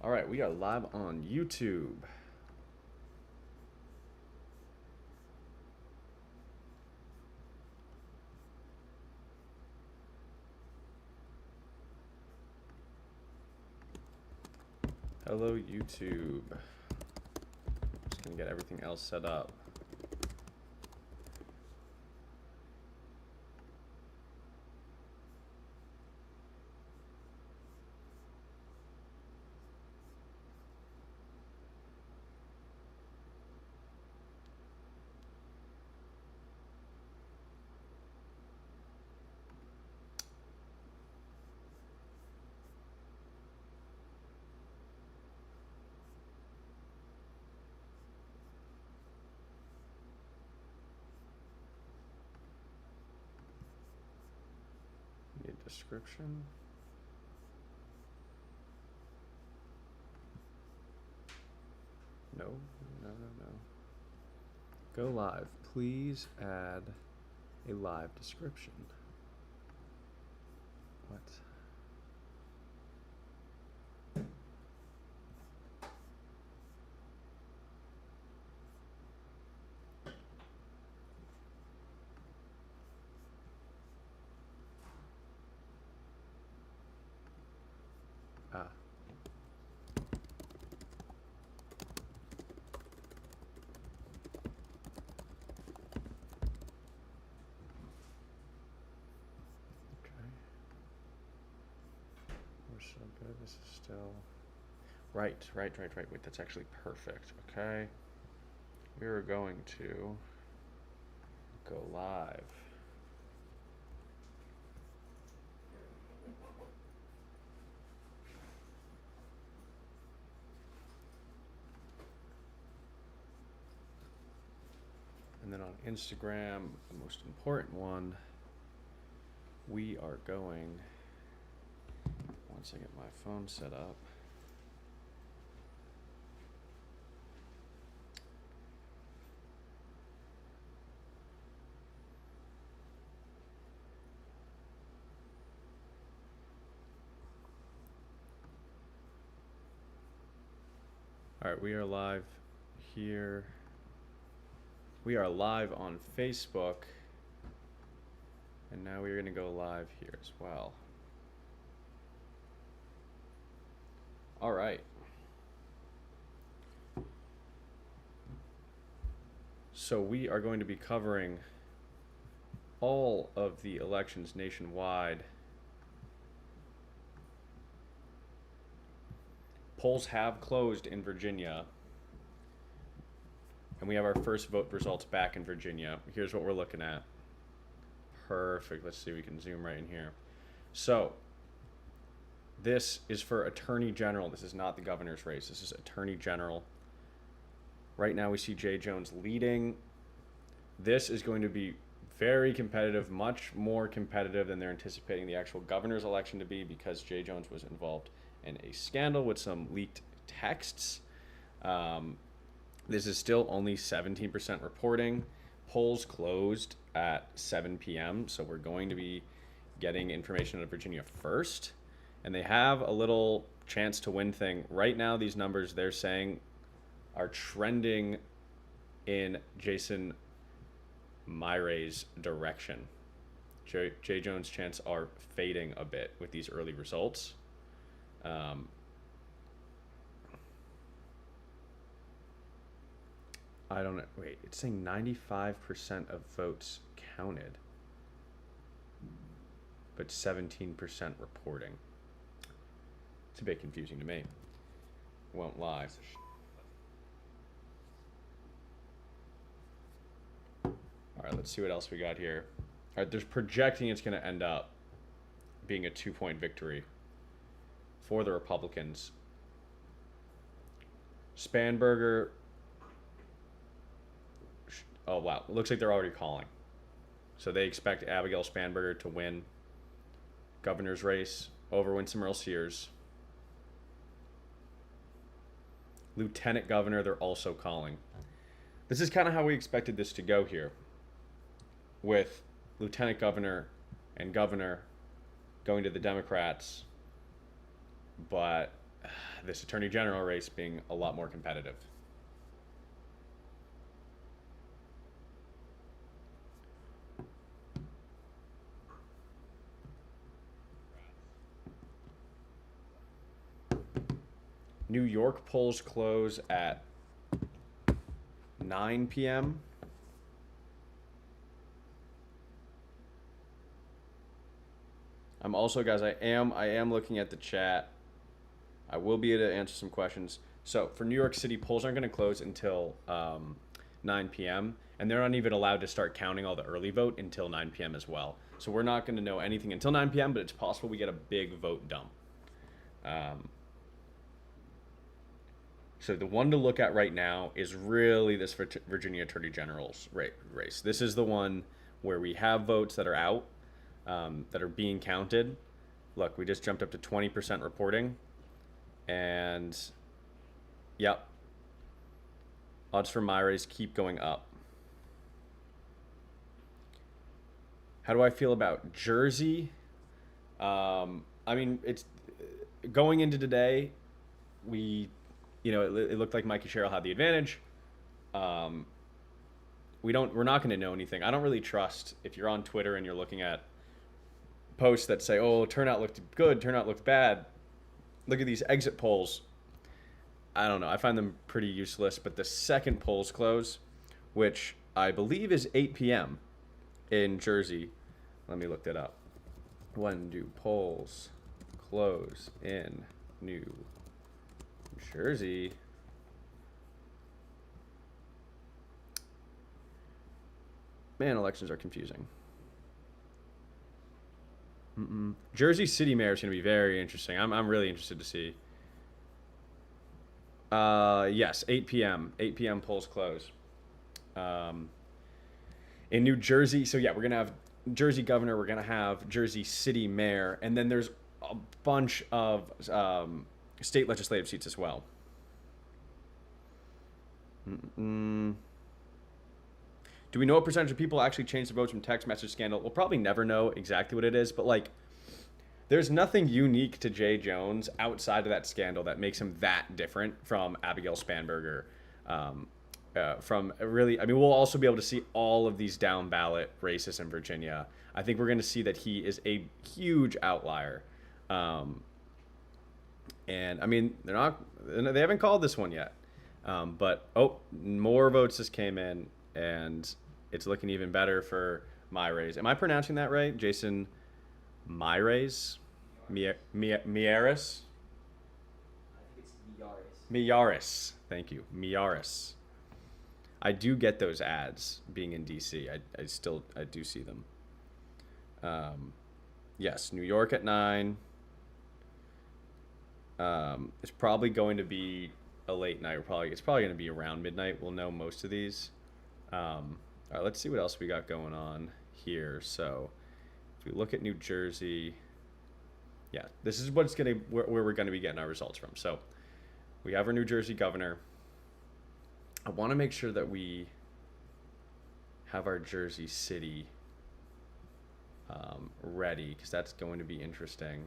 All right, we are live on YouTube. Hello, YouTube. Just gonna get everything else set up. Need a description. No. Go live. Please add a live description. What? Ah. Okay. We're so good. This is still... Right. Wait, that's actually perfect. Okay. We are going to go live. And then on Instagram, the most important one, we are going, once I get my phone set up, all right, we are live here. We are live on Facebook. And now we're going to go live here as well. All right. So we are going to be covering all of the elections nationwide. Polls have closed in Virginia. And we have our first vote results back in Virginia. Here's what we're looking at. Perfect. Let's see, we can zoom right in here. So this is for Attorney General. This is not the governor's race. This is Attorney General. Right now we see Jay Jones leading. This is going to be very competitive, much more competitive than they're anticipating the actual governor's election to be, because Jay Jones was involved in a scandal with some leaked texts. This is still only 17% reporting. Polls closed at 7 p.m., so we're going to be getting information out of Virginia first. And they have a little chance to win thing. Right now, these numbers they're saying are trending in Jason Myre's direction. Jay Jones' chance are fading a bit with these early results. I don't know. Wait, it's saying 95% of votes counted, but 17% reporting. It's a bit confusing to me. Won't lie. All right, let's see what else we got here. All right, there's projecting it's going to end up being a 2-point victory for the Republicans. Spanberger. Oh, wow. It looks like they're already calling. So they expect Abigail Spanberger to win governor's race over Winsome Earle-Sears. Lieutenant governor, they're also calling. This is kind of how we expected this to go here, with lieutenant governor and governor going to the Democrats, but this attorney general race being a lot more competitive. New York polls close at 9 p.m. I'm also, guys, I am looking at the chat. I will be able to answer some questions. So for New York City, polls aren't going to close until 9 p.m. and they're not even allowed to start counting all the early vote until 9 p.m. as well. So we're not going to know anything until 9 p.m., but it's possible we get a big vote dump. So the one to look at right now is really this Virginia Attorney General's race. This is the one where we have votes that are out, that are being counted. Look, we just jumped up to 20% reporting. And, yep, odds for my race keep going up. How do I feel about Jersey? I mean, it's going into today, it looked like Mikey Sherrill had the advantage. We're not going to know anything. I don't really trust if you're on Twitter and you're looking at posts that say, "Oh, turnout looked good, turnout looked bad. Look at these exit polls." I don't know. I find them pretty useless. But the second polls close, which I believe is 8 p.m. in Jersey. Let me look that up. When do polls close in New Jersey? Man, elections are confusing. Jersey City Mayor is going to be very interesting. I'm really interested to see. Yes, 8 p.m. 8 p.m. polls close. In New Jersey, so yeah, we're going to have Jersey Governor, we're going to have Jersey City Mayor, and then there's a bunch of state legislative seats as well. Do we know what percentage of people actually changed the votes from text message scandal? We'll probably never know exactly what it is, but like, there's nothing unique to Jay Jones outside of that scandal that makes him that different from Abigail Spanberger. We'll also be able to see all of these down ballot races in Virginia. I think we're going to see that he is a huge outlier. And I mean, they haven't called this one yet. But more votes just came in, and it's looking even better for Myrays. Am I pronouncing that right? Jason Myrays? Mieres? I think it's Miyares. Miyares. Thank you. Miyares. I do get those ads being in DC. I do see them. Yes, New York at 9. It's probably going to be a late night. It's probably going to be around midnight. We'll know most of these. All right, let's see what else we got going on here. So if we look at New Jersey, yeah, this is where we're going to be getting our results from. So we have our New Jersey governor. I want to make sure that we have our Jersey City ready, because that's going to be interesting.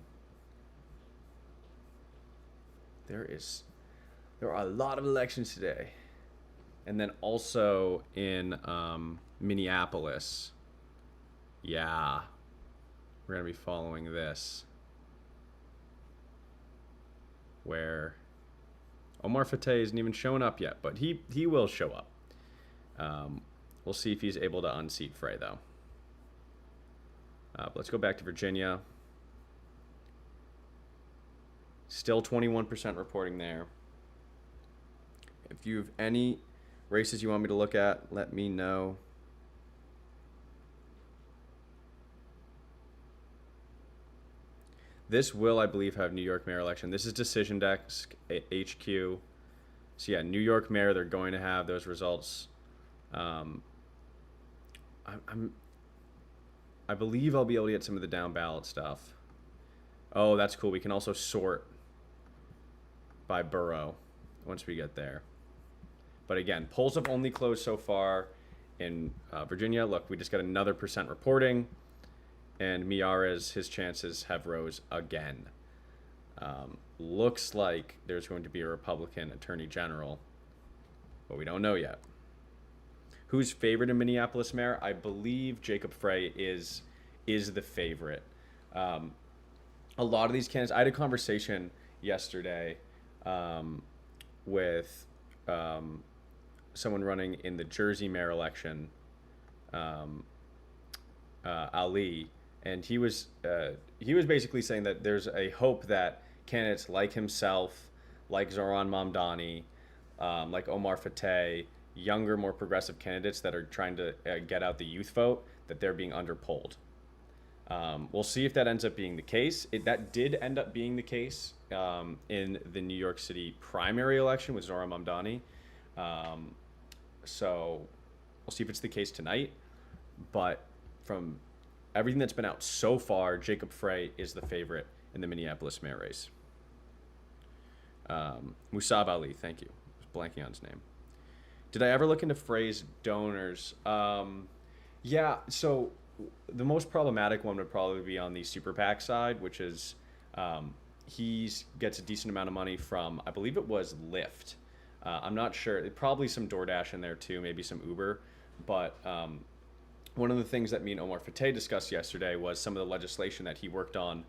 There are a lot of elections today. And then also in Minneapolis, yeah, we're going to be following this, where Omar Fateh isn't even showing up yet, but he will show up. We'll see if he's able to unseat Frey, though. Let's go back to Virginia. Still 21% reporting there. If you have any races you want me to look at, let me know. This will, I believe, have New York mayor election. This is Decision Desk HQ. So yeah, New York mayor, they're going to have those results. I believe I'll be able to get some of the down ballot stuff. Oh, that's cool. We can also sort by borough once we get there. But again, polls have only closed so far in Virginia. Look, we just got another % reporting, and Miyares, his chances have rose again. Looks like there's going to be a Republican attorney general, but we don't know yet. Who's favored in Minneapolis mayor? I believe Jacob Frey is the favorite. A lot of these candidates. I had a conversation yesterday with someone running in the Jersey mayor election, Ali, and he was basically saying that there's a hope that candidates like himself, like Zoran Mamdani, like Omar Fateh, younger, more progressive candidates that are trying to get out the youth vote, that they're being underpolled. We'll see if that ends up being the case. That did end up being the case in the New York City primary election with Zoran Mamdani. So we'll see if it's the case tonight. But from everything that's been out so far, Jacob Frey is the favorite in the Minneapolis mayor race. Musab Ali, thank you. I was blanking on his name. Did I ever look into Frey's donors? Yeah, so the most problematic one would probably be on the Super PAC side, which is he gets a decent amount of money from, I believe it was Lyft. I'm not sure. Probably some DoorDash in there too, maybe some Uber. But one of the things that me and Omar Fateh discussed yesterday was some of the legislation that he worked on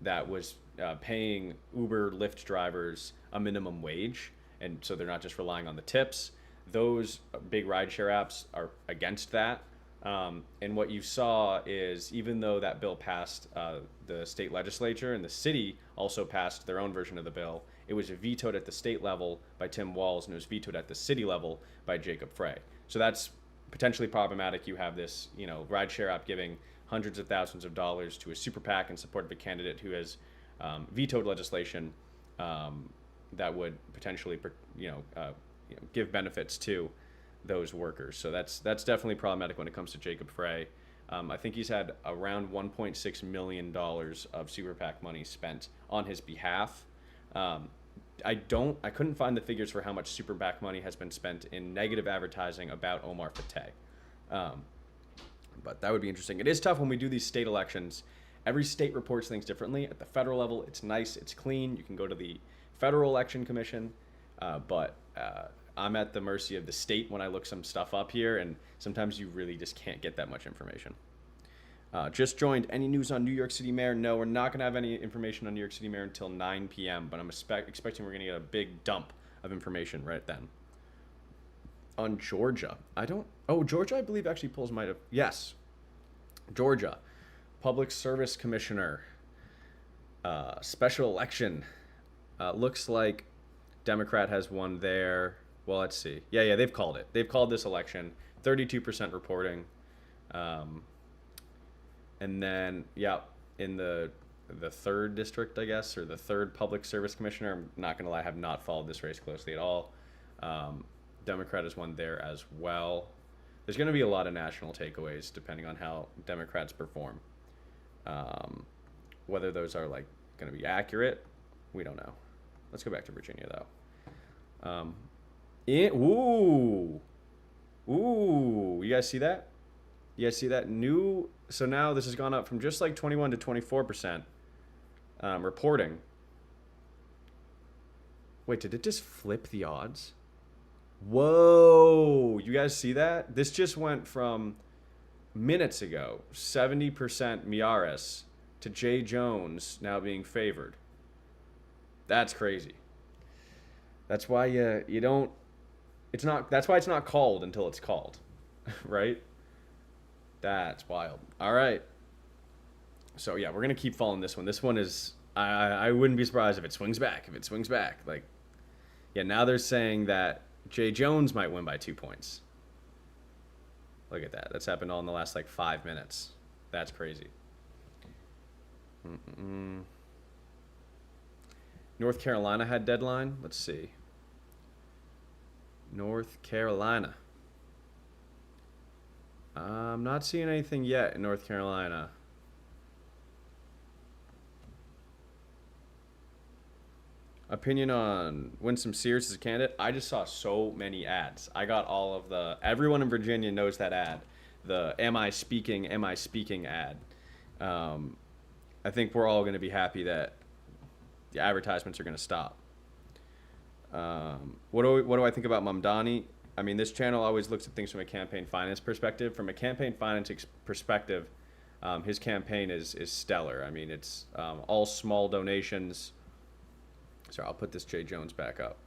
that was paying Uber, Lyft drivers a minimum wage. And so they're not just relying on the tips. Those big rideshare apps are against that. And what you saw is, even though that bill passed the state legislature and the city also passed their own version of the bill, it was vetoed at the state level by Tim Walz and it was vetoed at the city level by Jacob Frey. So that's potentially problematic. You have this, rideshare app giving hundreds of thousands of dollars to a super PAC in support of a candidate who has vetoed legislation that would potentially, give benefits to those workers. So that's definitely problematic when it comes to Jacob Frey. I think he's had around $1.6 million of super PAC money spent on his behalf. I couldn't find the figures for how much super PAC money has been spent in negative advertising about Omar Fateh. But that would be interesting. It is tough when we do these state elections. Every state reports things differently. At the federal level, it's nice, it's clean. You can go to the Federal Election Commission, but I'm at the mercy of the state when I look some stuff up here, and sometimes you really just can't get that much information. Just joined. Any news on New York City mayor? No, we're not going to have any information on New York City mayor until 9 p.m., but I'm expecting we're going to get a big dump of information right then. On Georgia, Georgia, I believe actually polls might have. Yes, Georgia, Public Service Commissioner, special election. Looks like Democrat has won there. Well, let's see. Yeah, they've called it. They've called this election. 32% reporting. And then, in the third district, I guess, or the third public service commissioner, I'm not going to lie, I have not followed this race closely at all. Democrat has won there as well. There's going to be a lot of national takeaways depending on how Democrats perform. Whether those are going to be accurate, we don't know. Let's go back to Virginia, though. Ooh, you guys see that? You guys see that? So now this has gone up from just 21 to 24% reporting. Wait, did it just flip the odds? Whoa, you guys see that? This just went from minutes ago, 70% Miyares to Jay Jones now being favored. That's crazy. That's why you don't. That's why it's not called until it's called, right? That's wild. All right. So yeah, we're gonna keep following this one. This one is. I wouldn't be surprised if it swings back. Now they're saying that Jay Jones might win by 2 points. Look at that. That's happened all in the last 5 minutes. That's crazy. North Carolina had deadline. Let's see. North Carolina. I'm not seeing anything yet in North Carolina. Opinion on Winsome Sears as a candidate. I just saw so many ads. I got all of everyone in Virginia knows that ad. The am I speaking ad. I think we're all going to be happy that the advertisements are going to stop. What do I think about Mamdani? I mean, this channel always looks at things from a campaign finance perspective. From a campaign finance perspective, his campaign is stellar. I mean, it's all small donations. Sorry, I'll put this Jay Jones back up.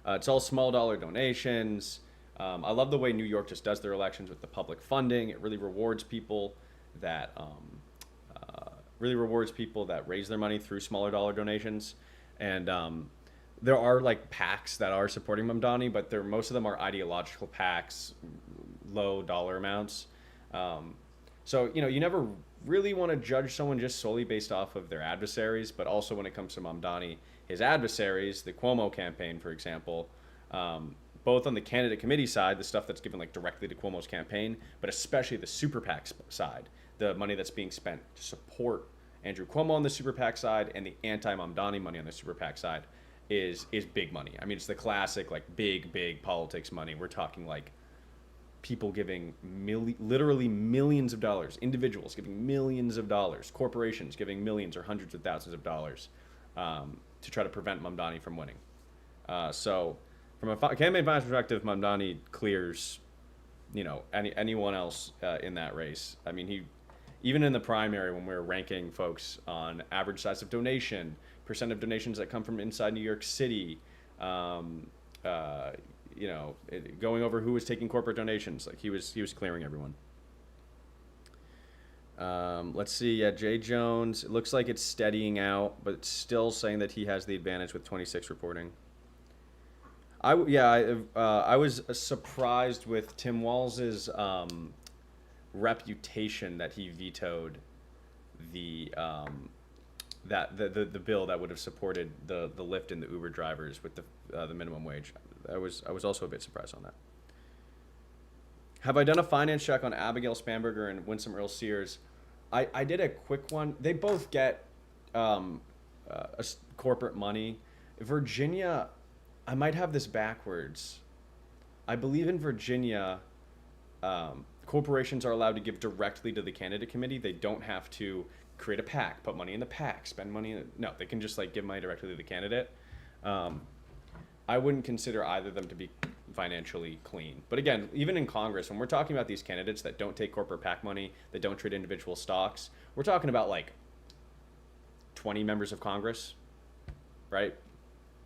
It's all small dollar donations. I love the way New York just does their elections with the public funding. It really rewards people that raise their money through smaller dollar donations. And there are like PACs that are supporting Mamdani, but most of them are ideological PACs, low dollar amounts. So, you never really want to judge someone just solely based off of their adversaries, but also when it comes to Mamdani, his adversaries, the Cuomo campaign, for example, both on the candidate committee side, the stuff that's given like directly to Cuomo's campaign, but especially the super PAC side, the money that's being spent to support Andrew Cuomo on the super PAC side and the anti-Mamdani money on the super PAC side is big money. I mean, it's the classic like big politics money. We're talking like people giving literally millions of dollars, individuals giving millions of dollars, corporations giving millions or hundreds of thousands of dollars to try to prevent Mamdani from winning. So from a campaign finance perspective, Mamdani clears, anyone else in that race. I mean, even in the primary when we were ranking folks on average size of donation, percent of donations that come from inside New York City, going over who was taking corporate donations, like he was clearing everyone. Let's see. Yeah, Jay Jones. It looks like it's steadying out, but it's still saying that he has the advantage with 26 reporting. I was surprised with Tim Walls's reputation that he vetoed the bill that would have supported the Lyft and the Uber drivers with the minimum wage. I was also a bit surprised on that. Have I done a finance check on Abigail Spanberger and Winsome Earl Sears? I did a quick one. They both get corporate money. Virginia, I might have this backwards. I believe in Virginia, corporations are allowed to give directly to the candidate committee. They don't have to create a PAC, put money in the PAC, spend money no, they can just like give money directly to the candidate. I wouldn't consider either of them to be financially clean. But again, even in Congress, when we're talking about these candidates that don't take corporate PAC money, that don't trade individual stocks, we're talking about like 20 members of Congress, right?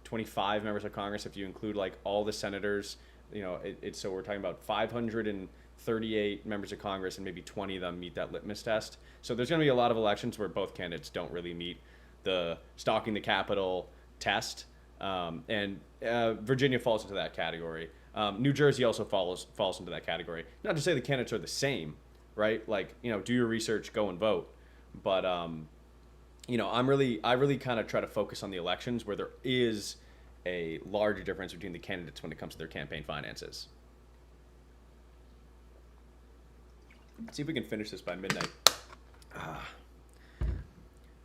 25 members of Congress if you include like all the senators. So we're talking about 538 members of Congress, and maybe 20 of them meet that litmus test. So there's going to be a lot of elections where both candidates don't really meet the stalking the Capitol test. And Virginia falls into that category. New Jersey also falls into that category. Not to say the candidates are the same, right? Like, do your research, go and vote. But, I really kind of try to focus on the elections where there is a larger difference between the candidates when it comes to their campaign finances. Let's see if we can finish this by midnight.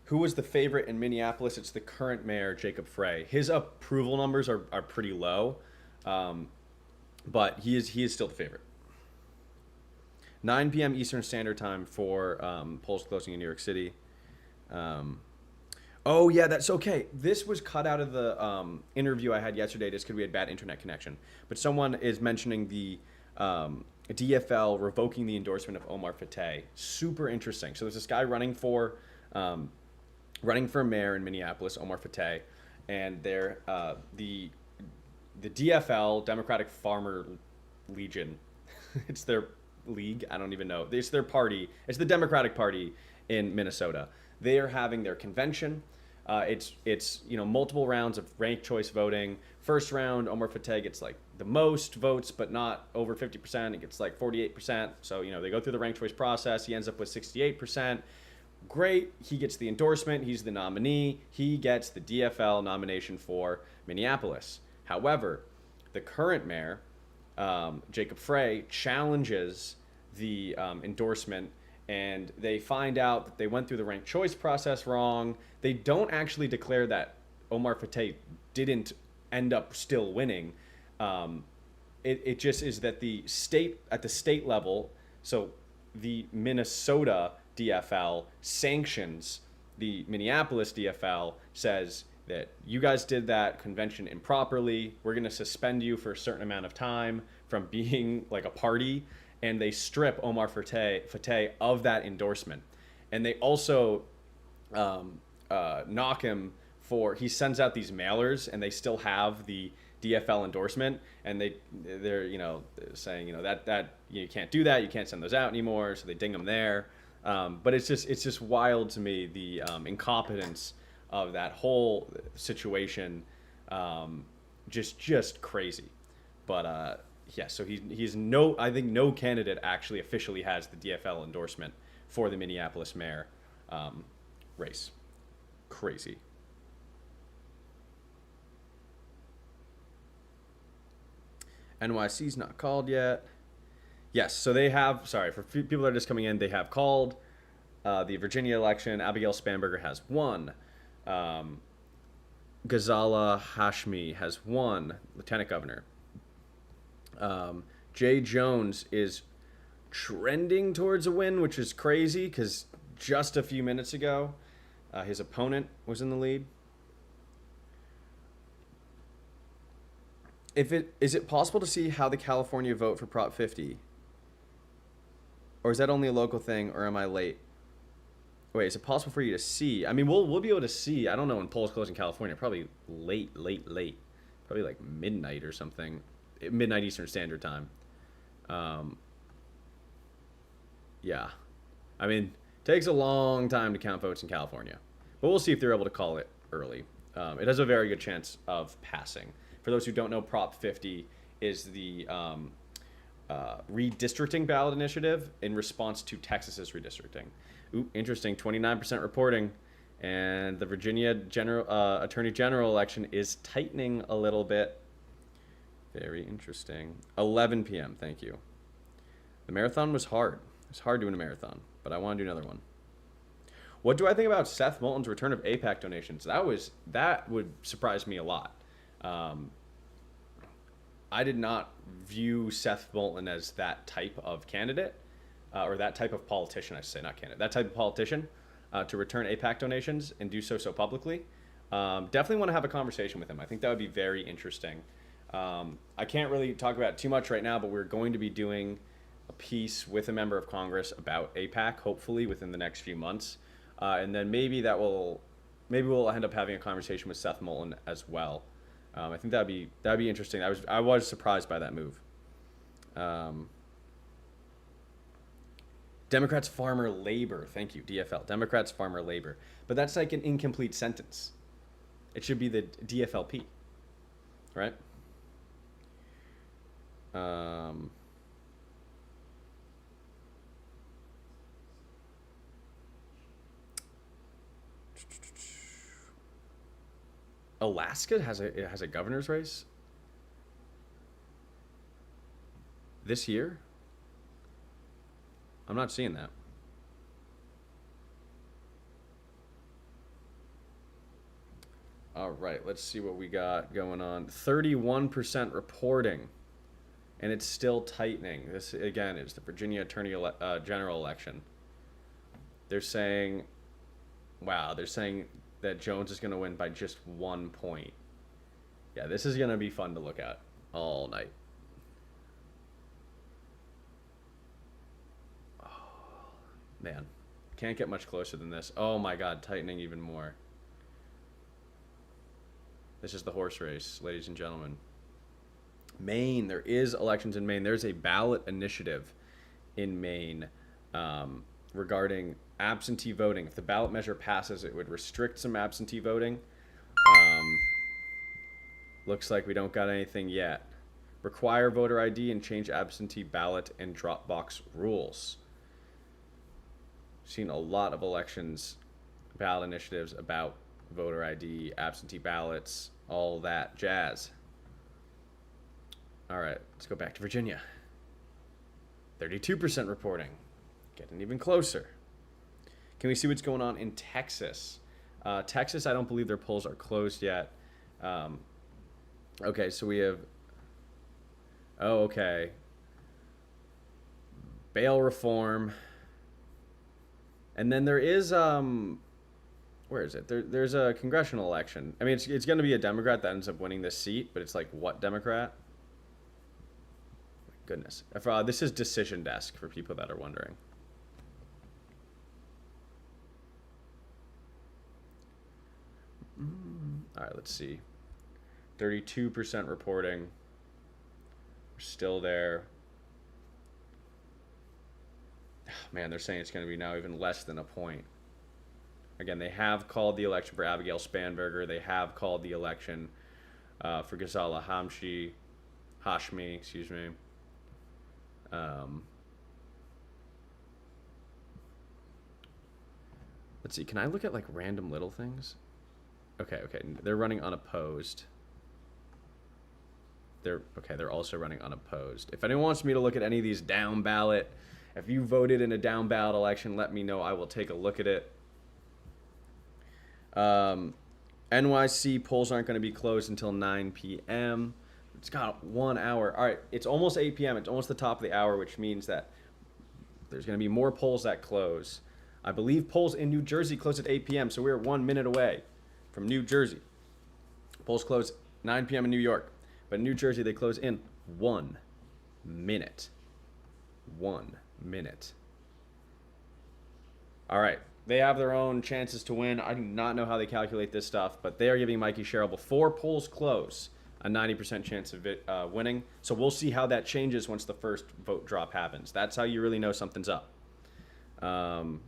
Who was the favorite in Minneapolis? It's the current mayor, Jacob Frey. His approval numbers are pretty low, but he is still the favorite. 9 p.m. Eastern Standard Time for polls closing in New York City. Oh, yeah, that's okay. This was cut out of the interview I had yesterday just because we had bad internet connection. But someone is mentioning the DFL revoking the endorsement of Omar Fateh. Super interesting. So there's this guy running for mayor in Minneapolis, Omar Fateh, and they're the DFL, Democratic Farmer Legion. It's their league. I don't even know. It's their party. It's the Democratic Party in Minnesota. They are having their convention. It's multiple rounds of ranked choice voting. First round, Omar Fateh gets like the most votes, but not over 50%. It gets like 48%. So they go through the ranked choice process. He ends up with 68%. Great. He gets the endorsement. He's the nominee. He gets the DFL nomination for Minneapolis. However, the current mayor, Jacob Frey, challenges the endorsement, and they find out that they went through the ranked choice process wrong. They don't actually declare that Omar Fateh didn't end up still winning. It just is that at the state level, so the Minnesota DFL sanctions the Minneapolis DFL, says that you guys did that convention improperly. We're going to suspend you for a certain amount of time from being like a party. And they strip Omar Fateh of that endorsement. And they also knock him for, he sends out these mailers and they still have the DFL endorsement, and they're saying that you can't do that, you can't send those out anymore, so they ding him there. But it's just wild to me, the incompetence of that whole situation, just crazy. But yeah, so he's no, I think no candidate actually officially has the DFL endorsement for the Minneapolis mayor race. Crazy. NYC's not called yet. Yes, so they have, sorry, for people that are just coming in, they have called the Virginia election. Abigail Spanberger has won. Ghazala Hashmi has won, lieutenant governor. Jay Jones is trending towards a win, which is crazy because just a few minutes ago, his opponent was in the lead. Is it possible to see how the California vote for Prop 50? Or is that only a local thing, or am I late? Wait, is it possible for you to see? I mean, we'll be able to see. I don't know when polls close in California. Probably late. Probably like midnight or something. Midnight Eastern Standard Time. Yeah. I mean, it takes a long time to count votes in California. But we'll see if they're able to call it early. It has a very good chance of passing. For those who don't know, Prop 50 is the redistricting ballot initiative in response to Texas's redistricting. Ooh, interesting. 29% reporting. And the Virginia Attorney General election is tightening a little bit. Very interesting. 11 p.m. Thank you. The marathon was hard. It was hard doing a marathon, but I want to do another one. What do I think about Seth Moulton's return of AIPAC donations? That would surprise me a lot. I did not view Seth Moulton as that type of candidate, or that type of politician, I should say, not candidate, that type of politician to return AIPAC donations and do so publicly. Definitely want to have a conversation with him. I think that would be very interesting. I can't really talk about it too much right now, but we're going to be doing a piece with a member of Congress about AIPAC, hopefully within the next few months. And then maybe we'll end up having a conversation with Seth Moulton as well. I think that'd be interesting. I was surprised by that move. Democrats farmer labor. Thank you, DFL. Democrats farmer labor. But that's like an incomplete sentence. It should be the DFLP, right? Alaska has a governor's race this year. I'm not seeing that. All right, let's see what we got going on. 31% reporting, and it's still tightening. This, again, is the Virginia Attorney General election. They're saying that Jones is going to win by just 1 point. Yeah, this is going to be fun to look at all night. Oh, man, can't get much closer than this. Oh my God, tightening even more. This is the horse race, ladies and gentlemen. Maine, there is elections in Maine. There's a ballot initiative in Maine regarding absentee voting. If the ballot measure passes, it would restrict some absentee voting. Looks like we don't got anything yet. Require voter ID and change absentee ballot and drop box rules. Seen a lot of elections, ballot initiatives about voter ID, absentee ballots, all that jazz. All right, let's go back to Virginia. 32% reporting. Getting even closer. Can we see what's going on in Texas? Texas, I don't believe their polls are closed yet. Okay, so we have... Oh, okay. Bail reform. And then there is... Where where is it? There's a congressional election. I mean, it's going to be a Democrat that ends up winning this seat, but it's like what Democrat? Goodness. If, this is Decision Desk for people that are wondering. All right, let's see. 32% reporting. We're still there. Man, they're saying it's going to be now even less than a point. Again, they have called the election for Abigail Spanberger. They have called the election for Ghazala Hashmi, excuse me. Let's see. Can I look at like random little things? Okay. They're running unopposed. They're also running unopposed. If anyone wants me to look at any of these down ballot, if you voted in a down ballot election, let me know. I will take a look at it. NYC polls aren't going to be closed until 9 p.m. It's got 1 hour. All right, it's almost 8 p.m. It's almost the top of the hour, which means that there's going to be more polls that close. I believe polls in New Jersey close at 8 p.m., so we're 1 minute away from New Jersey. Polls close 9 p.m. in New York, but in New Jersey they close in 1 minute. 1 minute. All right. They have their own chances to win. I do not know how they calculate this stuff, but they are giving Mikey Sherrill, before polls close, a 90% chance of winning. So we'll see how that changes once the first vote drop happens. That's how you really know something's up. All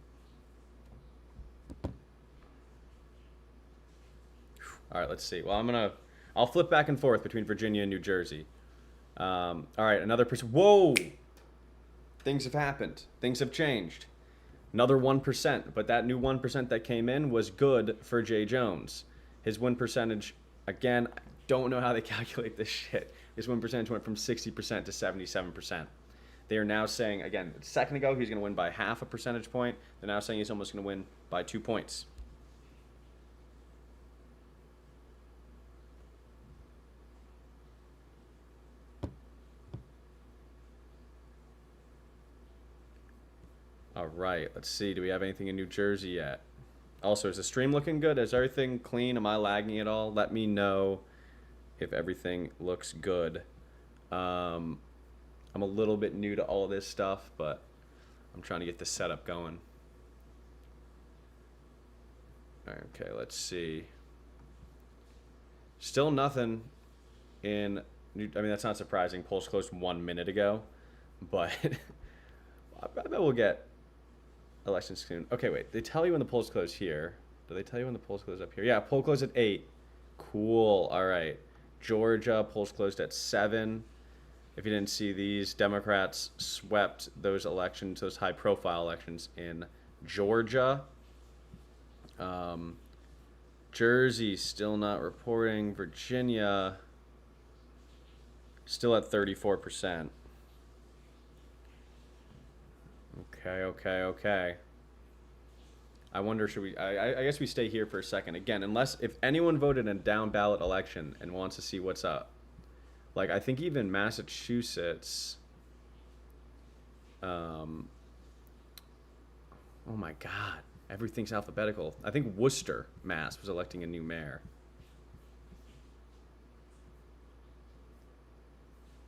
right, let's see. Well, I'll flip back and forth between Virginia and New Jersey. All right, another person. Whoa! Things have happened. Things have changed. Another 1%, but that new 1% that came in was good for Jay Jones. His win percentage, again, I don't know how they calculate this shit. His win percentage went from 60% to 77%. They are now saying, again, a second ago he's going to win by half a percentage point. They're now saying he's almost going to win by 2 points. All right, let's see. Do we have anything in New Jersey yet? Also, is the stream looking good? Is everything clean? Am I lagging at all? Let me know if everything looks good. I'm a little bit new to all this stuff, but I'm trying to get the setup going. Okay, let's see. Still nothing in New, I mean, that's not surprising. Polls closed 1 minute ago, but I bet we'll get elections soon. Okay, wait. They tell you when the polls close here. Do they tell you when the polls close up here? Yeah, poll closed at 8. Cool. All right. Georgia, polls closed at 7. If you didn't see these, Democrats swept those elections, those high-profile elections in Georgia. Jersey, still not reporting. Virginia, still at 34%. Okay. I wonder, should we, I guess we stay here for a second. Again, unless, if anyone voted in a down ballot election and wants to see what's up. Like, I think even Massachusetts, oh my God, everything's alphabetical. I think Worcester, Mass, was electing a new mayor.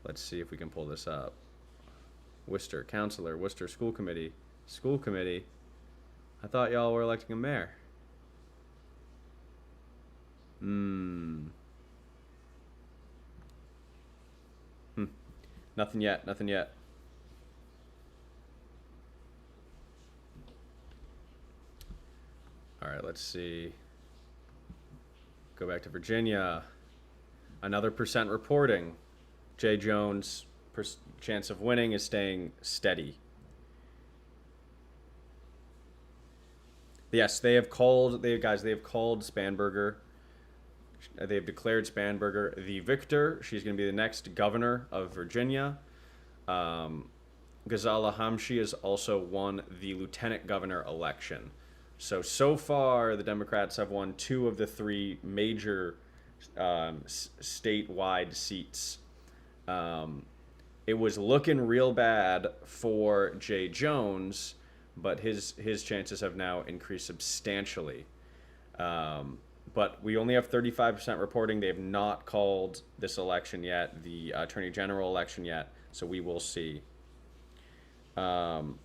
Let's see if we can pull this up. Worcester, councilor, Worcester school committee. I thought y'all were electing a mayor. Nothing yet. All right, let's see. Go back to Virginia. Another percent reporting. Jay Jones' chance of winning is staying steady. Yes, they have called Spanberger. They have declared Spanberger the victor. She's going to be the next governor of Virginia. Ghazala Hamshi has also won the lieutenant governor election. So far, the Democrats have won 2 of the 3 major statewide seats. It was looking real bad for Jay Jones, but his chances have now increased substantially. But we only have 35% reporting. They have not called this election yet, the Attorney General election yet, so we will see. I'm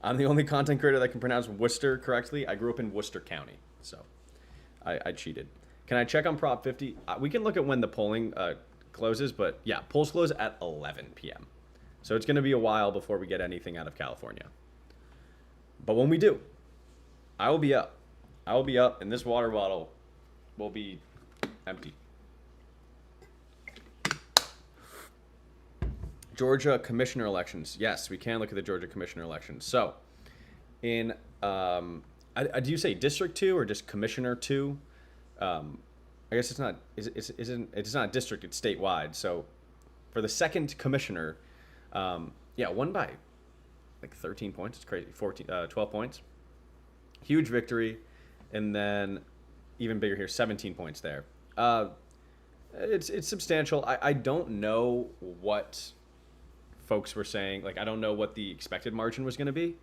the only content creator that can pronounce Worcester correctly. I grew up in Worcester County, so I cheated. Can I check on Prop 50? We can look at when the polling closes, but yeah, polls close at 11 p.m. So it's going to be a while before we get anything out of California. But when we do, I will be up. I will be up, and this water bottle will be empty. Georgia commissioner elections. Yes, we can look at the Georgia commissioner elections. So, in do you say District 2 or just Commissioner 2? I guess it's not. It's not a district. It's statewide. So, for the second commissioner, won by like 13 points. It's crazy. 12 points. Huge victory, and then even bigger here, 17 points there. It's substantial. I don't know what folks were saying. Like, I don't know what the expected margin was going to be.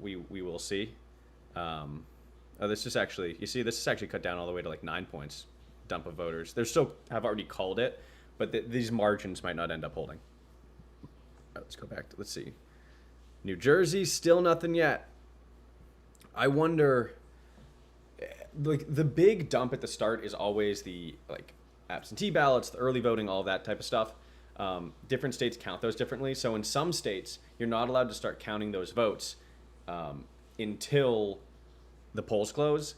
We will see. This is actually, you see, this is actually cut down all the way to like 9 points. Dump of voters. They still have already called it, but these margins might not end up holding. Let's go back to, let's see. New Jersey, still nothing yet. I wonder, like, the big dump at the start is always the, like, absentee ballots, the early voting, all that type of stuff. Different states count those differently. So in some states, you're not allowed to start counting those votes until the polls close.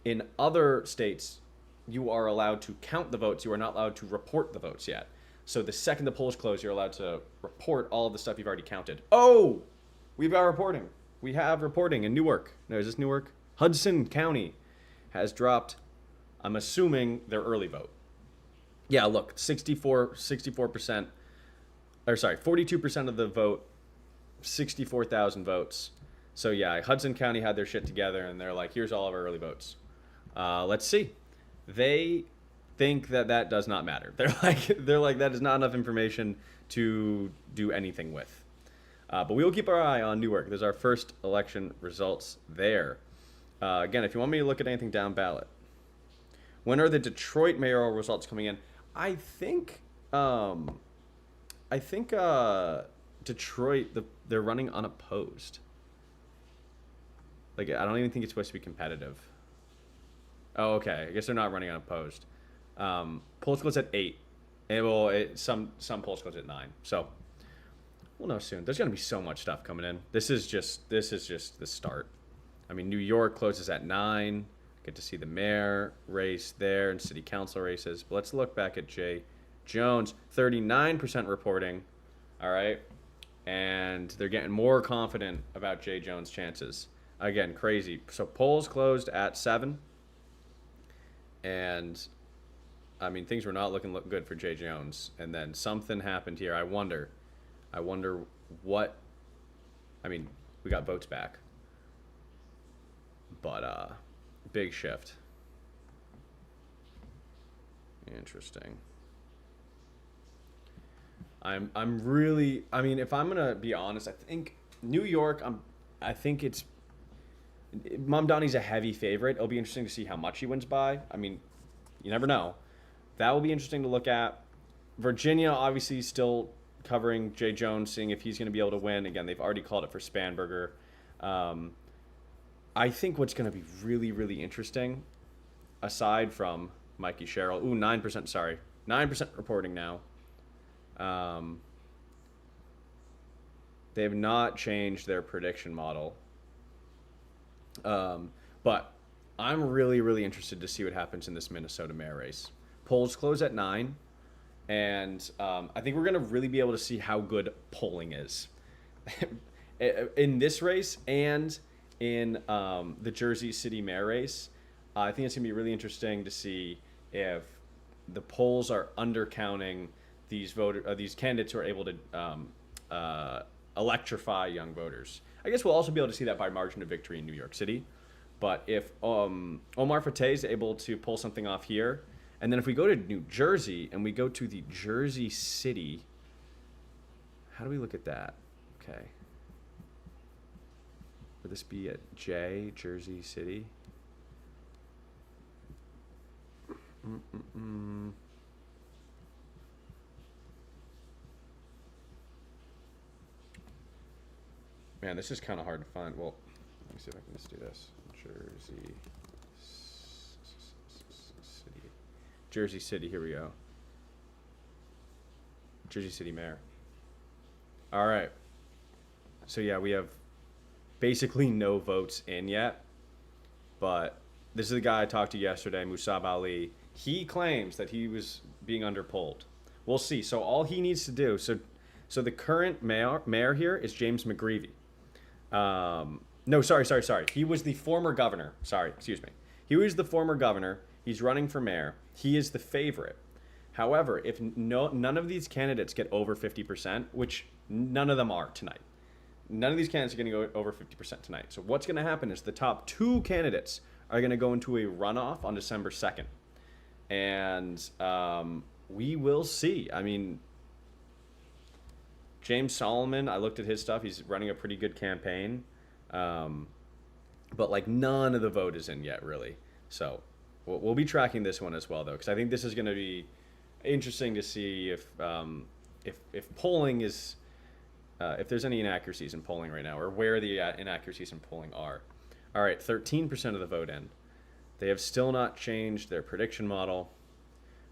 In other states, you are allowed to count the votes. You are not allowed to report the votes yet. So the second the polls close, you're allowed to report all of the stuff you've already counted. Oh, we've got reporting. We have reporting in Newark. No, is this Newark? Hudson County has dropped, I'm assuming, their early vote. Yeah, look, 42% of the vote, 64,000 votes. So yeah, Hudson County had their shit together, and they're like, here's all of our early votes. Let's see. They think that does not matter. They're like that is not enough information to do anything with. But we will keep our eye on Newark. There's our first election results there. Again, if you want me to look at anything down ballot, when are the Detroit mayoral results coming in? I think Detroit, they're running unopposed. Like, I don't even think it's supposed to be competitive. Oh, okay. I guess they're not running unopposed. Polls close at 8. And some polls close at 9. So we'll know soon. There's gonna be so much stuff coming in. This is just the start. I mean, New York closes at 9. Get to see the mayor race there and city council races. But let's look back at Jay Jones. 39% reporting. All right. And they're getting more confident about Jay Jones' chances. Again, crazy. So polls closed at 7. And, I mean, things were not looking good for Jay Jones. And then something happened here. I wonder what... I mean, we got votes back. But, big shift. Interesting. I'm really... I mean, if I'm going to be honest, I think New York, I think it's... Mamdani's a heavy favorite. It'll be interesting to see how much he wins by. I mean, you never know. That will be interesting to look at. Virginia, obviously, still covering Jay Jones, seeing if he's going to be able to win. Again, they've already called it for Spanberger. I think what's going to be really, really interesting, aside from Mikey Sherrill, 9%, sorry, 9% reporting now. They have not changed their prediction model. But I'm really, really interested to see what happens in this Minnesota mayor race. Polls close at 9, and I think we're going to really be able to see how good polling is in this race and in the Jersey City mayor race. I think it's going to be really interesting to see if the polls are undercounting these candidates who are able to electrify young voters. I guess we'll also be able to see that by margin of victory in New York City. But if Omar Fateh is able to pull something off here, and then if we go to New Jersey and we go to the Jersey City, how do we look at that? Okay. this be at J, Jersey City? Man, this is kind of hard to find. Well, let me see if I can just do this. Jersey City. Jersey City, here we go. Jersey City Mayor. All right. So yeah, we have basically no votes in yet. But this is the guy I talked to yesterday, Musab Ali. He claims that he was being underpolled. We'll see. So all he needs to do, so the current mayor here is James McGreevey. No, sorry. He was the former governor. Sorry, excuse me. He was the former governor. He's running for mayor. He is the favorite. However, if none of these candidates get over 50%, which none of them are tonight, none of these candidates are going to go over 50% tonight. So what's going to happen is the top 2 candidates are going to go into a runoff on December 2nd. And we will see. I mean, James Solomon, I looked at his stuff. He's running a pretty good campaign. But like none of the vote is in yet, really. So we'll be tracking this one as well, though, because I think this is going to be interesting to see if polling is, if there's any inaccuracies in polling right now, or where the inaccuracies in polling are. All right, 13% of the vote in. They have still not changed their prediction model,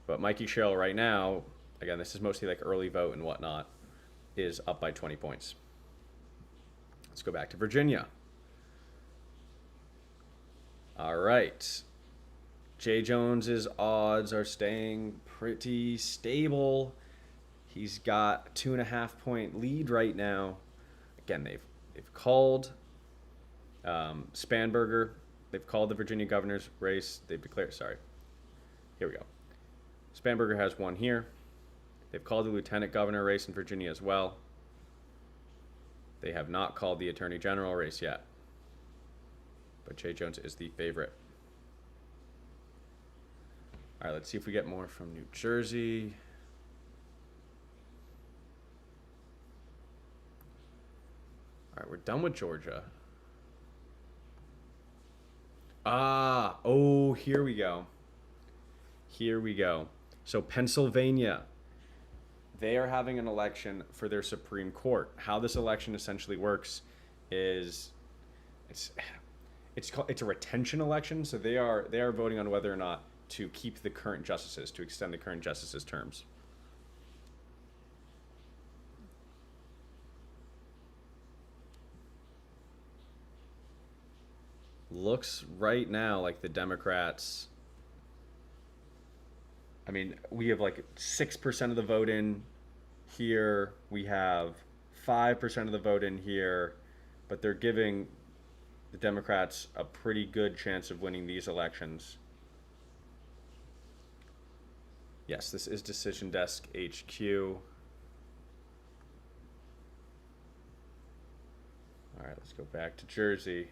but Mikey Sherrill right now, again, this is mostly like early vote and whatnot, is up by 20 points. Let's go back to Virginia. All right. Jay Jones's odds are staying pretty stable. He's got a 2.5 point lead right now. Again, they've called Spanberger. They've called the Virginia governor's race. They've declared, sorry. Here we go. Spanberger has one here. They've called the lieutenant governor race in Virginia as well. They have not called the attorney general race yet. But Jay Jones is the favorite. All right, let's see if we get more from New Jersey. All right, we're done with Georgia. Here we go. Here we go. So Pennsylvania, they are having an election for their Supreme Court. How this election essentially works is it's a retention election. So they are voting on whether or not to keep the current justices, to extend the current justices' terms. Looks right now like the Democrats, I mean, we have like 6% of the vote in here. We have 5% of the vote in here, but they're giving the Democrats a pretty good chance of winning these elections. Yes, this is Decision Desk HQ. All right, let's go back to Jersey.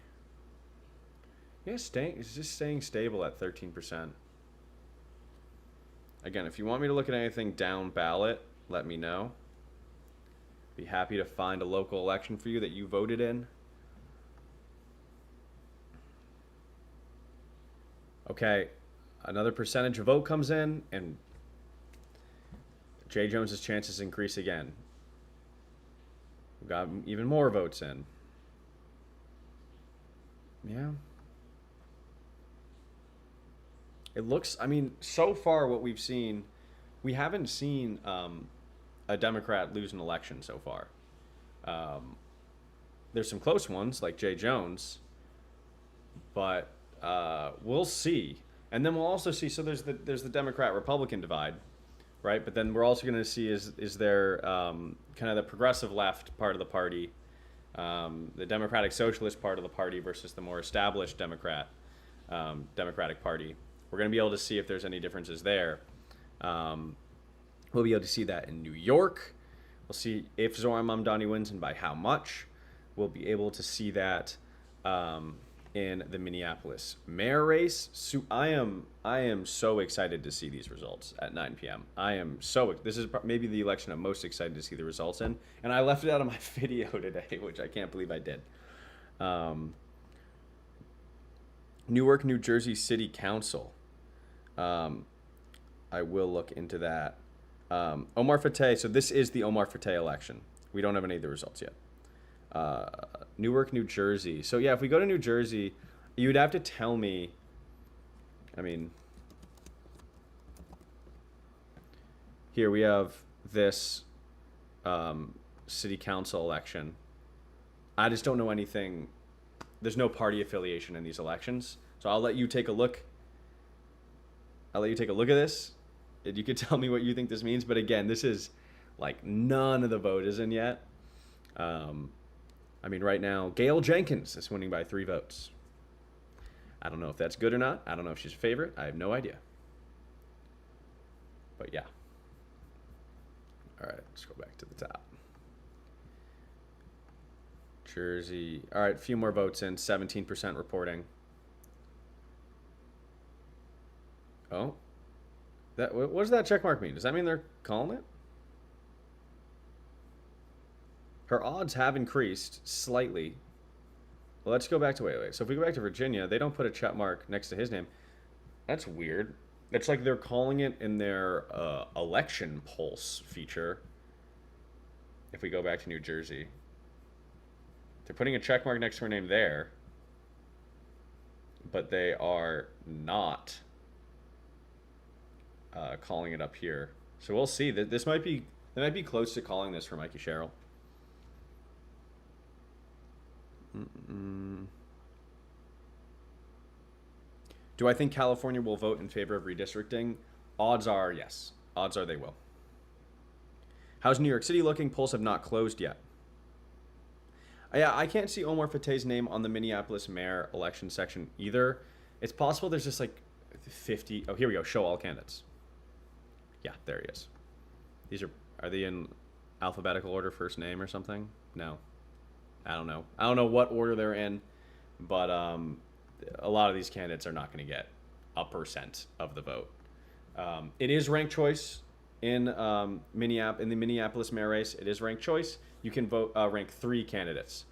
Yeah, it's just staying stable at 13%. Again, if you want me to look at anything down ballot, let me know. Be happy to find a local election for you that you voted in. Okay, another percentage of vote comes in, and Jay Jones's chances increase again. We've got even more votes in. Yeah. It looks, I mean, so far what we've seen, we haven't seen a Democrat lose an election so far. There's some close ones like Jay Jones, but we'll see. And then we'll also see, so there's the Democrat-Republican divide, right? But then we're also going to see is there kind of the progressive left part of the party, the Democratic Socialist part of the party versus the more established Democratic Party. We're going to be able to see if there's any differences there. We'll be able to see that in New York. We'll see if Zohran Mamdani wins and by how much. We'll be able to see that in the Minneapolis mayor race. So I am so excited to see these results at 9 p.m. This is maybe the election I'm most excited to see the results in. And I left it out of my video today, which I can't believe I did. Newark, New Jersey City Council. I will look into that. Omar Fateh. So this is the Omar Fateh election. We don't have any of the results yet. Newark, New Jersey. So yeah, if we go to New Jersey, you'd have to tell me. I mean, here we have this city council election. I just don't know anything. There's no party affiliation in these elections, so I'll let you take a look. I'll let you take a look at this, and you can tell me what you think this means. But again, this is like none of the vote is in yet. I mean, right now, Gail Jenkins is winning by 3 votes. I don't know if that's good or not. I don't know if she's a favorite. I have no idea. But yeah. All right, let's go back to the top. Jersey. All right, a few more votes in. 17% reporting. Oh. What does that check mark mean? Does that mean they're calling it? Her odds have increased slightly. Well, let's go back to wait. So if we go back to Virginia, they don't put a check mark next to his name. That's weird. It's like they're calling it in their election pulse feature. If we go back to New Jersey, they're putting a check mark next to her name there, but they are not calling it up here. So we'll see. That this might be they might be close to calling this for Mikey Sherrill. Do I think California will vote in favor of redistricting? Odds are yes. Odds are they will. How's New York City looking? Polls have not closed yet. Yeah, I can't see Omar Fateh's name on the Minneapolis mayor election section either. It's possible there's just like 50. Oh, here we go. Show all candidates. Yeah, there he is. These are they in alphabetical order, first name or something? No. I don't know. I don't know what order they're in, but a lot of these candidates are not going to get a percent of the vote. It is ranked choice in the Minneapolis mayor race. It is ranked choice. You can vote rank 3 candidates,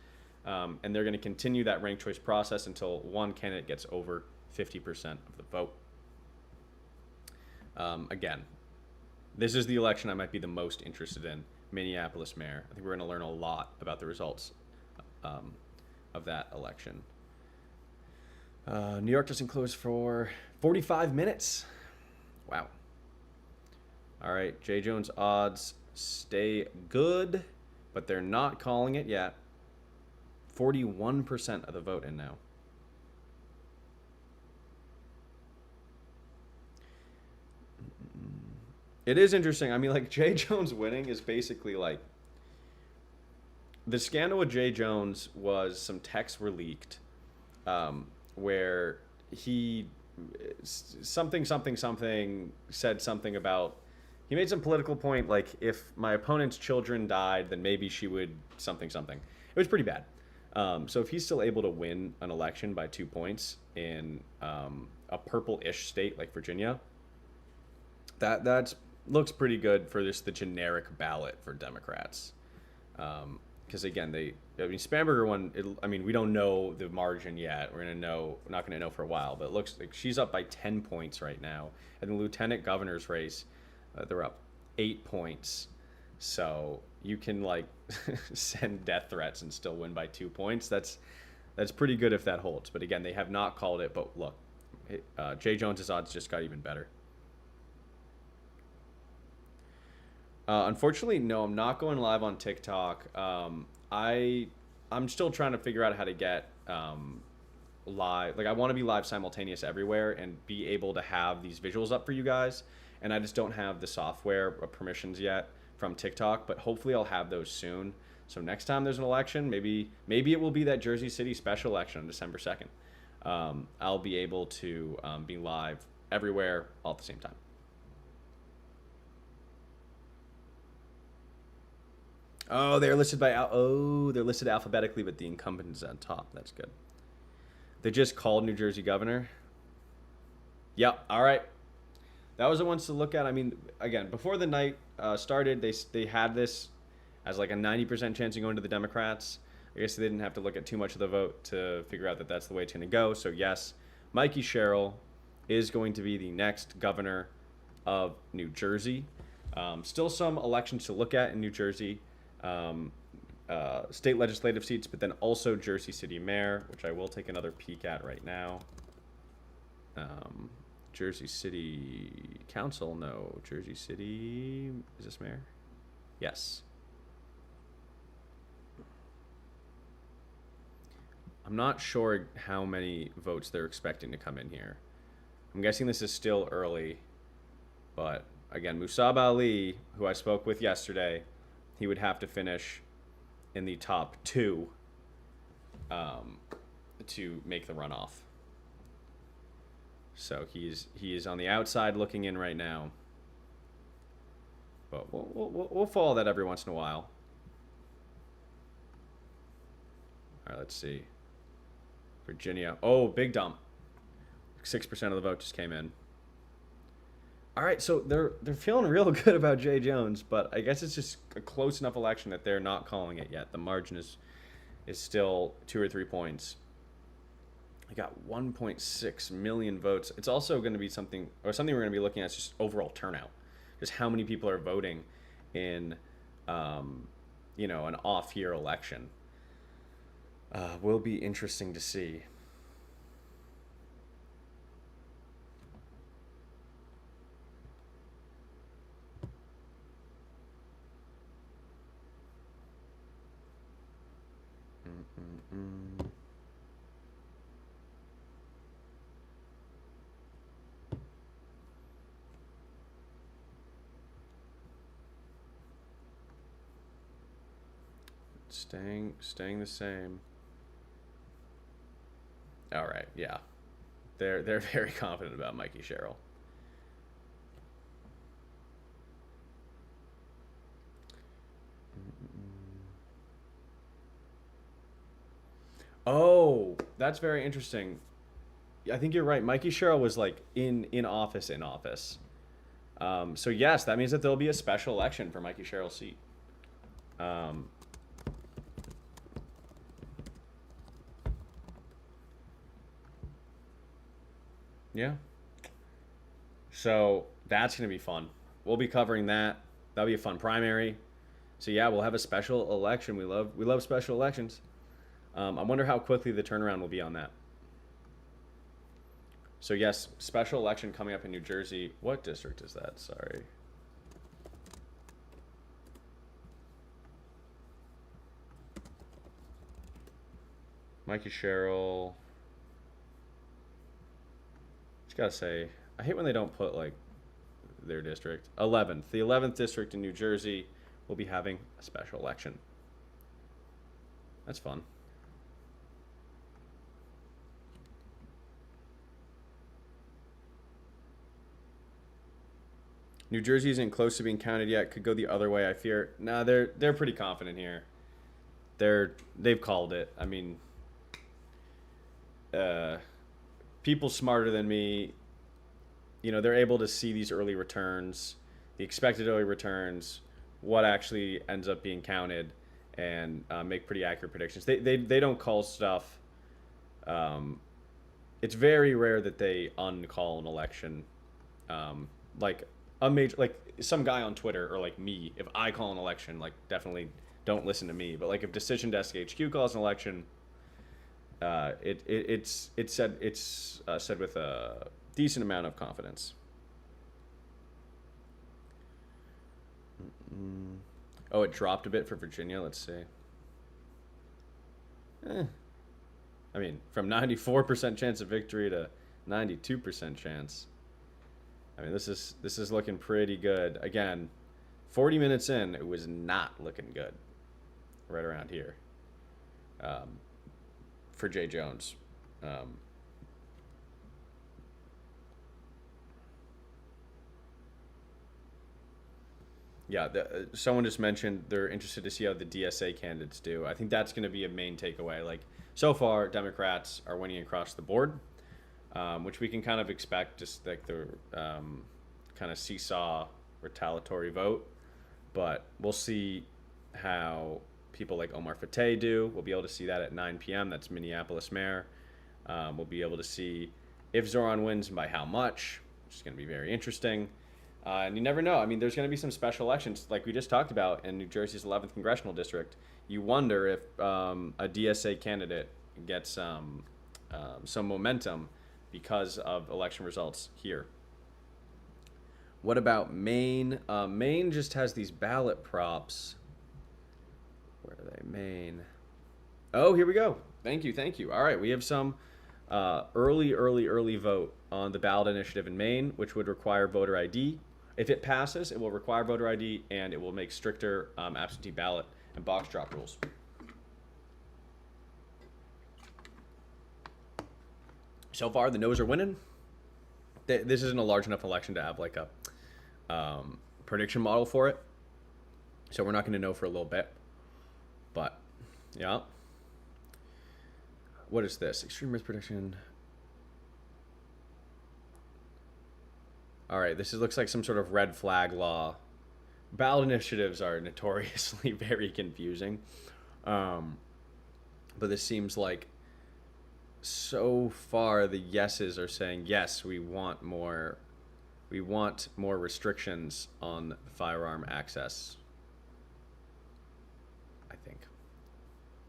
and they're going to continue that ranked choice process until one candidate gets over 50% of the vote. Again, this is the election I might be the most interested in, Minneapolis mayor. I think we're going to learn a lot about the results of that election. New York doesn't close for 45 minutes. Wow. All right, Jay Jones odds stay good, but they're not calling it yet. 41% of the vote in now. It is interesting. I mean, like, Jay Jones winning is basically like the scandal with Jay Jones was some texts were leaked where he something said something about he made some political point like if my opponent's children died then maybe she would something. It was pretty bad. So if he's still able to win an election by 2 points in a purple-ish state like Virginia, that looks pretty good for the generic ballot for Democrats. Because again, Spanberger won. We don't know the margin yet. We're not gonna know for a while. But it looks like she's up by 10 points right now. And the lieutenant governor's race, they're up 8 points. So you can like send death threats and still win by 2 points. That's pretty good if that holds. But again, they have not called it. But look, Jay Jones's odds just got even better. Unfortunately, no, I'm not going live on TikTok. I'm still trying to figure out how to get live. Like, I want to be live simultaneous everywhere and be able to have these visuals up for you guys. And I just don't have the software permissions yet from TikTok, but hopefully I'll have those soon. So next time there's an election, maybe it will be that Jersey City special election on December 2nd. I'll be able to be live everywhere all at the same time. Oh, they're listed alphabetically, but the incumbent is on top. That's good. They just called New Jersey governor. Yep. All right. That was the ones to look at. I mean, again, before the night started, they had this as like a 90% chance of going to the Democrats. I guess they didn't have to look at too much of the vote to figure out that that's the way it's going to go. So yes, Mikey Sherrill is going to be the next governor of New Jersey. Still some elections to look at in New Jersey. State legislative seats, but then also Jersey City Mayor, which I will take another peek at right now. Jersey City Council, no. Jersey City, is this mayor? Yes. I'm not sure how many votes they're expecting to come in here. I'm guessing this is still early, but again, Musab Ali, who I spoke with yesterday, he would have to finish in the top 2 to make the runoff. So he is on the outside looking in right now. But we'll follow that every once in a while. All right, let's see. Virginia. Oh, big dump. 6% of the vote just came in. All right, so they're feeling real good about Jay Jones, but I guess it's just a close enough election that they're not calling it yet. The margin is still 2 or 3 points. I got 1.6 million votes. It's also going to be something we're going to be looking at is just overall turnout. Just how many people are voting in, an off-year election. Will be interesting to see. Staying the same. All right, yeah. They're very confident about Mikey Sherrill. Oh, that's very interesting. I think you're right. Mikey Sherrill was like in office. So yes, that means that there'll be a special election for Mikey Sherrill's seat. Yeah. So that's gonna be fun. We'll be covering that. That'll be a fun primary. So yeah, we'll have a special election. We love special elections. I wonder how quickly the turnaround will be on that. So yes, special election coming up in New Jersey. What district is that? Sorry. Mikey Sherrill. Just gotta say, I hate when they don't put like their district. 11th. The 11th district in New Jersey will be having a special election. That's fun. New Jersey isn't close to being counted yet. Could go the other way, I fear. Nah, they're pretty confident here. They've called it. I mean, people smarter than me, they're able to see these early returns, the expected early returns, what actually ends up being counted, and make pretty accurate predictions. They don't call stuff. It's very rare that they uncall an election. Like a major, like some guy on Twitter or like me, if I call an election, like definitely don't listen to me. But like if Decision Desk HQ calls an election, it's said with a decent amount of confidence. Oh, it dropped a bit for Virginia. Let's see. I mean, from 94% chance of victory to 92% chance. I mean, this is looking pretty good. Again, 40 minutes in, it was not looking good. Right around here. For Jay Jones. Yeah, someone just mentioned they're interested to see how the DSA candidates do. I think that's going to be a main takeaway. Like, so far, Democrats are winning across the board, which we can kind of expect, just like the kind of seesaw retaliatory vote. But we'll see how people like Omar Fateh do. We'll be able to see that at 9 p.m. That's Minneapolis mayor. We'll be able to see if Zoran wins and by how much, which is going to be very interesting. And you never know. I mean, there's going to be some special elections, like we just talked about in New Jersey's 11th congressional district. You wonder if a DSA candidate gets some momentum because of election results here. What about Maine? Maine just has these ballot props. Where are they? Maine. Oh, here we go. Thank you, thank you. All right, we have some early vote on the ballot initiative in Maine, which would require voter ID. If it passes, it will require voter ID, and it will make stricter absentee ballot and box drop rules. So far, the no's are winning. This isn't a large enough election to have like a prediction model for it, so we're not going to know for a little bit. But yeah, what is this? Extreme risk prediction. All right, this looks like some sort of red flag law. Ballot initiatives are notoriously very confusing, but this seems like so far the yeses are saying yes, we want more restrictions on firearm access.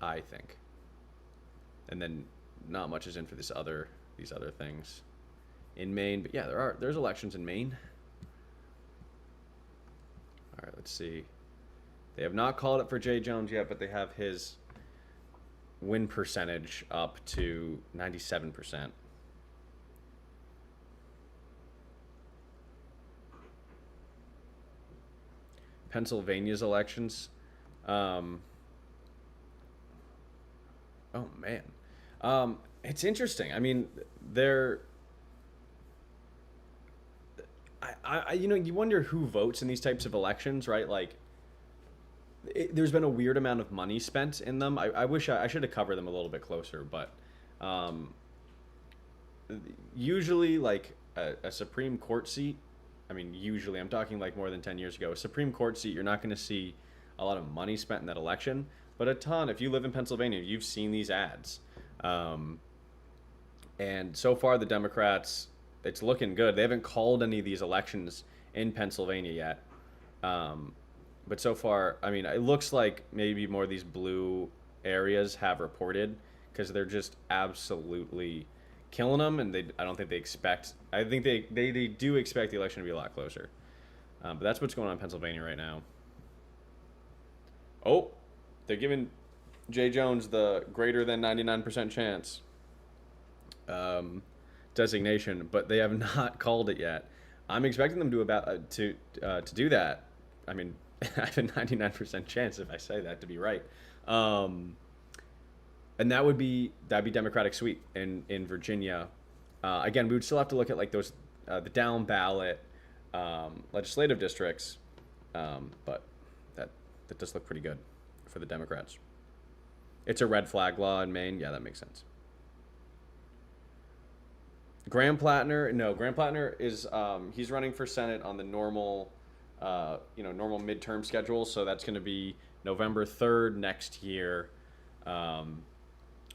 I think. And then not much is in for these other things in Maine, but yeah, there's elections in Maine. All right, let's see. They have not called it for Jay Jones yet, but they have his win percentage up to 97%. Pennsylvania's elections. Oh man, it's interesting. I mean, you wonder who votes in these types of elections, right? Like, there's been a weird amount of money spent in them. I wish I should have covered them a little bit closer, but usually, like a Supreme Court seat. I mean, usually, I'm talking like more than 10 years ago. A Supreme Court seat, you're not going to see a lot of money spent in that election. But a ton. If you live in Pennsylvania, you've seen these ads. And so far, the Democrats, it's looking good. They haven't called any of these elections in Pennsylvania yet. But so far, I mean, it looks like maybe more of these blue areas have reported because they're just absolutely killing them. And I don't think they expect, I think they do expect the election to be a lot closer. But that's what's going on in Pennsylvania right now. Oh. They're giving Jay Jones the greater than 99% chance designation, but they have not called it yet. I'm expecting them to do that. I mean, I have a 99% chance if I say that to be right, and that'd be Democratic sweep in Virginia. Again, we would still have to look at like those the down ballot legislative districts, but that does look pretty good for the Democrats. It's a red flag law in Maine. Yeah, that makes sense. Graham Plattner is he's running for Senate on the normal midterm schedule. So that's going to be November 3rd next year,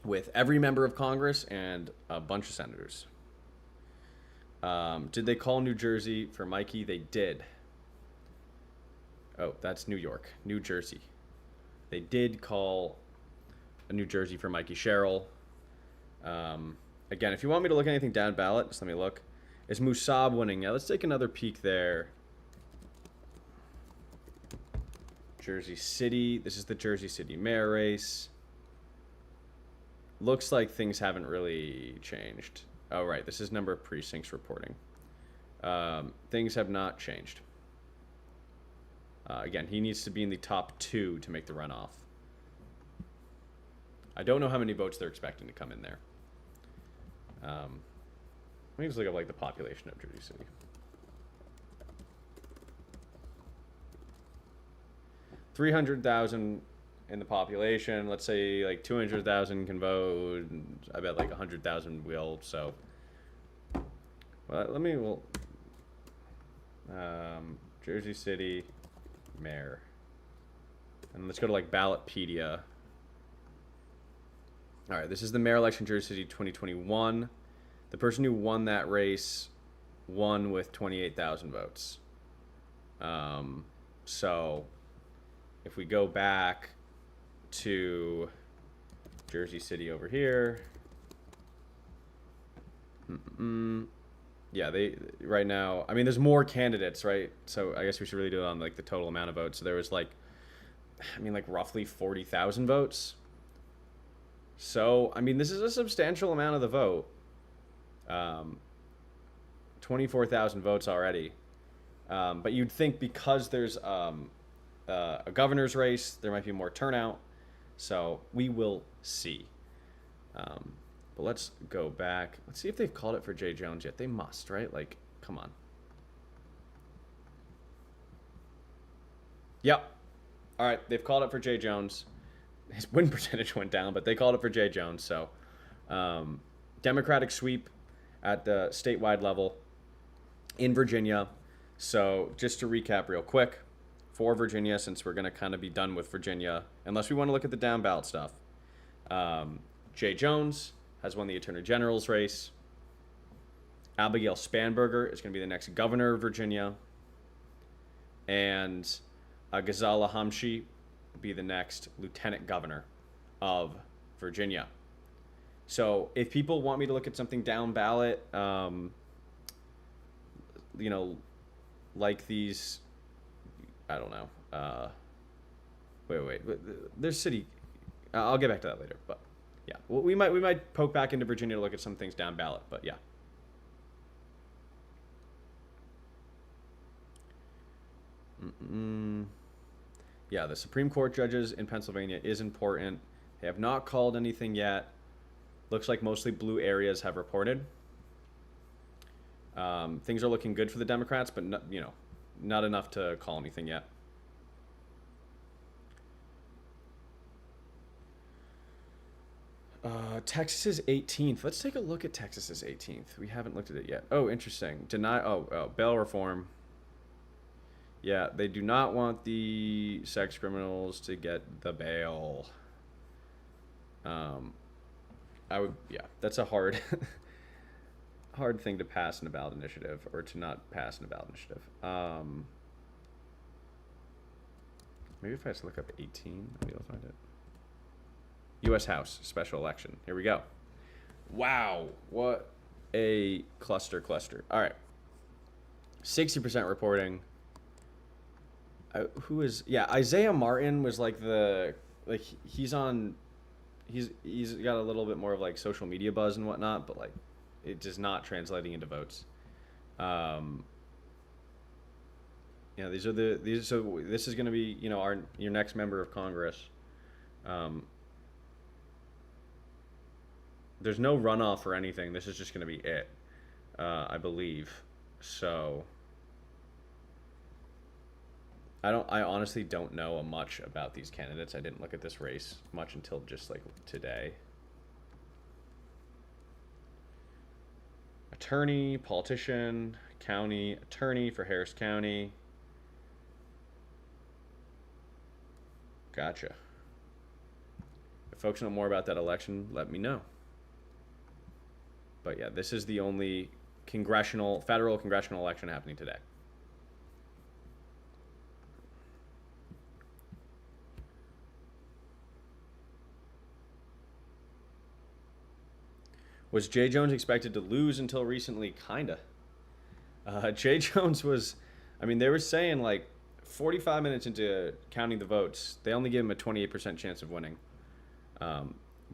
with every member of Congress and a bunch of senators. Did they call New Jersey for Mikey? They did. Oh, that's New York. New Jersey. They did call New Jersey for Mikey Sherrill. Again, if you want me to look at anything down ballot, just let me look. Is Musab winning? Yeah, let's take another peek there. Jersey City. This is the Jersey City mayor race. Looks like things haven't really changed. Oh, right. This is number of precincts reporting. Things have not changed. Again, he needs to be in the top 2 to make the runoff. I don't know how many votes they're expecting to come in there. Let me just look up like the population of Jersey City. $300,000 in the population. Let's say like 200,000 can vote. I bet like 100,000 will. So, well, Jersey City mayor, and let's go to like Ballotpedia. All right, this is the mayor election, Jersey City 2021. The person who won that race won with 28,000 votes. So if we go back to Jersey City over here, yeah, they right now. I mean, there's more candidates, right? So I guess we should really do it on like the total amount of votes. So there was like, I mean, like roughly 40,000 votes. So I mean, this is a substantial amount of the vote. 24,000 votes already. But you'd think because there's a governor's race, there might be more turnout. So we will see. But let's go back. Let's see if they've called it for Jay Jones yet. They must, right? Like, come on. Yep. All right, they've called it for Jay Jones. His win percentage went down, but they called it for Jay Jones. So, Democratic sweep at the statewide level in Virginia. So, just to recap real quick, for Virginia, since we're going to kind of be done with Virginia, unless we want to look at the down ballot stuff, Jay Jones has won the Attorney General's race. Abigail Spanberger is going to be the next governor of Virginia. And Ghazala Hamshi will be the next lieutenant governor of Virginia. So if people want me to look at something down ballot, you know, like these, I don't know. Wait. There's city. I'll get back to that later, but yeah, well, we might poke back into Virginia to look at some things down ballot, but yeah. Yeah, the Supreme Court judges in Pennsylvania is important. They have not called anything yet. Looks like mostly blue areas have reported. Things are looking good for the Democrats, but not, you know, not enough to call anything yet. Texas's 18th. Let's take a look at Texas's 18th. We haven't looked at it yet. Oh, interesting. Bail reform. Yeah, they do not want the sex criminals to get the bail. That's a hard thing to pass in a ballot initiative, or to not pass in a ballot initiative. Maybe if I just look up 18, maybe I'll find it. U.S. House special election. Here we go. Wow, what a cluster. All right, 60% reporting. Isaiah Martin was he's got a little bit more of like social media buzz and whatnot, but like it is not translating into votes. This is going to be, you know, your next member of Congress. There's no runoff or anything. This is just going to be it, I believe. So I honestly don't know much about these candidates. I didn't look at this race much until just like today. Attorney, politician, county attorney for Harris County. Gotcha. If folks know more about that election, let me know. But yeah, this is the only federal congressional election happening today. Was Jay Jones expected to lose until recently? Kinda. Jay Jones was, I mean, they were saying like 45 minutes into counting the votes, they only gave him a 28% chance of winning.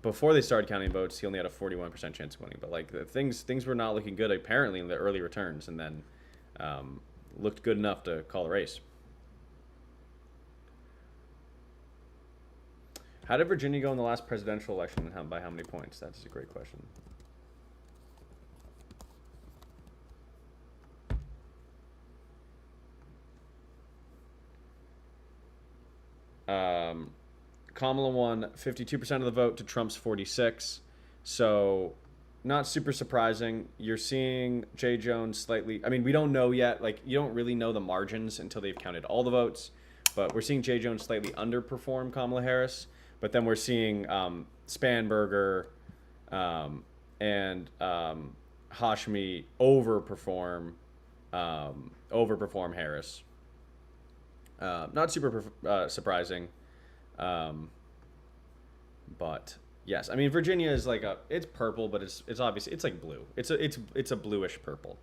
Before they started counting votes, he only had a 41% chance of winning. But like things were not looking good apparently in the early returns, and then looked good enough to call the race. How did Virginia go in the last presidential election, and by how many points? That's a great question. Kamala won 52% of the vote to Trump's 46%. So not super surprising. You're seeing Jay Jones slightly, I mean, we don't know yet. Like, you don't really know the margins until they've counted all the votes. But we're seeing Jay Jones slightly underperform Kamala Harris. But then we're seeing Spanberger and Hashmi overperform Harris. Not super surprising, um, but yes, I mean Virginia is like it's purple, but it's obviously it's like blue. It's a bluish purple.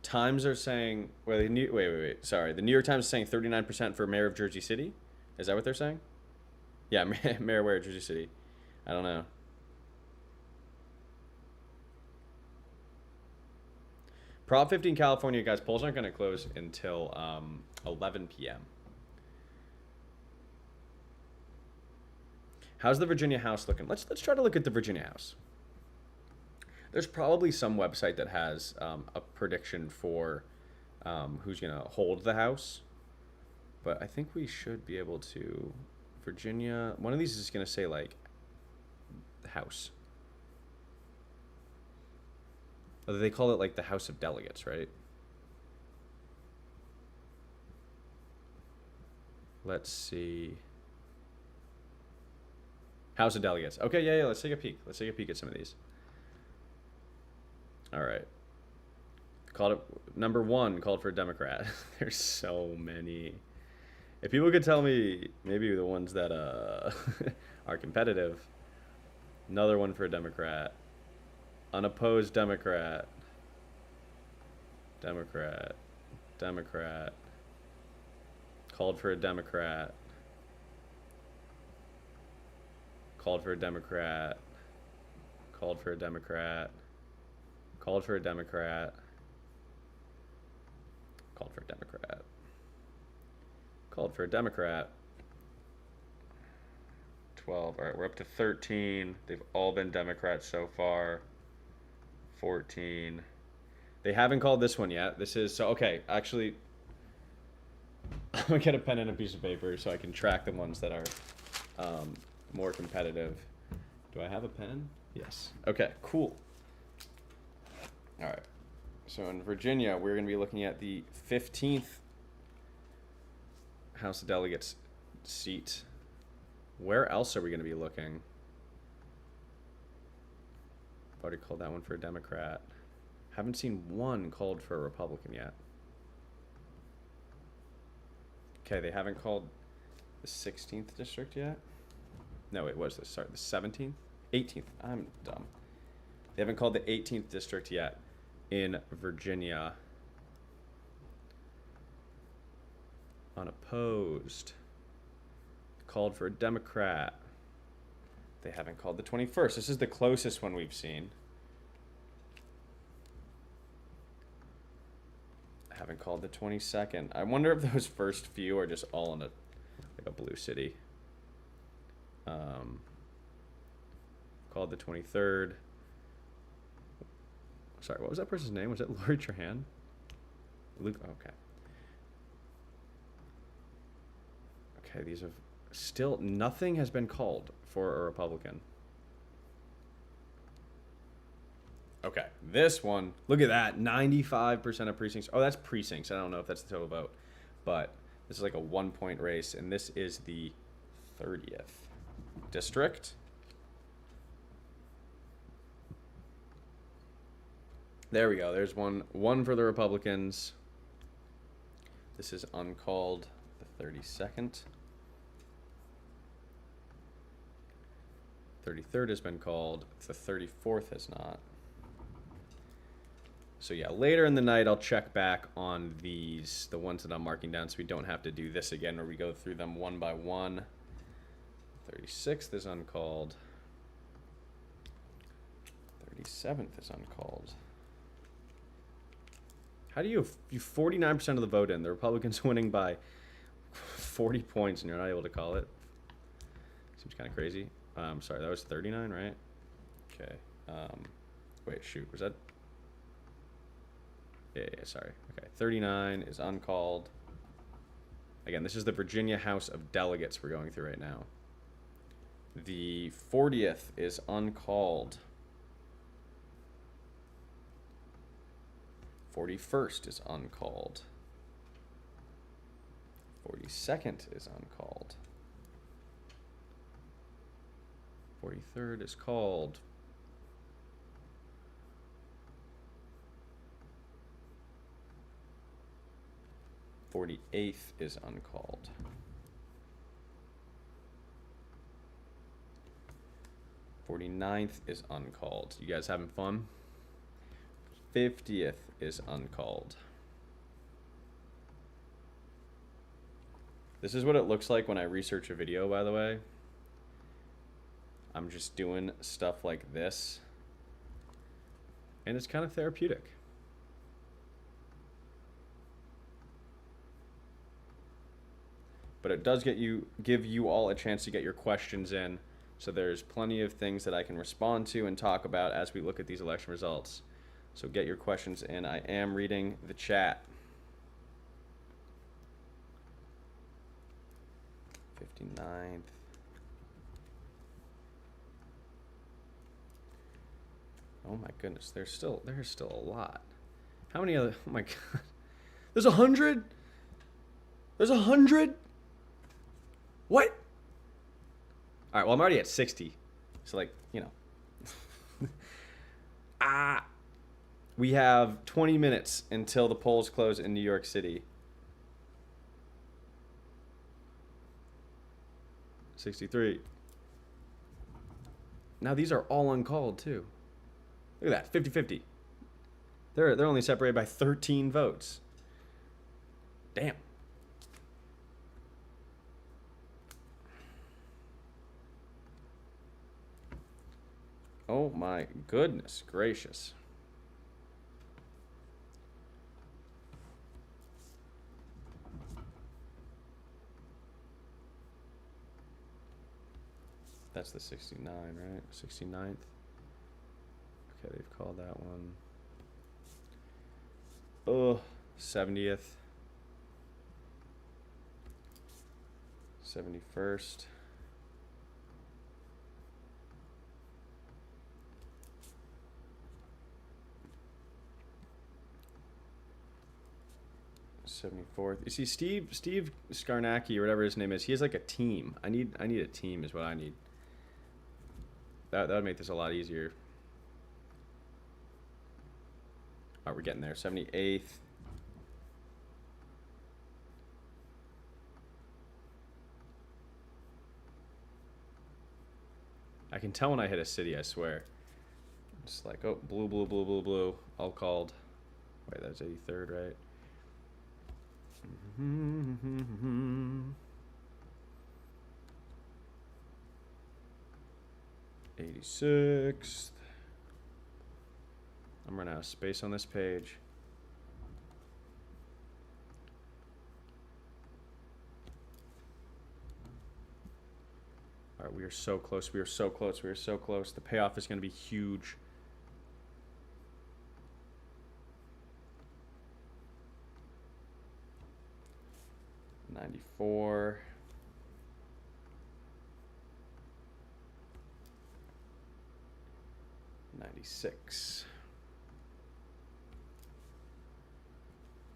Times are saying well, wait. Sorry, the New York Times is saying 39% for mayor of Jersey City. Is that what they're saying? Yeah, mayor where Jersey City. I don't know. Prop 15 California, guys, polls aren't going to close until 11 p.m. How's the Virginia House looking? Let's try to look at the Virginia House. There's probably some website that has a prediction for who's going to hold the House. But I think we should be able to... Virginia... One of these is going to say, like, the House. They call it, like, the House of Delegates, right? Let's see. House of Delegates. Okay, yeah, let's take a peek. Let's take a peek at some of these. All right. Called it number 1 called for a Democrat. There's so many. If people could tell me maybe the ones that are competitive. Another one for a Democrat. Unopposed Democrat. Democrat. Democrat. Called for a Democrat. Called for a Democrat. Called for a Democrat. Called for a Democrat. Called for a Democrat. Called for a Democrat. 12. All right, we're up to 13. They've all been Democrats so far. 14. They haven't called this one yet. This is so okay. Actually, I'm gonna get a pen and a piece of paper so I can track the ones that are more competitive. Do I have a pen? Yes. Okay. Cool. All right. So in Virginia, we're gonna be looking at the 15th House of Delegates seat. Where else are we going to be looking? I've already called that one for a Democrat. Haven't seen one called for a Republican yet. Okay, they haven't called the 16th district yet. No, it was the 17th? 18th. I'm dumb. They haven't called the 18th district yet in Virginia. Unopposed. Called for a Democrat. They haven't called the 21st. This is the closest one we've seen. Haven't called the 22nd. I wonder if those first few are just all in a blue city. Called the 23rd. Sorry, what was that person's name? Was it Lori Trahan? Luke. Okay. Okay, these have still nothing has been called for a Republican. Okay, this one, look at that, 95% of precincts. Oh, that's precincts. I don't know if that's the total vote, but this is like a 1-point race, and this is the 30th district. There we go. There's one for the Republicans. This is uncalled, the 32nd. 33rd has been called. The 34th has not. So yeah, later in the night, I'll check back on these, the ones that I'm marking down, so we don't have to do this again where we go through them one by one. 36th is uncalled. 37th is uncalled. How do you 49% of the vote in? The Republicans winning by 40 points and you're not able to call it? Seems kind of crazy. Sorry, that was 39, right? Okay. Wait, shoot. Was that? Yeah, sorry. Okay. 39 is uncalled. Again, this is the Virginia House of Delegates we're going through right now. The 40th is uncalled. 41st is uncalled. 42nd is uncalled. 43rd is called. '48th is uncalled. '49th is uncalled. You guys having fun? 50th is uncalled. This is what it looks like when I research a video, by the way. I'm just doing stuff like this. And it's kind of therapeutic. But it does give you all a chance to get your questions in. So there's plenty of things that I can respond to and talk about as we look at these election results. So get your questions in. I am reading the chat. 59th. Oh my goodness, there's still a lot. How many other? Oh my god, there's 100. There's 100. What? All right, well I'm already at 60, so like we have 20 minutes until the polls close in New York City. 63. Now these are all uncalled too. Look at that, 50-50. They're only separated by 13 votes. Damn. Oh my goodness gracious. That's the 69, right? 69th. Okay, they've called that one. Oh, 70th. 71st. '74th. You see, Steve Skarnacki or whatever his name is, he has like a team. I need a team is what I need. That would make this a lot easier. All right, we're getting there. 78th. I can tell when I hit a city, I swear. It's like, oh, blue, blue, blue, blue, blue. All called. Wait, that's 83rd, right? 86th. I'm running out of space on this page. All right, we are so close. We are so close. We are so close. The payoff is going to be huge. '94. '96.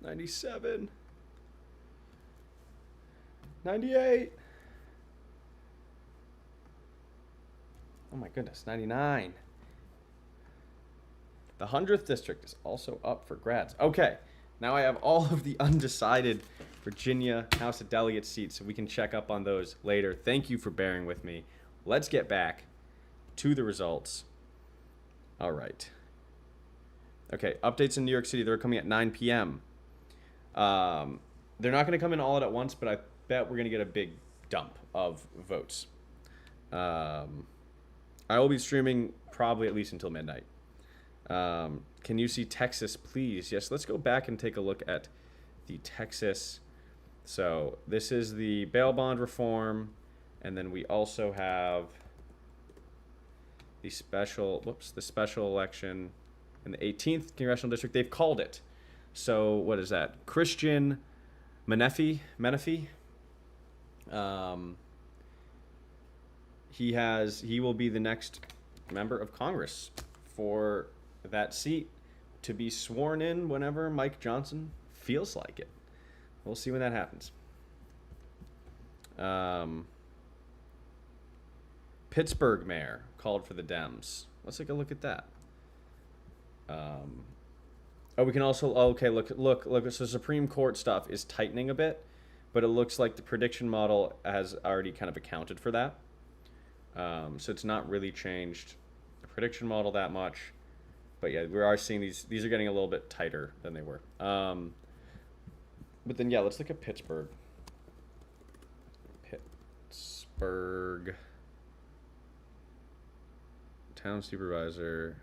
'97. '98. Oh my goodness, 99. The 100th district is also up for grabs. Okay, now I have all of the undecided Virginia House of Delegates seats, so we can check up on those later. Thank you for bearing with me. Let's get back to the results. All right. Okay, updates in New York City. They're coming at 9 p.m. They're not going to come in all at once, but I bet we're going to get a big dump of votes. I will be streaming probably at least until midnight. Can you see Texas, please? Yes, let's go back and take a look at the Texas. So this is the bail bond reform, and then we also have the special election in the 18th congressional district. They've called it. So what is that? Christian Menefee. He will be the next member of Congress for that seat to be sworn in whenever Mike Johnson feels like it. We'll see when that happens. Pittsburgh mayor called for the Dems. Let's take a look at that. Oh, we can also, oh, okay, look. So Supreme Court stuff is tightening a bit, but it looks like the prediction model has already kind of accounted for that. So it's not really changed the prediction model that much. But yeah, we are seeing these are getting a little bit tighter than they were. But then, yeah, let's look at Pittsburgh. Pittsburgh. Town supervisor.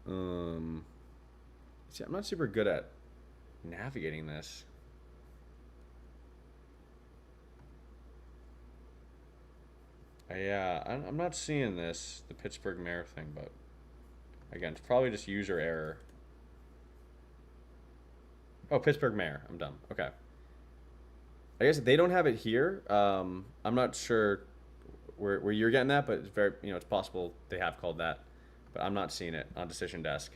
See, I'm not super good at navigating this. Yeah, I'm not seeing this, the Pittsburgh mayor thing, but again, it's probably just user error. Oh, Pittsburgh mayor. I'm dumb. Okay. I guess they don't have it here. I'm not sure where you're getting that, but it's very, it's possible they have called that, but I'm not seeing it on decision desk.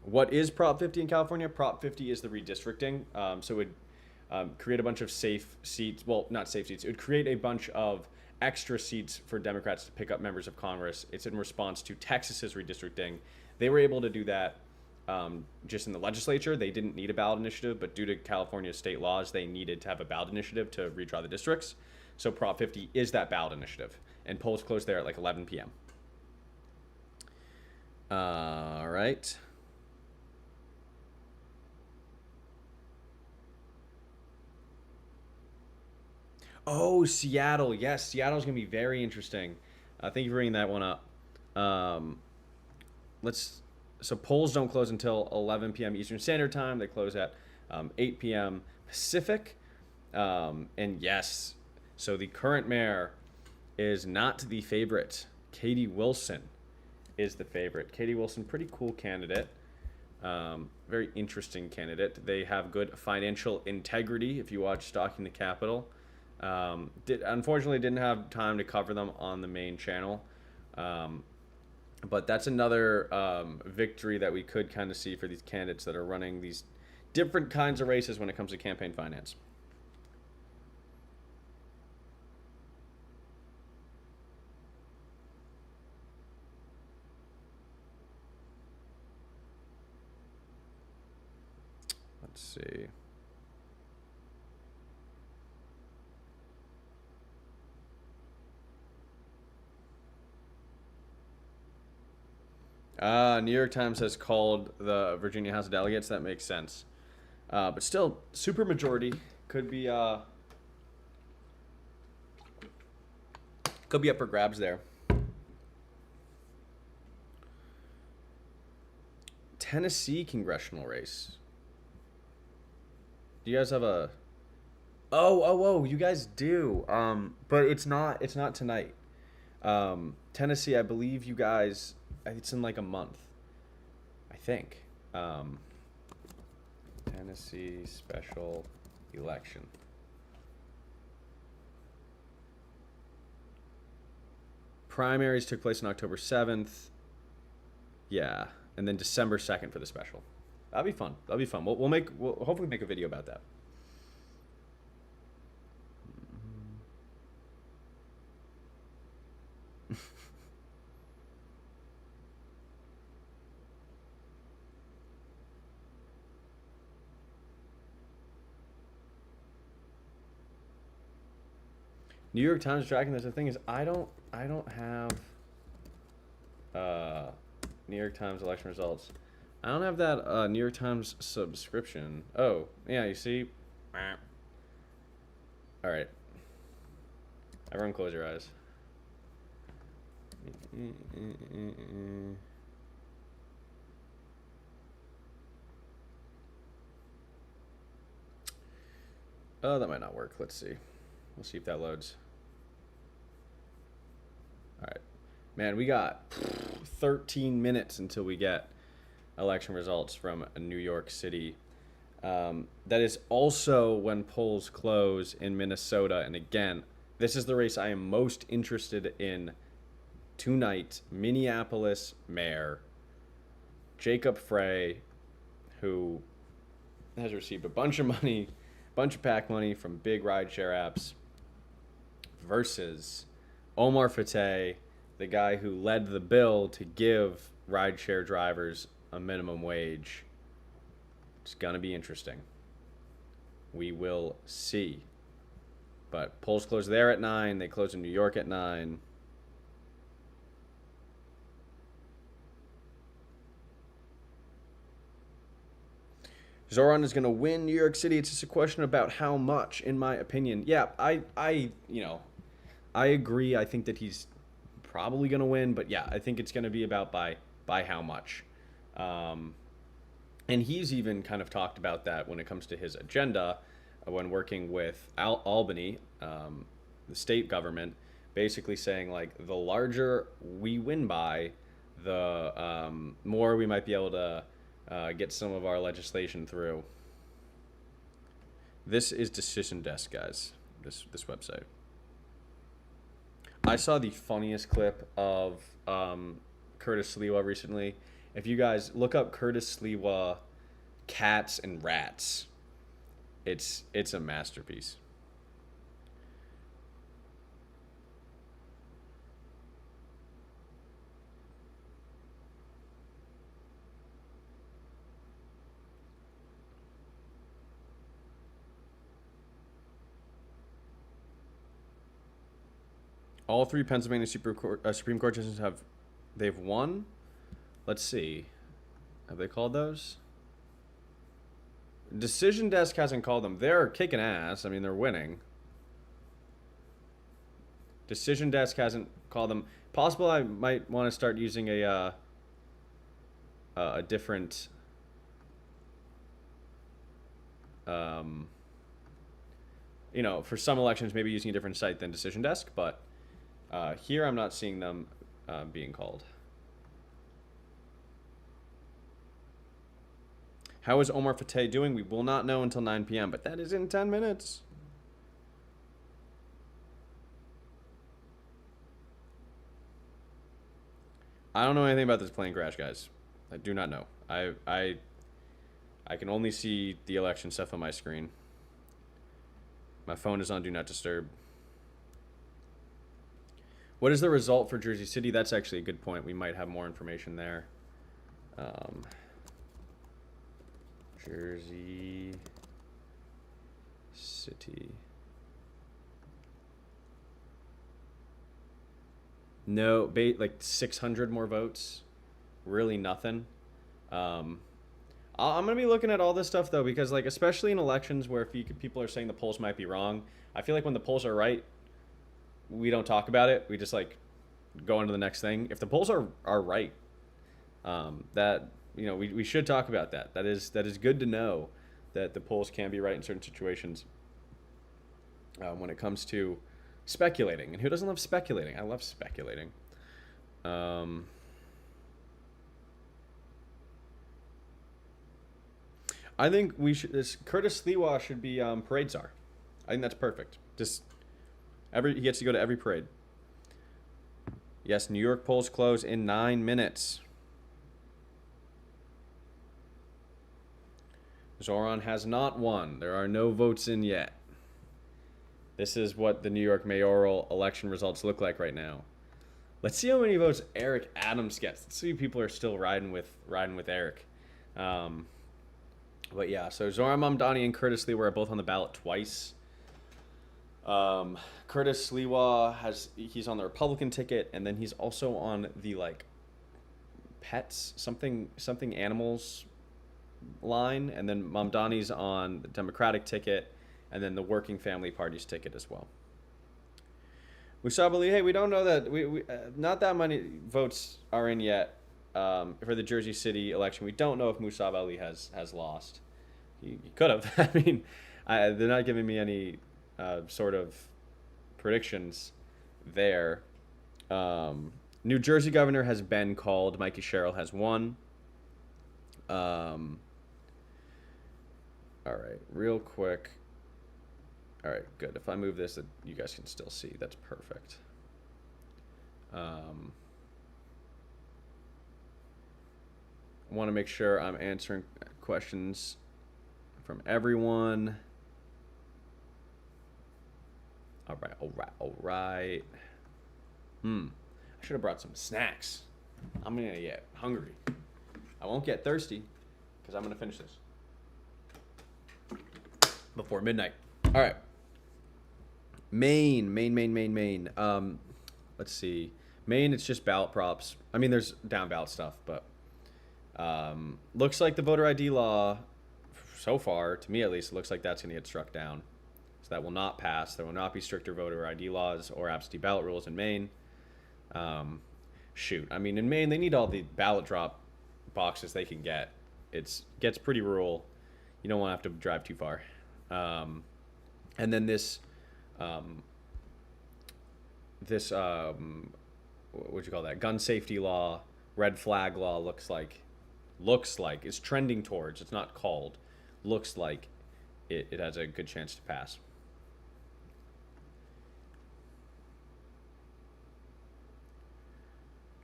What is Prop 50 in California? Prop 50 is the redistricting. So it would create a bunch of safe seats. Well, not safe seats. It would create a bunch of extra seats for Democrats to pick up members of Congress. It's in response to Texas's redistricting. They were able to do that just in the legislature. They didn't need a ballot initiative, but due to California state laws, they needed to have a ballot initiative to redraw the districts. So Prop 50 is that ballot initiative. And polls close there at like 11 p.m. All right. Oh, Seattle. Yes, Seattle's going to be very interesting. Thank you for bringing that one up. So polls don't close until 11 p.m. Eastern Standard Time. They close at 8 p.m. Pacific. And yes, so the current mayor is not the favorite. Katie Wilson is the favorite. Katie Wilson, pretty cool candidate. Very interesting candidate. They have good financial integrity. If you watch Stalking the Capitol, unfortunately didn't have time to cover them on the main channel. But that's another victory that we could kind of see for these candidates that are running these different kinds of races when it comes to campaign finance. Let's see. New York Times has called the Virginia House of Delegates. That makes sense. But still, supermajority could be up for grabs there. Tennessee congressional race. Do you guys have a? Oh! You guys do. But it's not tonight. Tennessee, I believe you guys. It's in like a month, I think. Tennessee special election. Primaries took place on October 7th. Yeah, and then December 2nd for the special. That'll be fun. We'll hopefully make a video about that. New York Times tracking this. The thing is, I don't have New York Times election results. I don't have that New York Times subscription. Oh, yeah, you see? All right. Everyone close your eyes. Oh, that might not work. Let's see. We'll see if that loads. All right. Man, we got 13 minutes until we get election results from New York City. That is also when polls close in Minnesota. And again, this is the race I am most interested in tonight. Minneapolis mayor Jacob Frey, who has received a bunch of money, bunch of PAC money from big rideshare apps. versus Omar Fateh, the guy who led the bill to give rideshare drivers a minimum wage. It's going to be interesting. We will see. But polls close there at 9. They close in New York at 9. Zoran is going to win New York City. It's just a question about how much, in my opinion. Yeah, I agree. I think that he's probably going to win, but yeah, I think it's going to be about by how much. And he's even kind of talked about that when it comes to his agenda when working with Albany, the state government, basically saying like the larger we win by, the more we might be able to get some of our legislation through. This is Decision Desk, guys. This website. I saw the funniest clip of Curtis Sliwa recently. If you guys look up Curtis Sliwa, cats and rats, it's a masterpiece. All 3 Pennsylvania Supreme Court justices they've won. Let's see. Have they called those? Decision Desk hasn't called them. They're kicking ass. I mean, they're winning. Decision Desk hasn't called them. Possible I might want to start using a different for some elections, maybe using a different site than Decision Desk, but here I'm not seeing them being called. How is Omar Fateh doing? We will not know until 9 p.m., but that is in 10 minutes. I don't know anything about this plane crash, guys. I do not know. I can only see the election stuff on my screen. My phone is on Do Not Disturb. What is the result for Jersey City? That's actually a good point. We might have more information there. Jersey City. No, like 600 more votes. Really nothing. I'm going to be looking at all this stuff, though, because, like, especially in elections where people are saying the polls might be wrong, I feel like when the polls are right, we don't talk about it. We just, like, go on to the next thing. If the polls are right, that, we should talk about that. That is good to know that the polls can be right in certain situations when it comes to speculating. And who doesn't love speculating? I love speculating. I think Curtis Sliwa should be parade czar. I think that's perfect. He gets to go to every parade. Yes, New York polls close in 9 minutes. Zoran has not won. There are no votes in yet. This is what the New York mayoral election results look like right now. Let's see how many votes Eric Adams gets. Let's see if people are still riding with Eric. But yeah, so Zoran Mamdani and Curtis Sliwa are both on the ballot twice. Curtis Sliwa he's on the Republican ticket, and then he's also on the pets something animals line, and then Mamdani's on the Democratic ticket, and then the Working Family Party's ticket as well. Musab Ali, hey, we don't know that we not that many votes are in yet for the Jersey City election. We don't know if Musab Ali has lost. He could have. I mean, they're not giving me any sort of predictions there. New Jersey governor has been called. Mikey Sherrill has won. All right, real quick. All right, good. If I move this, you guys can still see. That's perfect. I want to make sure I'm answering questions from everyone. All right, all right, all right. I should have brought some snacks. I'm gonna get hungry. I won't get thirsty because I'm gonna finish this before midnight. All right. Maine. Let's see. Maine, it's just ballot props. I mean, there's down ballot stuff, but looks like the voter ID law, so far, to me at least, it looks like that's going to get struck down. So that will not pass. There will not be stricter voter ID laws or absentee ballot rules in Maine. Shoot. I mean, in Maine, they need all the ballot drop boxes they can get. It gets pretty rural. You don't want to have to drive too far. And then this what'd you call that? Gun safety law, red flag law looks like it's trending towards. It's not called. Looks like it has a good chance to pass.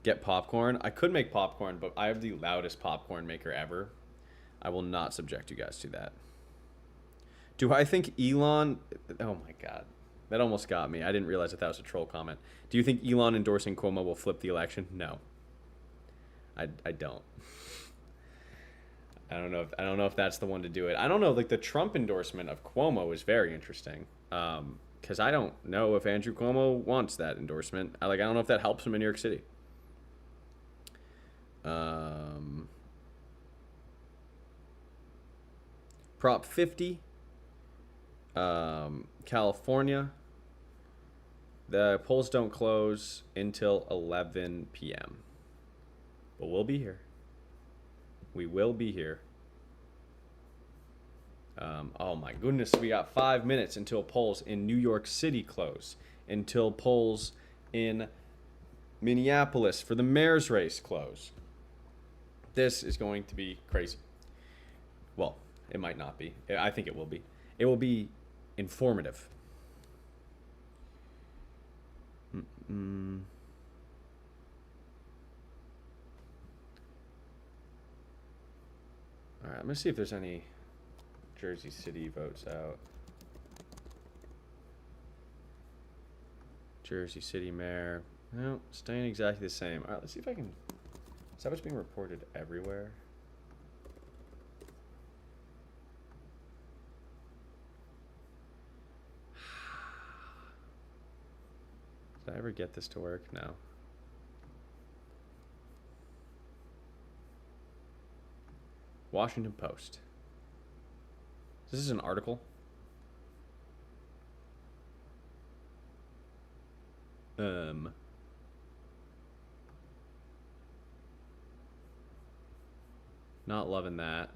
Get popcorn. I could make popcorn, but I have the loudest popcorn maker ever. I will not subject you guys to that. Do I think Elon... Oh my God. That almost got me. I didn't realize that was a troll comment. Do you think Elon endorsing Cuomo will flip the election? No. I don't. I don't know if that's the one to do it. I don't know. Like, the Trump endorsement of Cuomo is very interesting. Because I don't know if Andrew Cuomo wants that endorsement. I don't know if that helps him in New York City. Prop 50. California. The polls don't close until 11 p.m. But we'll be here. We will be here. Oh my goodness, we got 5 minutes until polls in New York City close. Until polls in Minneapolis for the mayor's race close. This is going to be crazy. Well, it might not be. I think it will be. It will be informative. All right, I'm going to see if there's any Jersey City votes out. Jersey City mayor. No, staying exactly the same. All right, let's see if I can... Is that what's being reported everywhere? Did I ever get this to work? No. Washington Post. This is an article. Not loving that.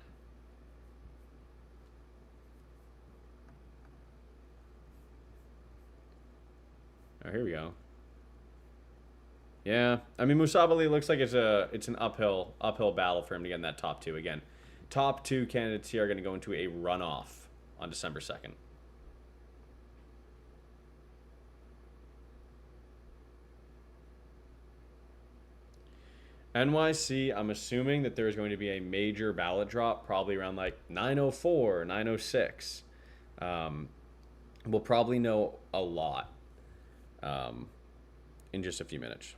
Oh, here we go. Yeah, I mean, Musab Ali looks like it's an uphill battle for him to get in that top two again. Top two candidates here are going to go into a runoff on December 2nd. NYC, I'm assuming that there's going to be a major ballot drop, probably around like 9:04, 9:06. We'll probably know a lot in just a few minutes.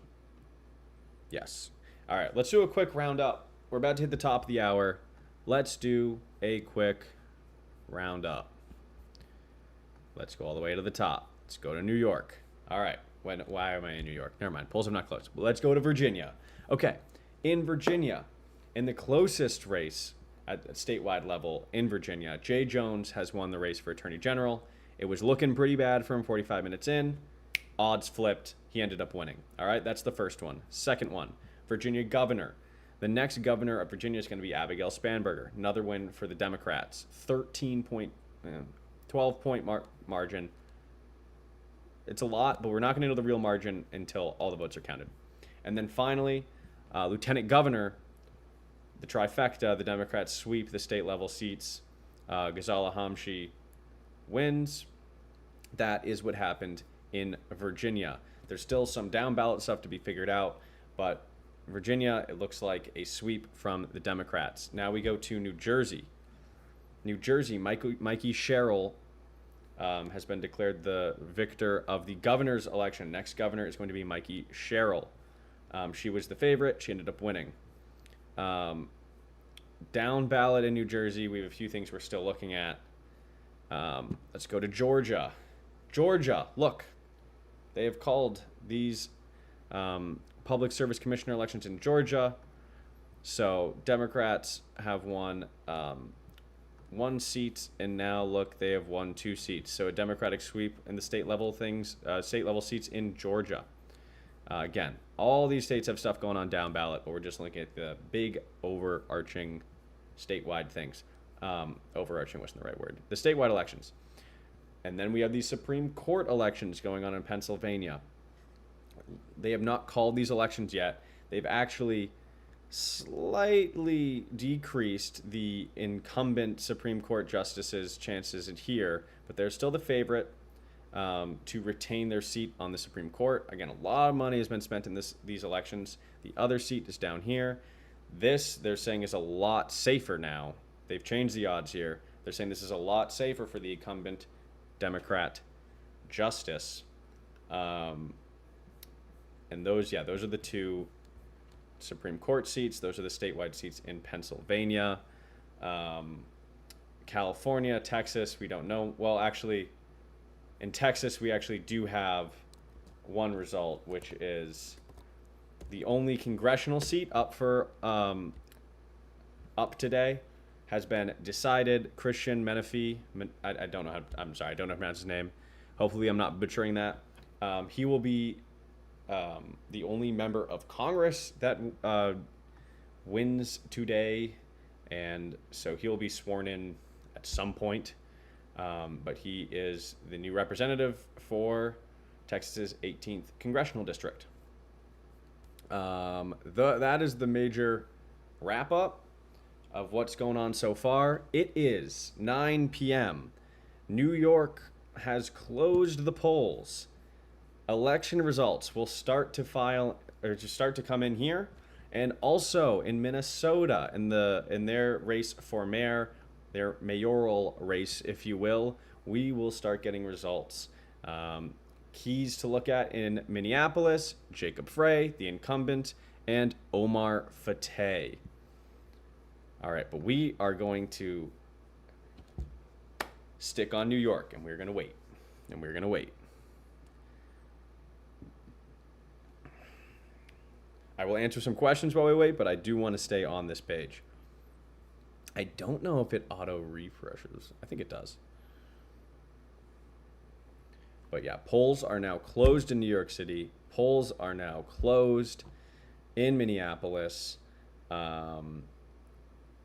Yes. All right, let's do a quick roundup. We're about to hit the top of the hour. Let's do a quick roundup. Let's go all the way to the top. Let's go to New York. All right. Why am I in New York? Never mind. Polls have not closed. But let's go to Virginia. Okay. In Virginia, in the closest race at statewide level in Virginia, Jay Jones has won the race for Attorney General. It was looking pretty bad for him 45 minutes in. Odds flipped. He ended up winning. All right. That's the first one. Second one, Virginia governor. The next governor of Virginia is going to be Abigail Spanberger. Another win for the Democrats. 12-point margin. It's a lot, but we're not going to know the real margin until all the votes are counted. And then finally, Lieutenant Governor, the trifecta, the Democrats sweep the state-level seats. Ghazala Hamshi wins. That is what happened in Virginia. There's still some down-ballot stuff to be figured out, but Virginia, it looks like a sweep from the Democrats. Now we go to New Jersey. New Jersey, Mikey Sherrill has been declared the victor of the governor's election. Next governor is going to be Mikey Sherrill. She was the favorite. She ended up winning. Down ballot in New Jersey, we have a few things we're still looking at. Let's go to Georgia. Georgia, look, they have called these public service commissioner elections in Georgia. So Democrats have won one seat, and now look, they have won 2 seats. So a Democratic sweep in the state level seats in Georgia. Again, all these states have stuff going on down ballot, but we're just looking at the big overarching statewide things. Overarching wasn't the right word. The statewide elections. And then we have these Supreme Court elections going on in Pennsylvania. They have not called these elections yet. They've actually slightly decreased the incumbent Supreme Court justices' chances here, but they're still the favorite to retain their seat on the Supreme Court. Again, a lot of money has been spent in these elections. The other seat is down here. This, they're saying, is a lot safer now. They've changed the odds here. They're saying this is a lot safer for the incumbent Democrat justice. And those are the 2 Supreme Court seats. Those are the statewide seats in Pennsylvania. California, Texas, we don't know. Well, actually, in Texas, we actually do have one result, which is the only congressional seat up today has been decided. Christian Menefee, I don't know I'm sorry, I don't know how to pronounce his name. Hopefully I'm not butchering that. He will be the only member of Congress that wins today, and so he'll be sworn in at some point. But he is the new representative for Texas's 18th congressional district. That is the major wrap up of what's going on so far. It is 9 p.m. New York has closed the polls. Election results will start to come in here, and also in Minnesota in their race for mayor. Their mayoral race, if you will, we will start getting results. Keys to look at in Minneapolis: Jacob Frey, the incumbent, and Omar Fateh. All right, but we are going to stick on New York, and we're going to wait. And we're going to wait. I will answer some questions while we wait, but I do want to stay on this page. I don't know if it auto refreshes. I think it does. But yeah, polls are now closed in New York City. Polls are now closed in Minneapolis.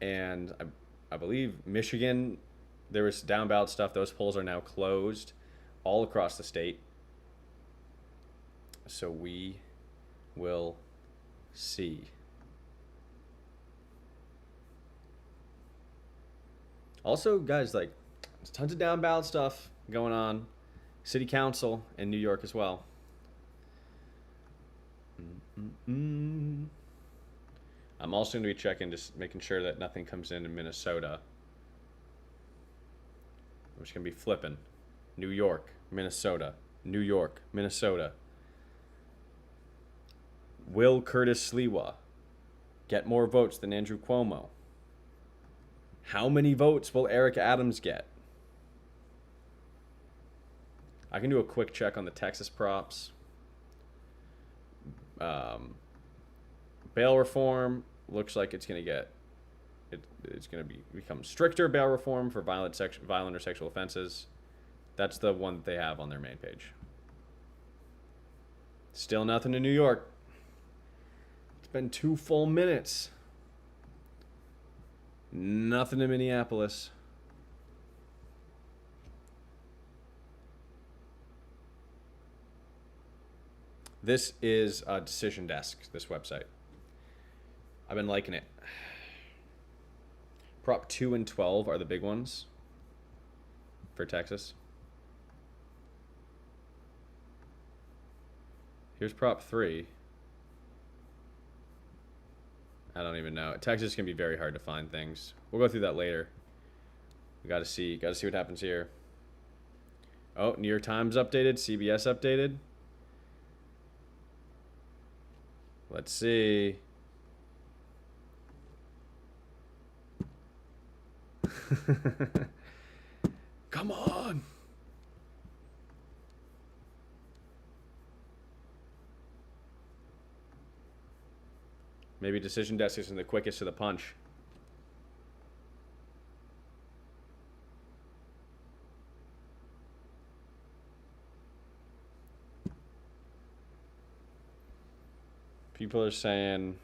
And I believe Michigan, there was down ballot stuff. Those polls are now closed all across the state. So we will see. Also, guys, like, there's tons of down ballot stuff going on. City Council in New York as well. I'm also going to be checking, just making sure that nothing comes in Minnesota. I'm just going to be flipping. New York, Minnesota. New York, Minnesota. Will Curtis Sliwa get more votes than Andrew Cuomo? How many votes will Eric Adams get? I can do a quick check on the Texas props. Bail reform looks like it's going to become stricter bail reform for violent or sexual offenses. That's the one that they have on their main page. Still nothing in New York. It's been 2 full minutes. Nothing in Minneapolis. This is Decision Desk, this website. I've been liking it. Prop 2 and 12 are the big ones for Texas. Here's Prop 3. I don't even know. Texas can be very hard to find things. We'll go through that later. We got to see what happens here. Oh, New York Times updated, CBS updated. Let's see. Come on. Maybe Decision Desk isn't the quickest to the punch. People are saying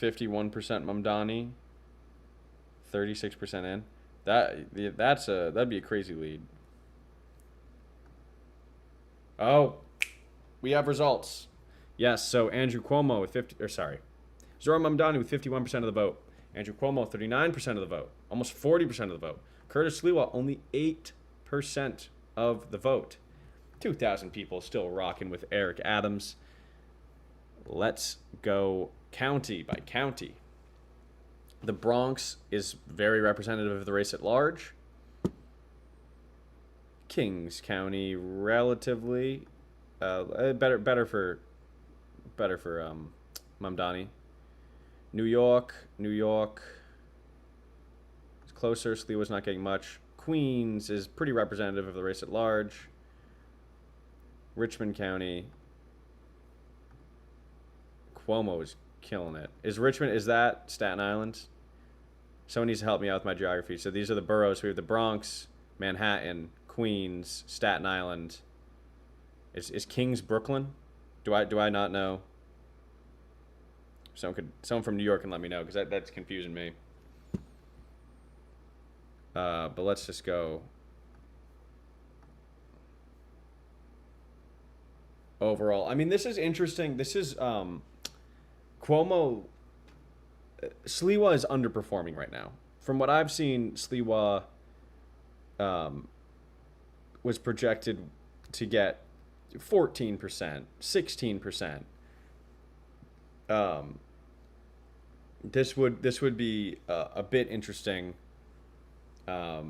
51% Mamdani, 36% in. That'd be a crazy lead. Oh, we have results. Yes, so Andrew Cuomo with Zohran Mamdani with 51% of the vote. Andrew Cuomo 39% of the vote, almost 40% of the vote. Curtis Sliwa only 8% of the vote. 2,000 people still rocking with Eric Adams. Let's go county by county. The Bronx is very representative of the race at large. Kings County, relatively better for Mamdani. New York, it's closer. Sliwa's not getting much. Queens is pretty representative of the race at large. Richmond County, Cuomo is killing it. Is that Staten Island? Someone needs to help me out with my geography. So these are the boroughs. We have the Bronx, Manhattan, Queens, Staten Island. Is Kings Brooklyn? Do I not know? Someone from New York can let me know, because that's confusing me. But let's just go overall. I mean, this is interesting. This is Cuomo. Sliwa is underperforming right now. From what I've seen, Sliwa was projected to get 14%, 16%. This would be a bit interesting. But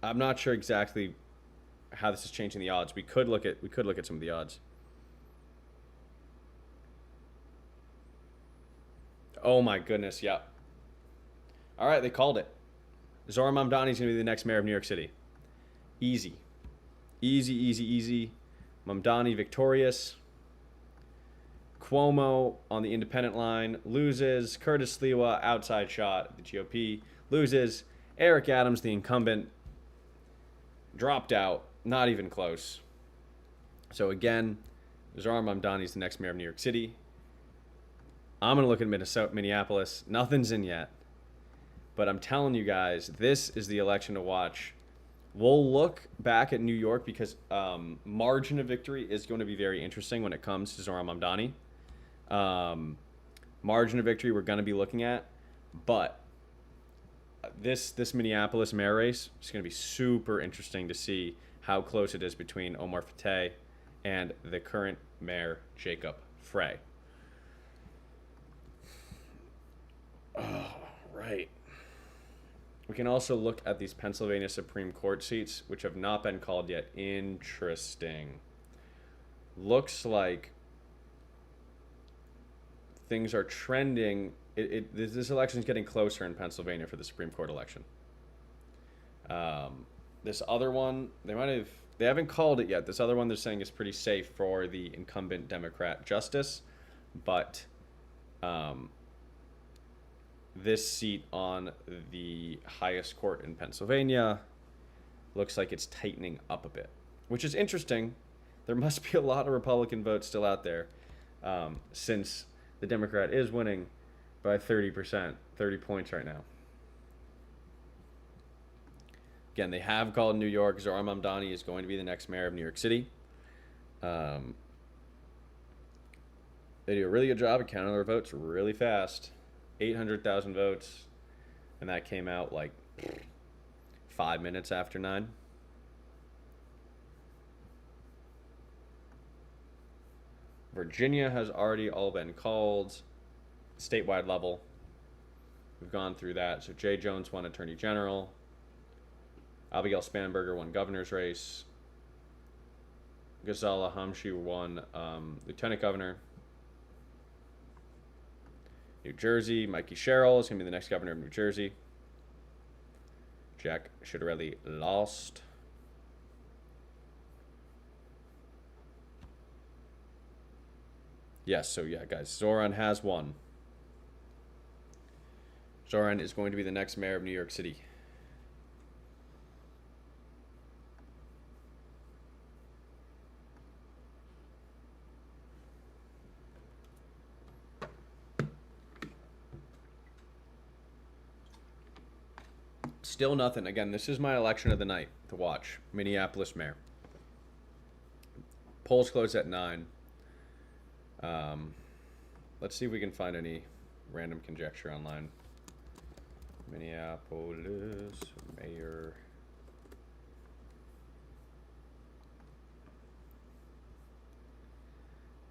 I'm not sure exactly how this is changing the odds. We could look at some of the odds. Oh my goodness, yeah. All right, they called it. Zohran Mamdani is going to be the next mayor of New York City. Easy. Mamdani victorious. Cuomo on the independent line loses. Curtis Sliwa, outside shot. The GOP loses. Eric Adams, the incumbent, dropped out. Not even close. So again, Zohran Mamdani is the next mayor of New York City. I'm going to look at Minneapolis. Nothing's in yet. But I'm telling you guys, this is the election to watch. We'll look back at New York because margin of victory is going to be very interesting when it comes to Zohran Mamdani. Margin of victory we're going to be looking at. But this Minneapolis mayor race is going to be super interesting to see how close it is between Omar Fateh and the current mayor, Jacob Frey. Oh, right. We can also look at these Pennsylvania Supreme Court seats, which have not been called yet. Interesting. Looks like things are trending. This election is getting closer in Pennsylvania for the Supreme Court election. This other one, they haven't called it yet. This other one they're saying is pretty safe for the incumbent Democrat justice, but this seat on the highest court in Pennsylvania looks like it's tightening up a bit, which is interesting. There must be a lot of Republican votes still out there, since the Democrat is winning by 30%, 30 points right now. Again, they have called New York. Zohran Mamdani is going to be the next mayor of New York City. They do a really good job of counting their votes really fast. 800,000 votes, and that came out like 5 minutes after 9. Virginia has already all been called, statewide level. We've gone through that. So Jay Jones won Attorney General. Abigail Spanberger won governor's race. Ghazala Hamshi won lieutenant governor. New Jersey, Mikey Sherrill is going to be the next governor of New Jersey. Jack Ciattarelli lost. Yes, so yeah, guys, Zoran has won. Zoran is going to be the next mayor of New York City. Still nothing. Again, this is my election of the night to watch. Minneapolis mayor. Polls close at 9. Let's see if we can find any random conjecture online. Minneapolis mayor.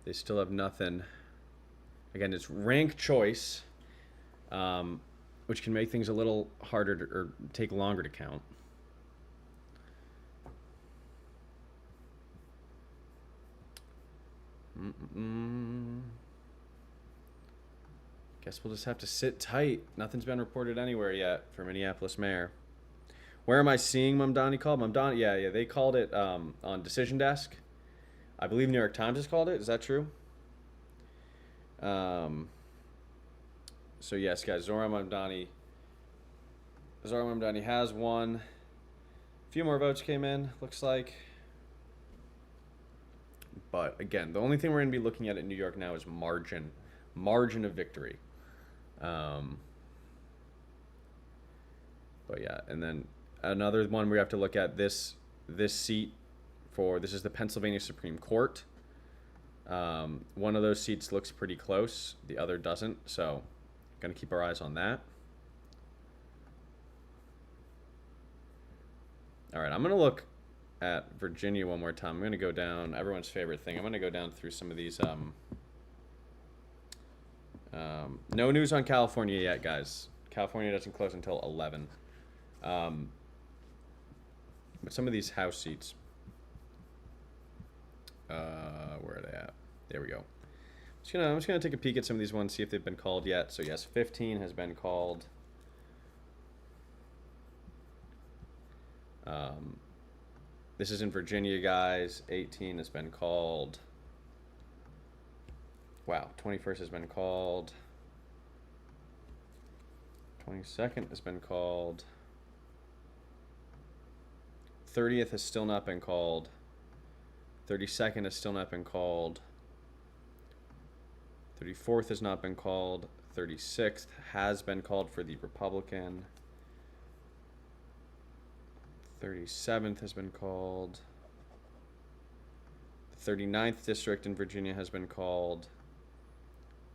They still have nothing. Again, it's rank choice, which can make things a little harder to, or take longer to count. Guess we'll just have to sit tight. Nothing's been reported anywhere yet for Minneapolis mayor. Where am I seeing Mamdani called? Mamdani, yeah, they called it on Decision Desk. I believe New York Times has called it. Is that true? So yes, guys, Zoran Mamdani has won. A few more votes came in, looks like. But again, the only thing we're going to be looking at in New York now is margin of victory. But yeah, and then another one we have to look at this seat for, this is the Pennsylvania Supreme Court. One of those seats looks pretty close, the other doesn't, so going to keep our eyes on that. All right, I'm going to look at Virginia one more time. I'm going to go down everyone's favorite thing. I'm going to go down through some of these. No news on California yet, guys. California doesn't close until 11. But some of these House seats. Where are they at? There we go. I'm just gonna take a peek at some of these ones, see if they've been called yet. So yes, 15 has been called. This is in Virginia, guys. 18 has been called. Wow, 21st has been called. 22nd has been called. 30th has still not been called. 32nd has still not been called. 34th has not been called. 36th has been called for the Republican. 37th has been called. The 39th district in Virginia has been called.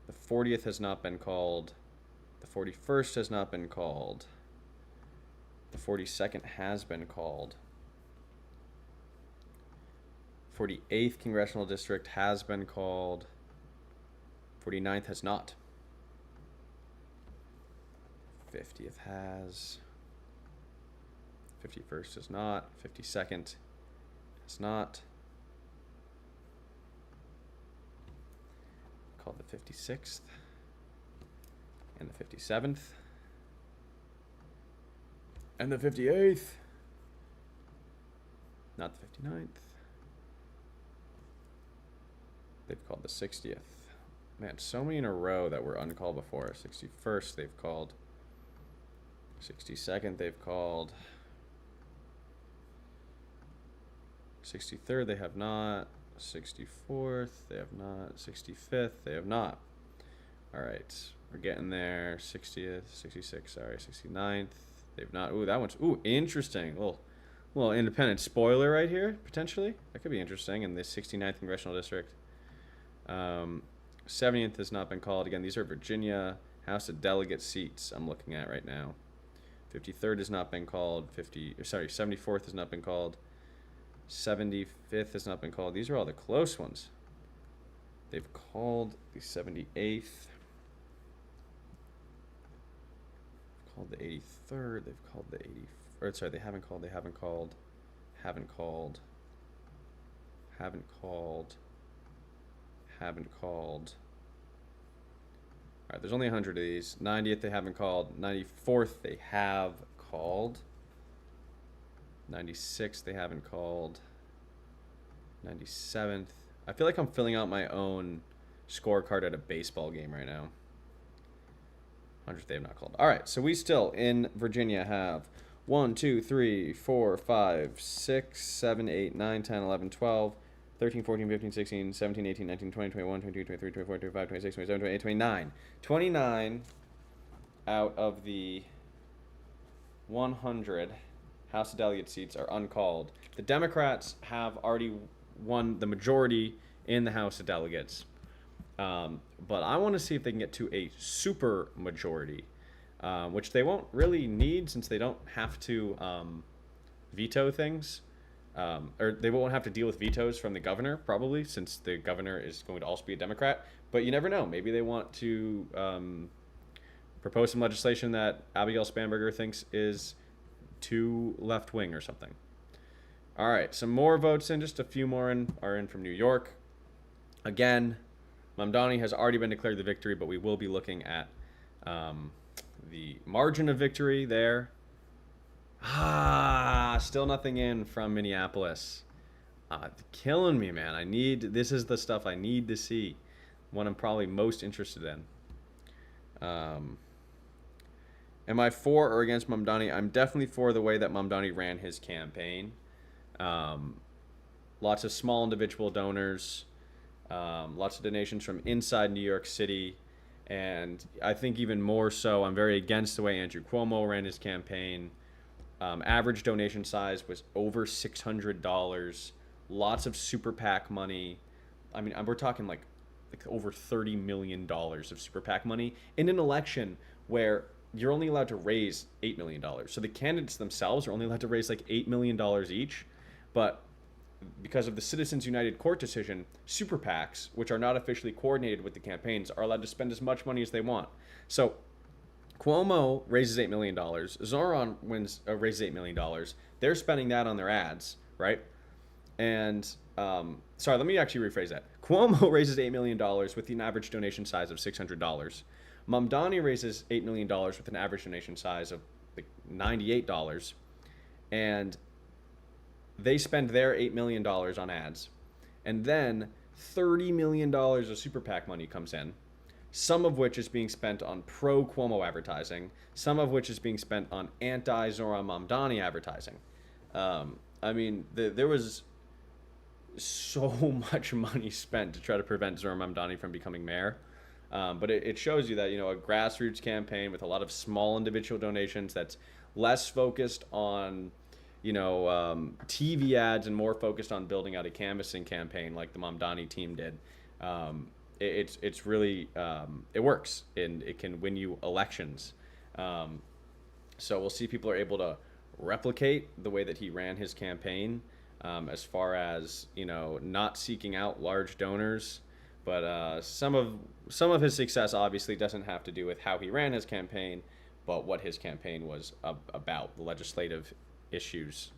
The 40th has not been called. The 41st has not been called. The 42nd has been called. 48th congressional district has been called. 49th has not. 50th has. 51st has not. 52nd has not. Called the 56th. And the 57th. And the 58th. Not the 59th. They've called the 60th. Man, so many in a row that were uncalled before. 61st they've called. 62nd they've called. 63rd they have not. 64th they have not. 65th they have not. All right, we're getting there. 60th, 66, sorry, 69th they've not. Ooh, that one's interesting. Little independent spoiler right here potentially. That could be interesting in the 69th congressional district. 70th has not been called. Again, these are Virginia House of Delegate seats I'm looking at right now. 53rd has not been called. 74th has not been called. 75th has not been called. These are all the close ones. They've called the 78th. called the 83rd. They've called the 80. Or sorry, they haven't called. They haven't called. Haven't called. Haven't called. Haven't called. All right, there's only 100 of these. 90th they haven't called. 94th they have called. 96th they haven't called. 97th. I feel like I'm filling out my own scorecard at a baseball game right now. 100th they have not called. All right, so we still in Virginia have 1, 2, 3, 4, 5, 6, 7, 8, 9, 10, 11, 12, 13, 14, 15, 16, 17, 18, 19, 20, 21, 22, 23, 24, 25, 26, 27, 28, 29. 29 out of the 100 House of Delegates seats are uncalled. The Democrats have already won the majority in the House of Delegates. But I want to see if they can get to a super majority, which they won't really need since they don't have to veto things. Or they won't have to deal with vetoes from the governor, probably, since the governor is going to also be a Democrat. But you never know. Maybe they want to propose some legislation that Abigail Spanberger thinks is too left-wing or something. All right, some more votes in. Just a few more are in from New York. Again, Mamdani has already been declared the victory, but we will be looking at the margin of victory there. Still nothing in from Minneapolis. Killing me, man. This is the stuff I need to see. What I'm probably most interested in. Am I for or against Mamdani? I'm definitely for the way that Mamdani ran his campaign. Lots of small individual donors. Lots of donations from inside New York City. And I think even more so, I'm very against the way Andrew Cuomo ran his campaign. Average donation size was over $600. Lots of super PAC money. I mean, we're talking like over $30 million of super PAC money in an election where you're only allowed to raise $8 million. So the candidates themselves are only allowed to raise like $8 million each. But because of the Citizens United court decision, super PACs, which are not officially coordinated with the campaigns, are allowed to spend as much money as they want. So Cuomo raises $8 million. Zoran raises $8 million. They're spending that on their ads, right? And, sorry, let me actually rephrase that. Cuomo raises $8 million with an average donation size of $600. Mamdani raises $8 million with an average donation size of like $98. And they spend their $8 million on ads. And then $30 million of super PAC money comes in, some of which is being spent on pro-Cuomo advertising, some of which is being spent on anti-Zoran Mamdani advertising. I mean, there was so much money spent to try to prevent Zoran Mamdani from becoming mayor. But it shows you that, a grassroots campaign with a lot of small individual donations that's less focused on, TV ads and more focused on building out a canvassing campaign like the Mamdani team did. It's really, it works and it can win you elections. So we'll see if people are able to replicate the way that he ran his campaign, as far as, not seeking out large donors. But some of his success obviously doesn't have to do with how he ran his campaign, but what his campaign was about, the legislative issues,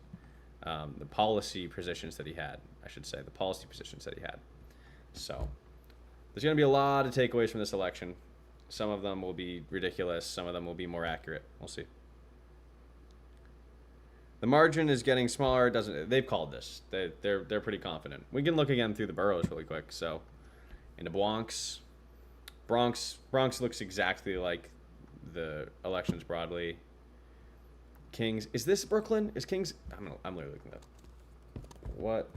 the policy positions that he had, the policy positions that he had. So there's going to be a lot of takeaways from this election. Some of them will be ridiculous. Some of them will be more accurate. We'll see. The margin is getting smaller. They've called this. They're pretty confident. We can look again through the boroughs really quick. So in the Bronx looks exactly like the elections broadly. Kings, is this Brooklyn? Is Kings? I'm literally looking up. What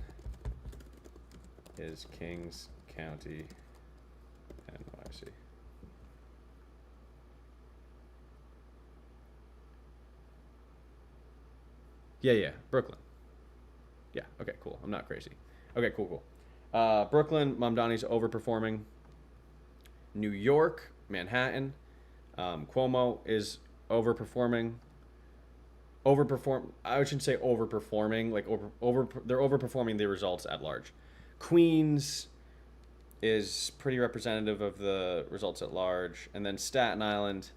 is Kings County, NYC? Yeah, Brooklyn. Yeah, okay, cool. I'm not crazy. Okay, cool. Brooklyn, Mamdani's overperforming. New York, Manhattan, Cuomo is overperforming. I shouldn't say overperforming. Like they're overperforming the results at large. Queens is pretty representative of the results at large, and then Staten Island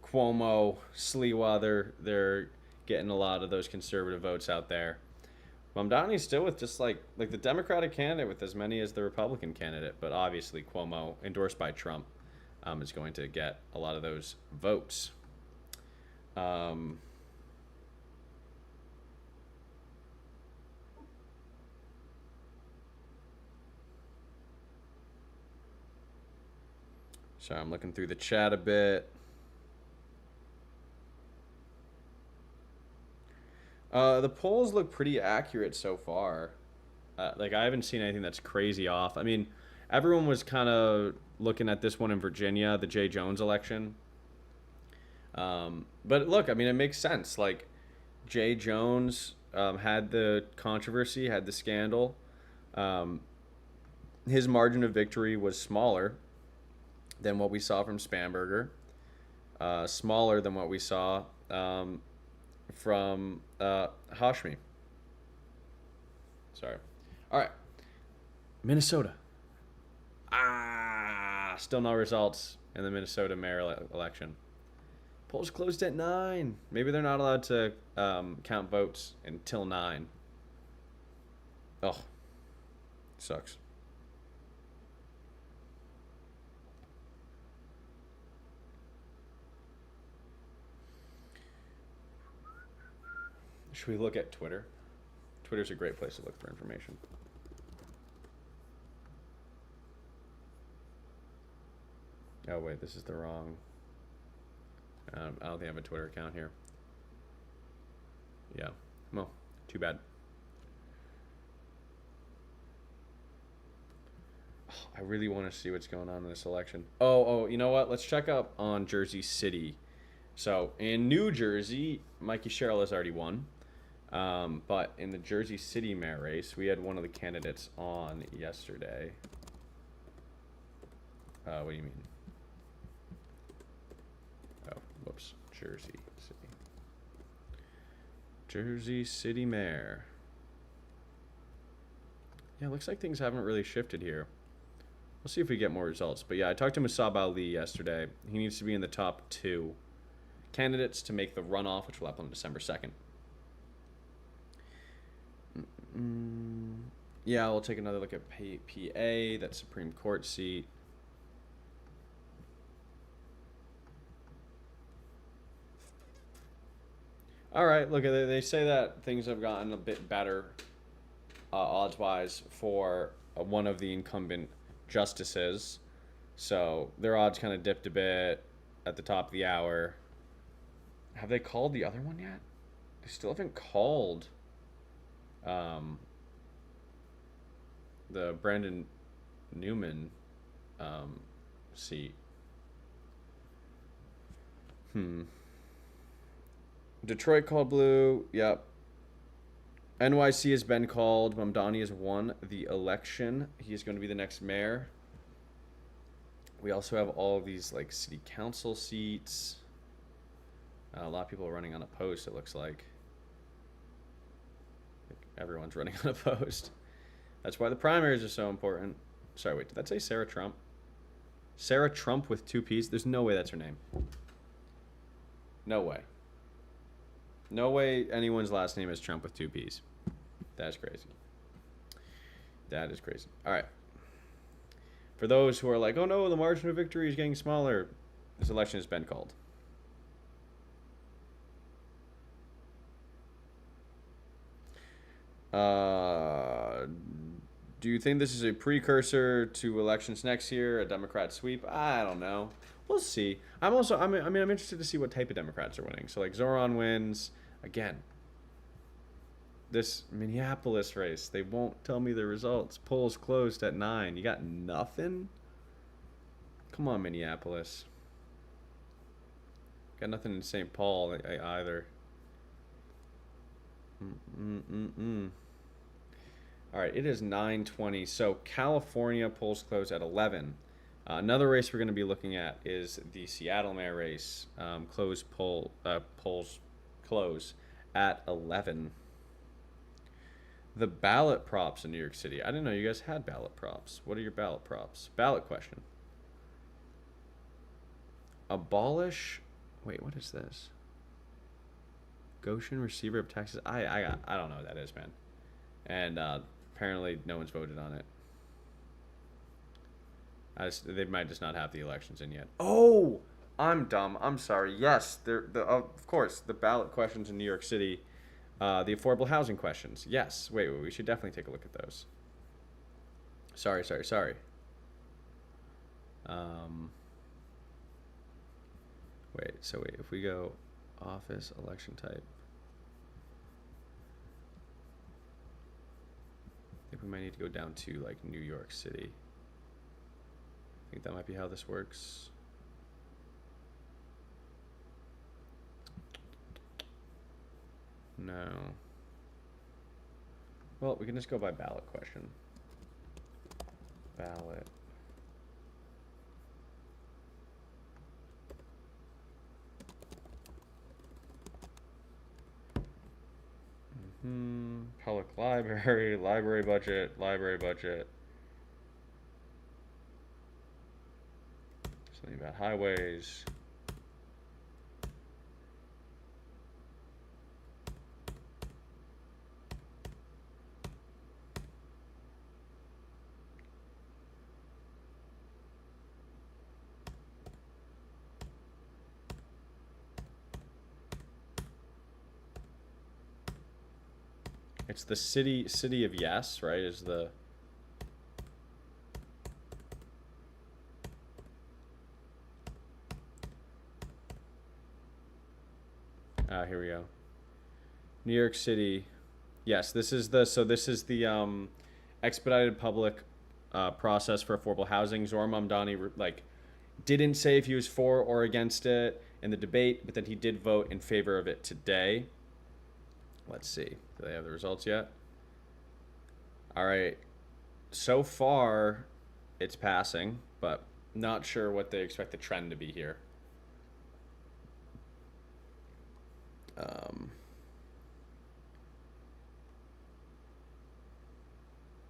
Cuomo, Sliwa, they're getting a lot of those conservative votes out there. Mamdani's still with just like the Democratic candidate with as many as the Republican candidate, but obviously Cuomo, endorsed by Trump, is going to get a lot of those votes. Sorry, I'm looking through the chat a bit. The polls look pretty accurate so far. Like, I haven't seen anything that's crazy off. I mean, everyone was kind of looking at this one in Virginia, the Jay Jones election. But look, I mean, it makes sense. Like, Jay Jones had the controversy, had the scandal. His margin of victory was smaller than what we saw from Spamberger, smaller than what we saw from Hashmi. Sorry. All right. Minnesota. Still no results in the Minnesota mayor election. Polls closed at 9. Maybe they're not allowed to count votes until 9. Oh, sucks. Should we look at Twitter? Twitter's a great place to look for information. Oh, wait, this is the wrong... I don't think I have a Twitter account here. Yeah. Well, too bad. Oh, I really want to see what's going on in this election. Oh, you know what? Let's check up on Jersey City. So, in New Jersey, Mikey Sherrill has already won. But in the Jersey City mayor race, we had one of the candidates on yesterday. What do you mean? Oh, whoops. Jersey City. Jersey City mayor. Yeah, looks like things haven't really shifted here. We'll see if we get more results. But yeah, I talked to Musab Ali yesterday. He needs to be in the top 2 candidates to make the runoff, which will happen on December 2nd. Yeah, we'll take another look at PA, that Supreme Court seat. All right, look, they say that things have gotten a bit better, odds-wise, for one of the incumbent justices. So their odds kind of dipped a bit at the top of the hour. Have they called the other one yet? They still haven't called the Brandon Newman seat. Detroit called blue. Yep. NYC has been called. Mamdani has won the election. He's going to be the next mayor. We also have all of these like city council seats. A lot of people are running on a post, it looks like. Everyone's running on a post. That's why the primaries are so important. Sorry, wait, did that say Sarah Trump? Sarah Trump with 2 P's? There's no way that's her name. No way. No way anyone's last name is Trump with 2 P's. That's crazy. That is crazy. All right. For those who are like, oh no, the margin of victory is getting smaller, this election has been called. Do you think this is a precursor to elections next year, a Democrat sweep? I don't know. We'll see. I'm interested to see what type of Democrats are winning. So like Zoran wins again. This Minneapolis race, they won't tell me the results. Polls closed at 9. You got nothing? Come on, Minneapolis. Got nothing in St. Paul either. All right, it is 9:20. So California polls close at 11. Another race we're going to be looking at is the Seattle mayor race. Polls close at 11. The ballot props in New York City. I didn't know you guys had ballot props. What are your ballot props? Ballot question. Abolish Wait, what is this? Goshen receiver of taxes. I don't know what that is, man. And apparently no one's voted on it. They might just not have the elections in yet. Oh, I'm dumb. I'm sorry. Yes, of course the ballot questions in New York City, the affordable housing questions. Yes. Wait, we should definitely take a look at those. Sorry. Wait. So wait, if we go office election type, I think we might need to go down to like New York City. I think that might be how this works. No. Well, we can just go by ballot question. Ballot. Public library, library budget. Something about highways. It's the city of yes, right? Is the here we go. New York City. Yes, this is the expedited public process for affordable housing. Zohran Mamdani didn't say if he was for or against it in the debate, but then he did vote in favor of it today. Let's see. Do they have the results yet? All right. So far, it's passing, but not sure what they expect the trend to be here.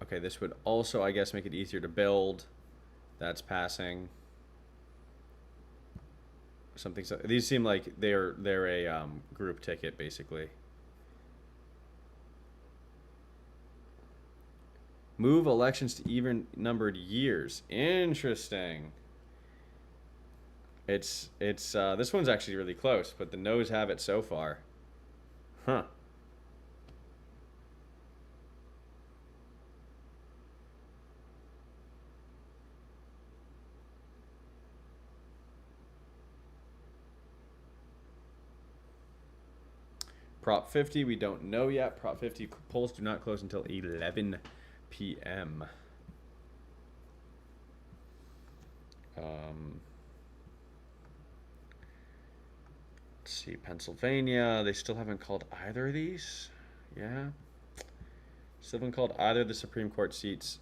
Okay, this would also, I guess, make it easier to build. That's passing. Something. These seem like they're a group ticket, basically. Move elections to even numbered years. Interesting. It's this one's actually really close, but the no's have it so far. Huh. Prop 50, we don't know yet. Prop 50 polls do not close until 11 p.m. Let's see, Pennsylvania. They still haven't called either of these. Yeah. Still haven't called either of the Supreme Court seats.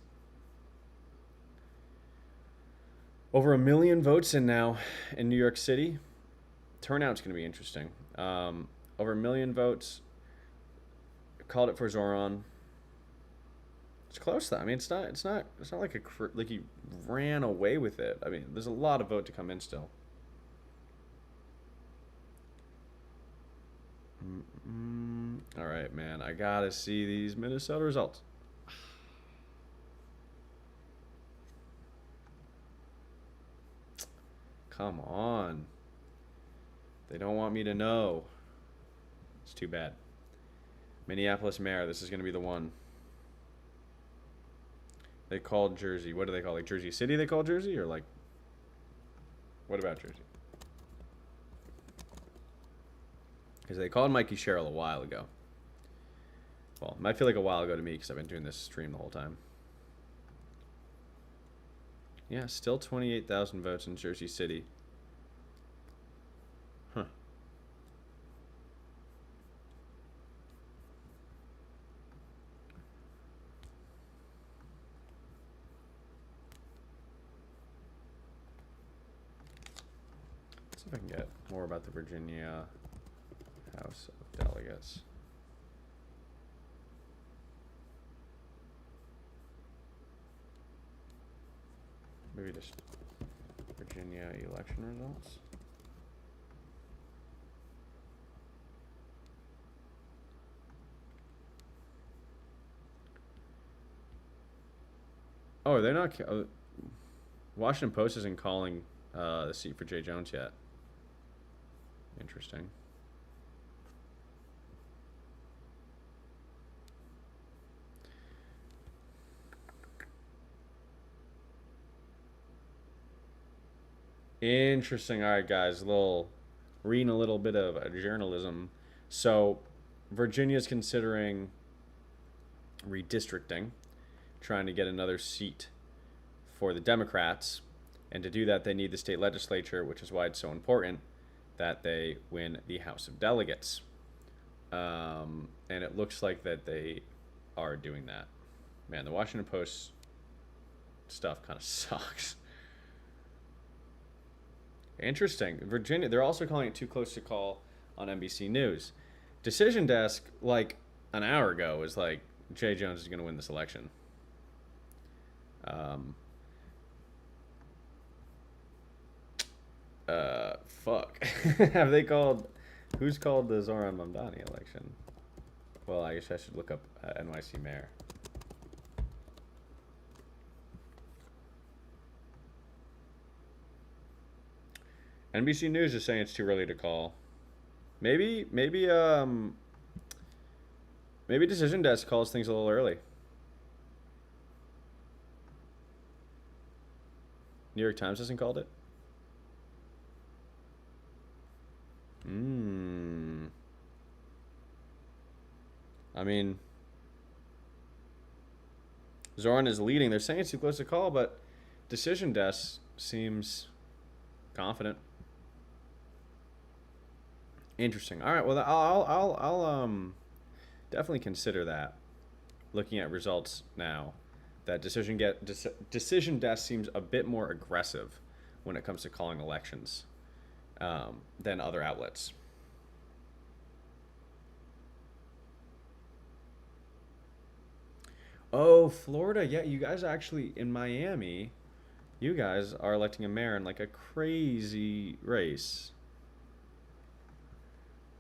Over 1 million votes in now in New York City. Turnout's going to be interesting. Over 1 million votes. Called it for Zohran. It's close though. I mean, it's not like he ran away with it. I mean, there's a lot of vote to come in still. All right, man. I gotta see these Minnesota results. Come on. They don't want me to know. It's too bad. Minneapolis mayor. This is gonna be the one. They called Jersey. What do they call like Jersey City? They call Jersey, or like what about Jersey? Because they called Mikey Sherrill a while ago. Well, it might feel like a while ago to me because I've been doing this stream the whole time. Yeah, still 28,000 votes in Jersey City. Huh. Let's see if I can get more about the Virginia House of Delegates. Maybe just Virginia election results. Oh, they're not. Washington Post isn't calling the seat for Jay Jones yet. Interesting. Interesting. All right, guys. Reading a little bit of journalism. So, Virginia's considering redistricting, trying to get another seat for the Democrats. And to do that, they need the state legislature, which is why it's so important that they win the House of Delegates. And it looks like that they are doing that. Man, the Washington Post stuff kind of sucks. Interesting. Virginia, they're also calling it too close to call on NBC News. Decision Desk, like an hour ago, was like, Jay Jones is going to win this election. Fuck. Have they called, who's called the Zoran Mamdani election? Well, I guess I should look up NYC mayor. NBC News is saying it's too early to call. Maybe Decision Desk calls things a little early. New York Times hasn't called it? I mean, Zoran is leading. They're saying it's too close to call, but Decision Desk seems confident. Interesting. All right. Well, I'll definitely consider that. Looking at results now, that Decision Desk seems a bit more aggressive when it comes to calling elections than other outlets. Oh, Florida. Yeah, you guys actually in Miami, you guys are electing a mayor in like a crazy race.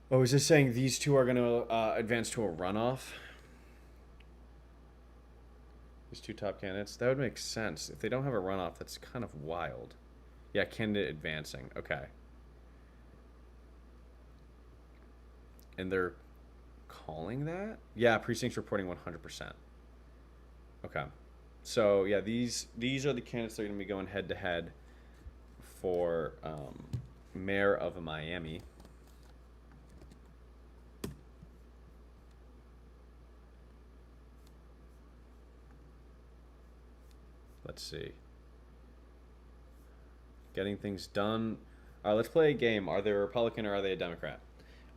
Oh, is this saying these two are going to advance to a runoff? These two top candidates? That would make sense. If they don't have a runoff, that's kind of wild. Yeah, candidate advancing. Okay. And they're calling that? Yeah, precincts reporting 100%. Okay. So, yeah, these are the candidates that are going to be going head to head for mayor of Miami. Let's see. Getting things done. All right, let's play a game. Are they a Republican or are they a Democrat?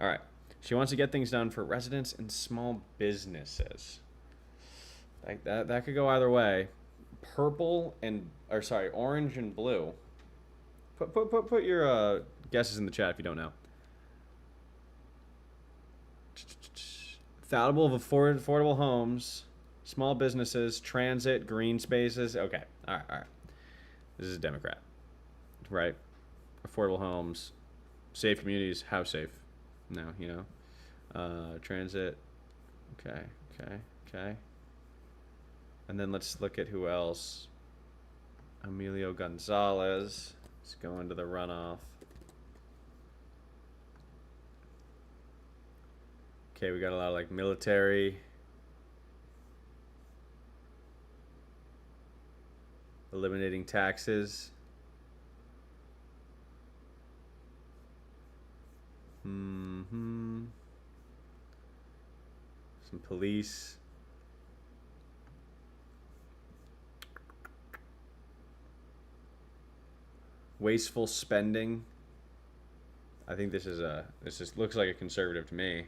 All right. She wants to get things done for residents and small businesses. That could go either way. Orange and blue. Put your guesses in the chat if you don't know. Valuable of affordable homes, small businesses, transit, green spaces. Okay. All right. This is a Democrat, right? Affordable homes, safe communities. How safe? No, transit. Okay. And then let's look at who else. Emilio Gonzalez is going to the runoff. Okay, we got a lot of like military. Eliminating taxes. Some police. Wasteful spending. I think this just looks like a conservative to me.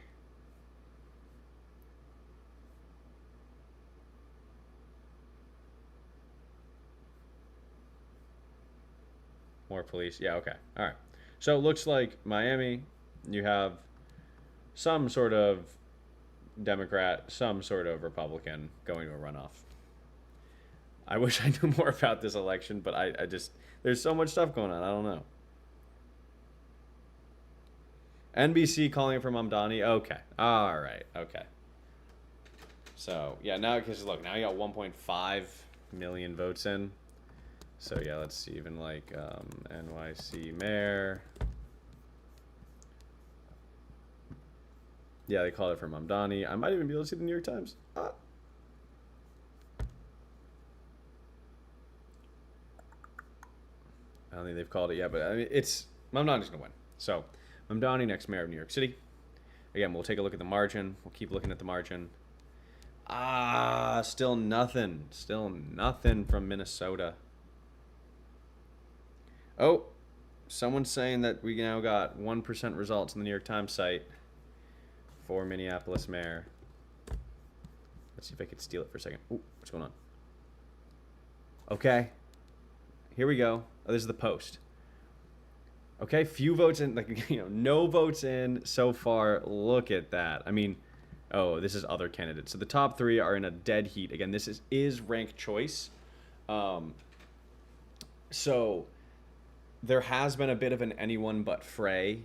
More police. Yeah, okay. All right. So it looks like Miami, you have some sort of Democrat, some sort of Republican going to a runoff. I wish I knew more about this election, but I just, there's so much stuff going on. I don't know. NBC calling for Mamdani. Okay. All right. Okay. So, yeah, now, because look, now you got 1.5 million votes in. So yeah, let's see, even like NYC mayor. Yeah, they called it for Mamdani. I might even be able to see the New York Times. Ah. I don't think they've called it yet, but I mean, it's Mamdani's gonna win. So Mamdani, next mayor of New York City. Again, we'll take a look at the margin. We'll keep looking at the margin. Ah, still nothing. Still nothing from Minnesota. Oh, someone's saying that we now got 1% results on the New York Times site for Minneapolis mayor. Let's see if I could steal it for a second. Ooh, what's going on? Okay. Here we go. Oh, this is the Post. Okay, few votes in, like, no votes in so far. Look at that. I mean, oh, this is other candidates. So the top three are in a dead heat. Again, this is ranked choice. So there has been a bit of an anyone but Frey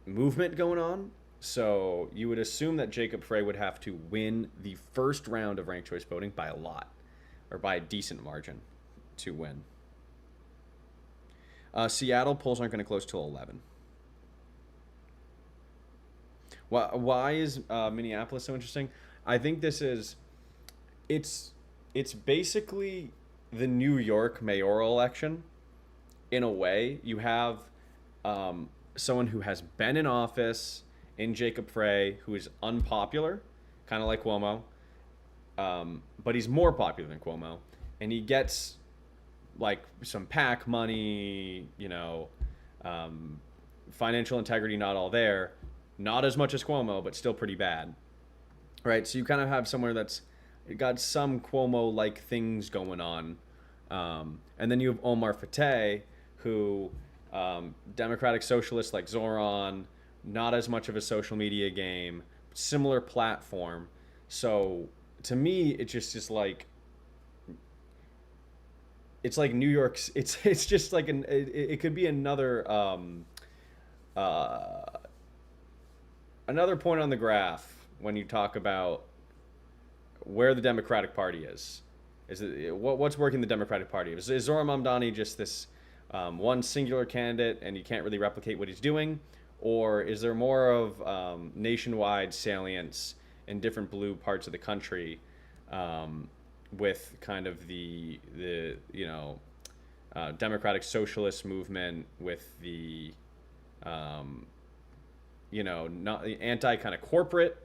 movement going on. So you would assume that Jacob Frey would have to win the first round of ranked choice voting by a lot, or by a decent margin to win. Seattle polls aren't going to close till 11. Why is Minneapolis so interesting? I think this is, it's basically the New York mayoral election. In a way, you have someone who has been in office in Jacob Frey, who is unpopular, kind of like Cuomo, but he's more popular than Cuomo, and he gets like some PAC money, financial integrity not all there, not as much as Cuomo, but still pretty bad, right? So you kind of have somewhere that's got some Cuomo-like things going on, and then you have Omar Fateh, who Democratic socialists like Zoran, not as much of a social media game, similar platform. So to me, it's just like, it's like New York's. It's just like it could be another another point on the graph when you talk about where the Democratic Party is. Is it what's working the Democratic Party? Is Zohran Mamdani just this one singular candidate and you can't really replicate what he's doing, or is there more of nationwide salience in different blue parts of the country? With kind of the democratic socialist movement, with the not the anti kind of corporate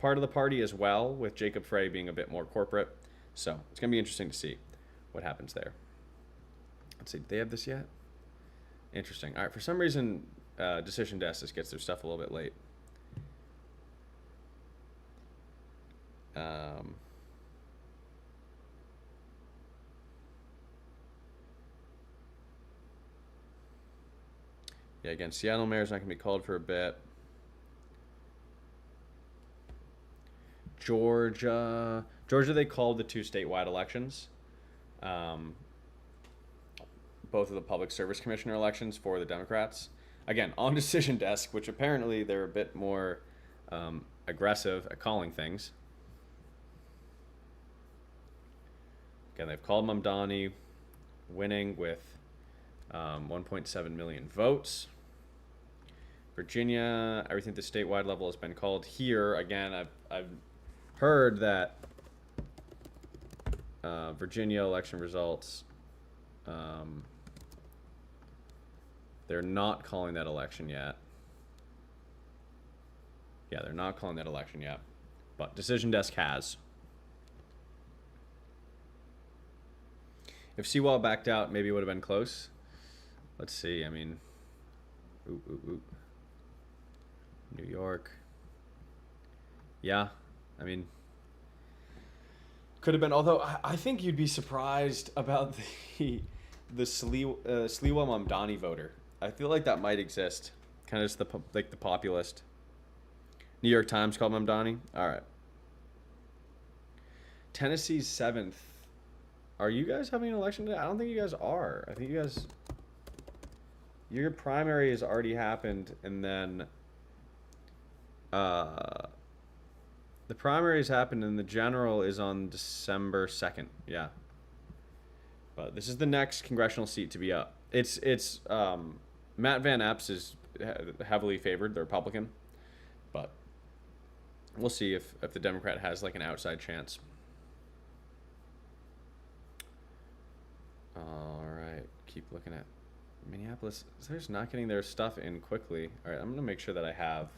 part of the party as well, with Jacob Frey being a bit more corporate. So it's gonna be interesting to see what happens there. Let's see, do they have this yet? Interesting. All right, for some reason Decision Desk just gets their stuff a little bit late. Yeah, again, Seattle mayor's not going to be called for a bit. Georgia, they called the two statewide elections. Both of the Public Service Commissioner elections for the Democrats. Again, on Decision Desk, which apparently they're a bit more aggressive at calling things. Again, they've called Mamdani winning with 1.7 million votes. Virginia, everything at the statewide level has been called. Here, again, I've heard that Virginia election results, they're not calling that election yet. Yeah, they're not calling that election yet, but Decision Desk has. If Seawall backed out, maybe it would have been close. Let's see. I mean, New York. Yeah, I mean, could have been. Although I think you'd be surprised about the Sliwa Mamdani voter. I feel like that might exist. Kind of just the populist. New York Times called Mamdani. All right. Tennessee's 7th. Are you guys having an election today? I don't think you guys are. I think you guys... Your primary has already happened, and then The primaries happened and the general is on December 2nd. Yeah. But this is the next congressional seat to be up. It's Matt Van Epps is heavily favored, the Republican, but we'll see if the Democrat has like an outside chance. All right, keep looking at Minneapolis. They're just not getting their stuff in quickly. All right, I'm gonna make sure that I have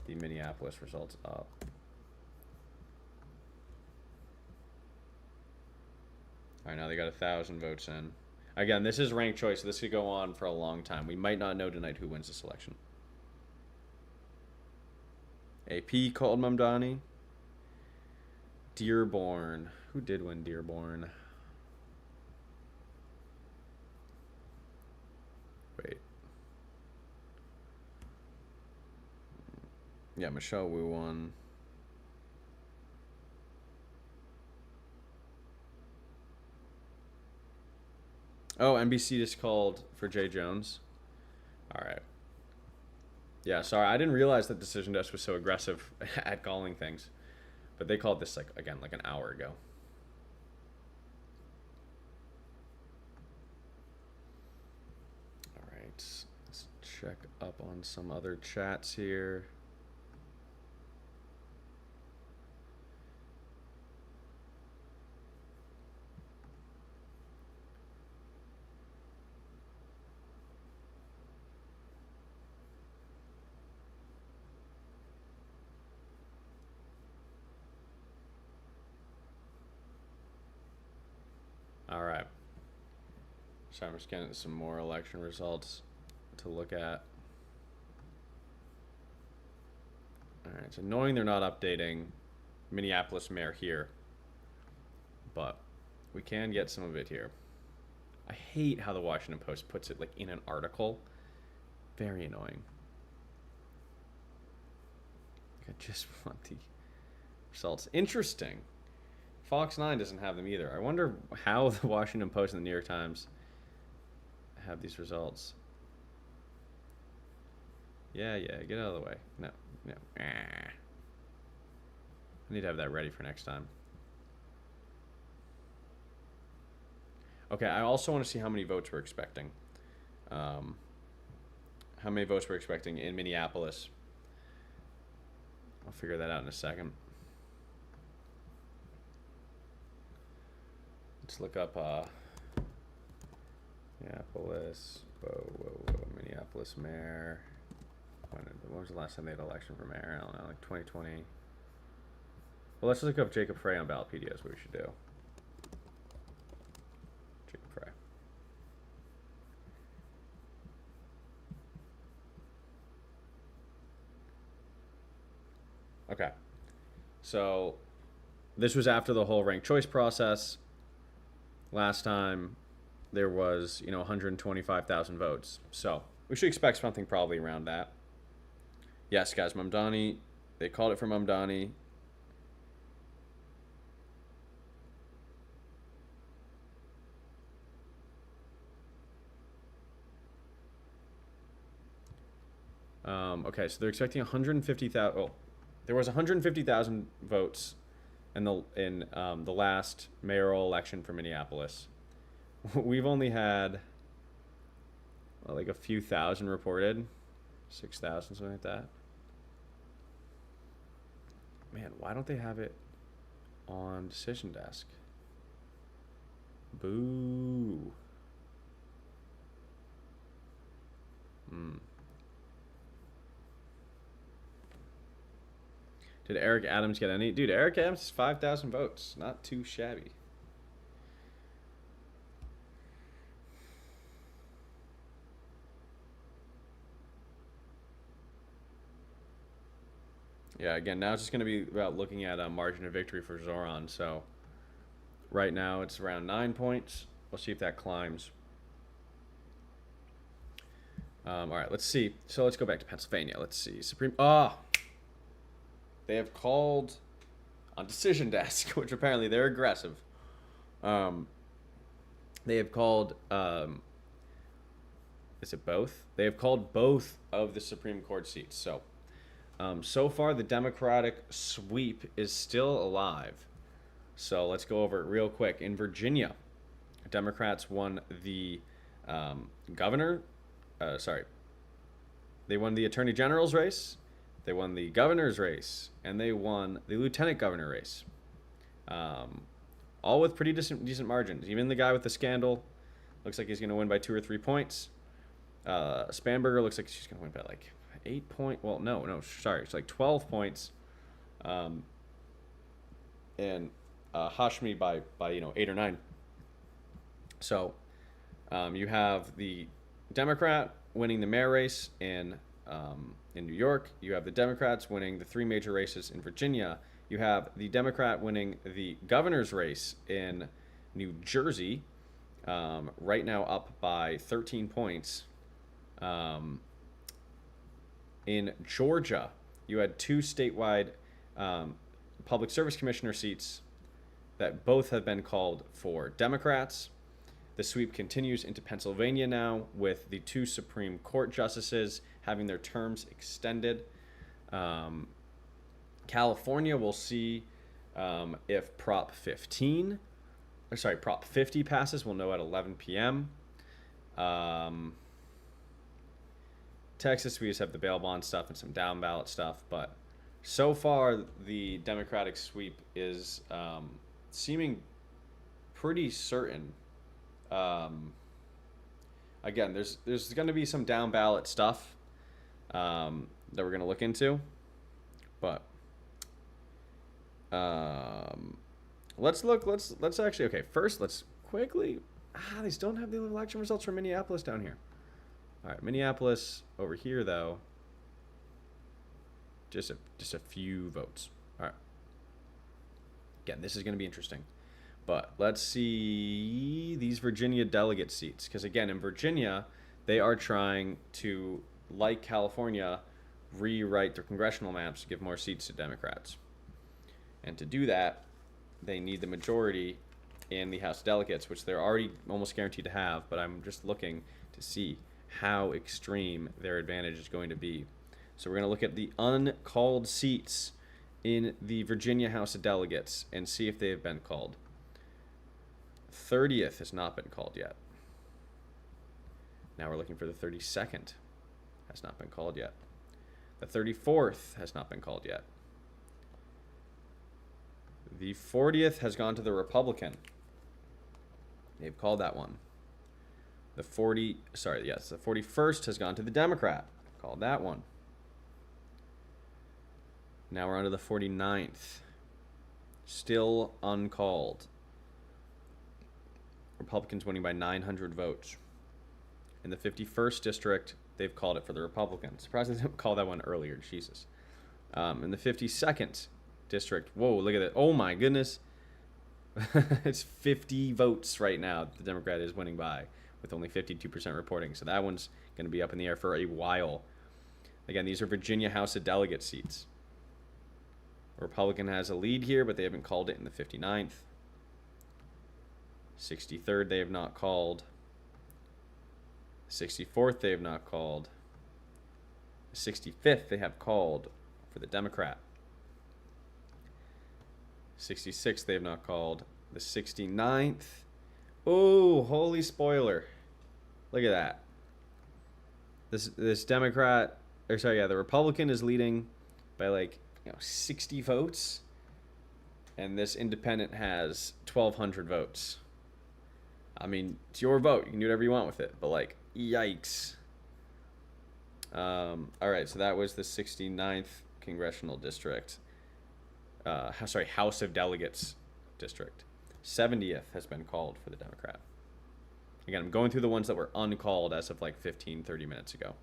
the Minneapolis results up. All right, now they got 1,000 votes in. Again, this is ranked choice, so this could go on for a long time. We might not know tonight who wins this election. AP called Mamdani. Dearborn. Who did win Dearborn? Wait. Yeah, Michelle Wu won. Oh, NBC just called for Jay Jones. All right. Yeah, sorry, I didn't realize that Decision Desk was so aggressive at calling things, but they called this like an hour ago. All right, let's check up on some other chats here. All right. So I'm just getting some more election results to look at. All right, it's annoying they're not updating Minneapolis mayor here, but we can get some of it here. I hate how the Washington Post puts it like in an article. Very annoying. I just want the results. Interesting. Fox 9 doesn't have them either. I wonder how the Washington Post and the New York Times have these results. Yeah, get out of the way. No. I need to have that ready for next time. Okay, I also want to see how many votes we're expecting. How many votes we're expecting in Minneapolis. I'll figure that out in a second. Let's look up Minneapolis. Whoa. Minneapolis mayor. When was the last time they had an election for mayor? I don't know, like 2020. Well, let's look up Jacob Frey on Ballotpedia is what we should do. Jacob Frey. Okay. So this was after the whole ranked choice process. Last time there was, 125,000 votes. So we should expect something probably around that. Yes, guys, Mamdani, they called it for Mamdani. Okay, so they're expecting 150,000. Oh, there was 150,000 votes in the last mayoral election for Minneapolis. We've only had like a few thousand reported, 6,000, something like that. Man, why don't they have it on Decision Desk? Boo. Did Eric Adams get any? Dude, Eric Adams is 5,000 votes. Not too shabby. Yeah, again, now it's just going to be about looking at a margin of victory for Zoran. So right now it's around 9 points. We'll see if that climbs. All right, let's see. So let's go back to Pennsylvania. Let's see. They have called on Decision Desk, which apparently they're aggressive. They have called, is it both? They have called both of the Supreme Court seats. So So far, the Democratic sweep is still alive. So let's go over it real quick. In Virginia, Democrats won the governor. Sorry, they won the attorney general's race. They won the governor's race, and they won the lieutenant governor race. All with pretty decent margins. Even the guy with the scandal looks like he's going to win by 2 or 3 points. Spanberger looks like she's going to win by like 8 points. Well, no, sorry, it's like 12 points. And Hashmi by 8 or 9. So you have the Democrat winning the mayor race in New York. You have the Democrats winning the 3 major races in Virginia. You have the Democrat winning the governor's race in New Jersey, right now up by 13 points. In Georgia, you had 2 statewide public service commissioner seats that both have been called for Democrats. The sweep continues into Pennsylvania now with the 2 Supreme Court justices having their terms extended. California, will see if Prop 50 passes. We'll know at 11 p.m. Texas, we just have the bail bond stuff and some down ballot stuff. But so far, the Democratic sweep is seeming pretty certain. Again, there's going to be some down ballot stuff that we're going to look into, but let's actually, okay, first let's quickly, they still don't have the election results for Minneapolis down here. All right, Minneapolis over here though, just a few votes. All right, again, this is going to be interesting. But let's see these Virginia delegate seats. Because, again, in Virginia, they are trying to, like California, rewrite their congressional maps to give more seats to Democrats. And to do that, they need the majority in the House of Delegates, which they're already almost guaranteed to have. But I'm just looking to see how extreme their advantage is going to be. So we're going to look at the uncalled seats in the Virginia House of Delegates and see if they have been called. 30th has not been called yet. Now we're looking for the 32nd. Has not been called yet. The 34th has not been called yet. The 40th has gone to the Republican. They've called that one. The 41st has gone to the Democrat. Called that one. Now we're on to the 49th. Still uncalled. Republicans winning by 900 votes. In the 51st district, they've called it for the Republicans. Surprised they didn't call that one earlier. Jesus. In the 52nd district, whoa, look at that. Oh my goodness. It's 50 votes right now the Democrat is winning by, with only 52% reporting. So that one's going to be up in the air for a while. Again, these are Virginia House of Delegate seats. A Republican has a lead here, but they haven't called it in the 59th. 63rd, they have not called. 64th, they have not called. 65th, they have called for the Democrat. 66th, they have not called. The 69th. Oh, holy spoiler. Look at that. This Democrat, the Republican is leading by 60 votes. And this independent has 1,200 votes. I mean, it's your vote. You can do whatever you want with it. But, yikes. All right, so that was the 69th Congressional District. House of Delegates District. 70th has been called for the Democrat. Again, I'm going through the ones that were uncalled as of 15, 30 minutes ago.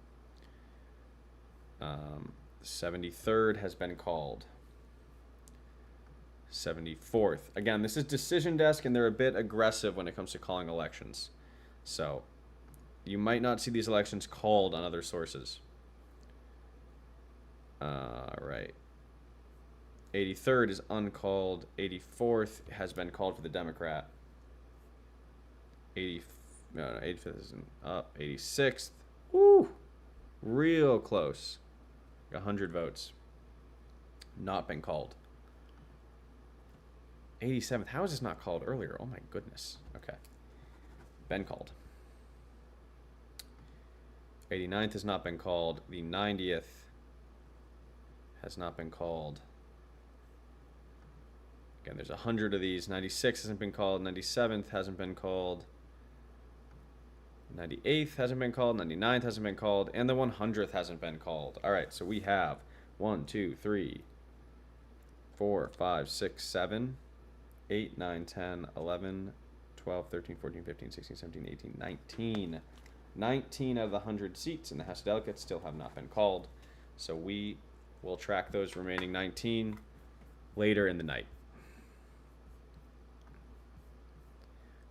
73rd has been called. 74th. Again, this is Decision Desk, and they're a bit aggressive when it comes to calling elections. So you might not see these elections called on other sources. All right. 83rd is uncalled. 84th has been called for the Democrat. 85th isn't up. 86th. Woo! Real close. 100 votes. Not been called. 87th. How is this not called earlier? Oh my goodness. Okay. Been called. 89th has not been called. The 90th has not been called. Again, there's 100 of these. 96 hasn't been called. 97th hasn't been called. 98th hasn't been called. 99th hasn't been called. And the 100th hasn't been called. All right, so we have 1, 2, 3, 4, 5, 6, 7, 8, 9, 10, 11, 12, 13, 14, 15, 16, 17, 18, 19. 19 out of the 100 seats in the House of Delegates still have not been called. So we will track those remaining 19 later in the night.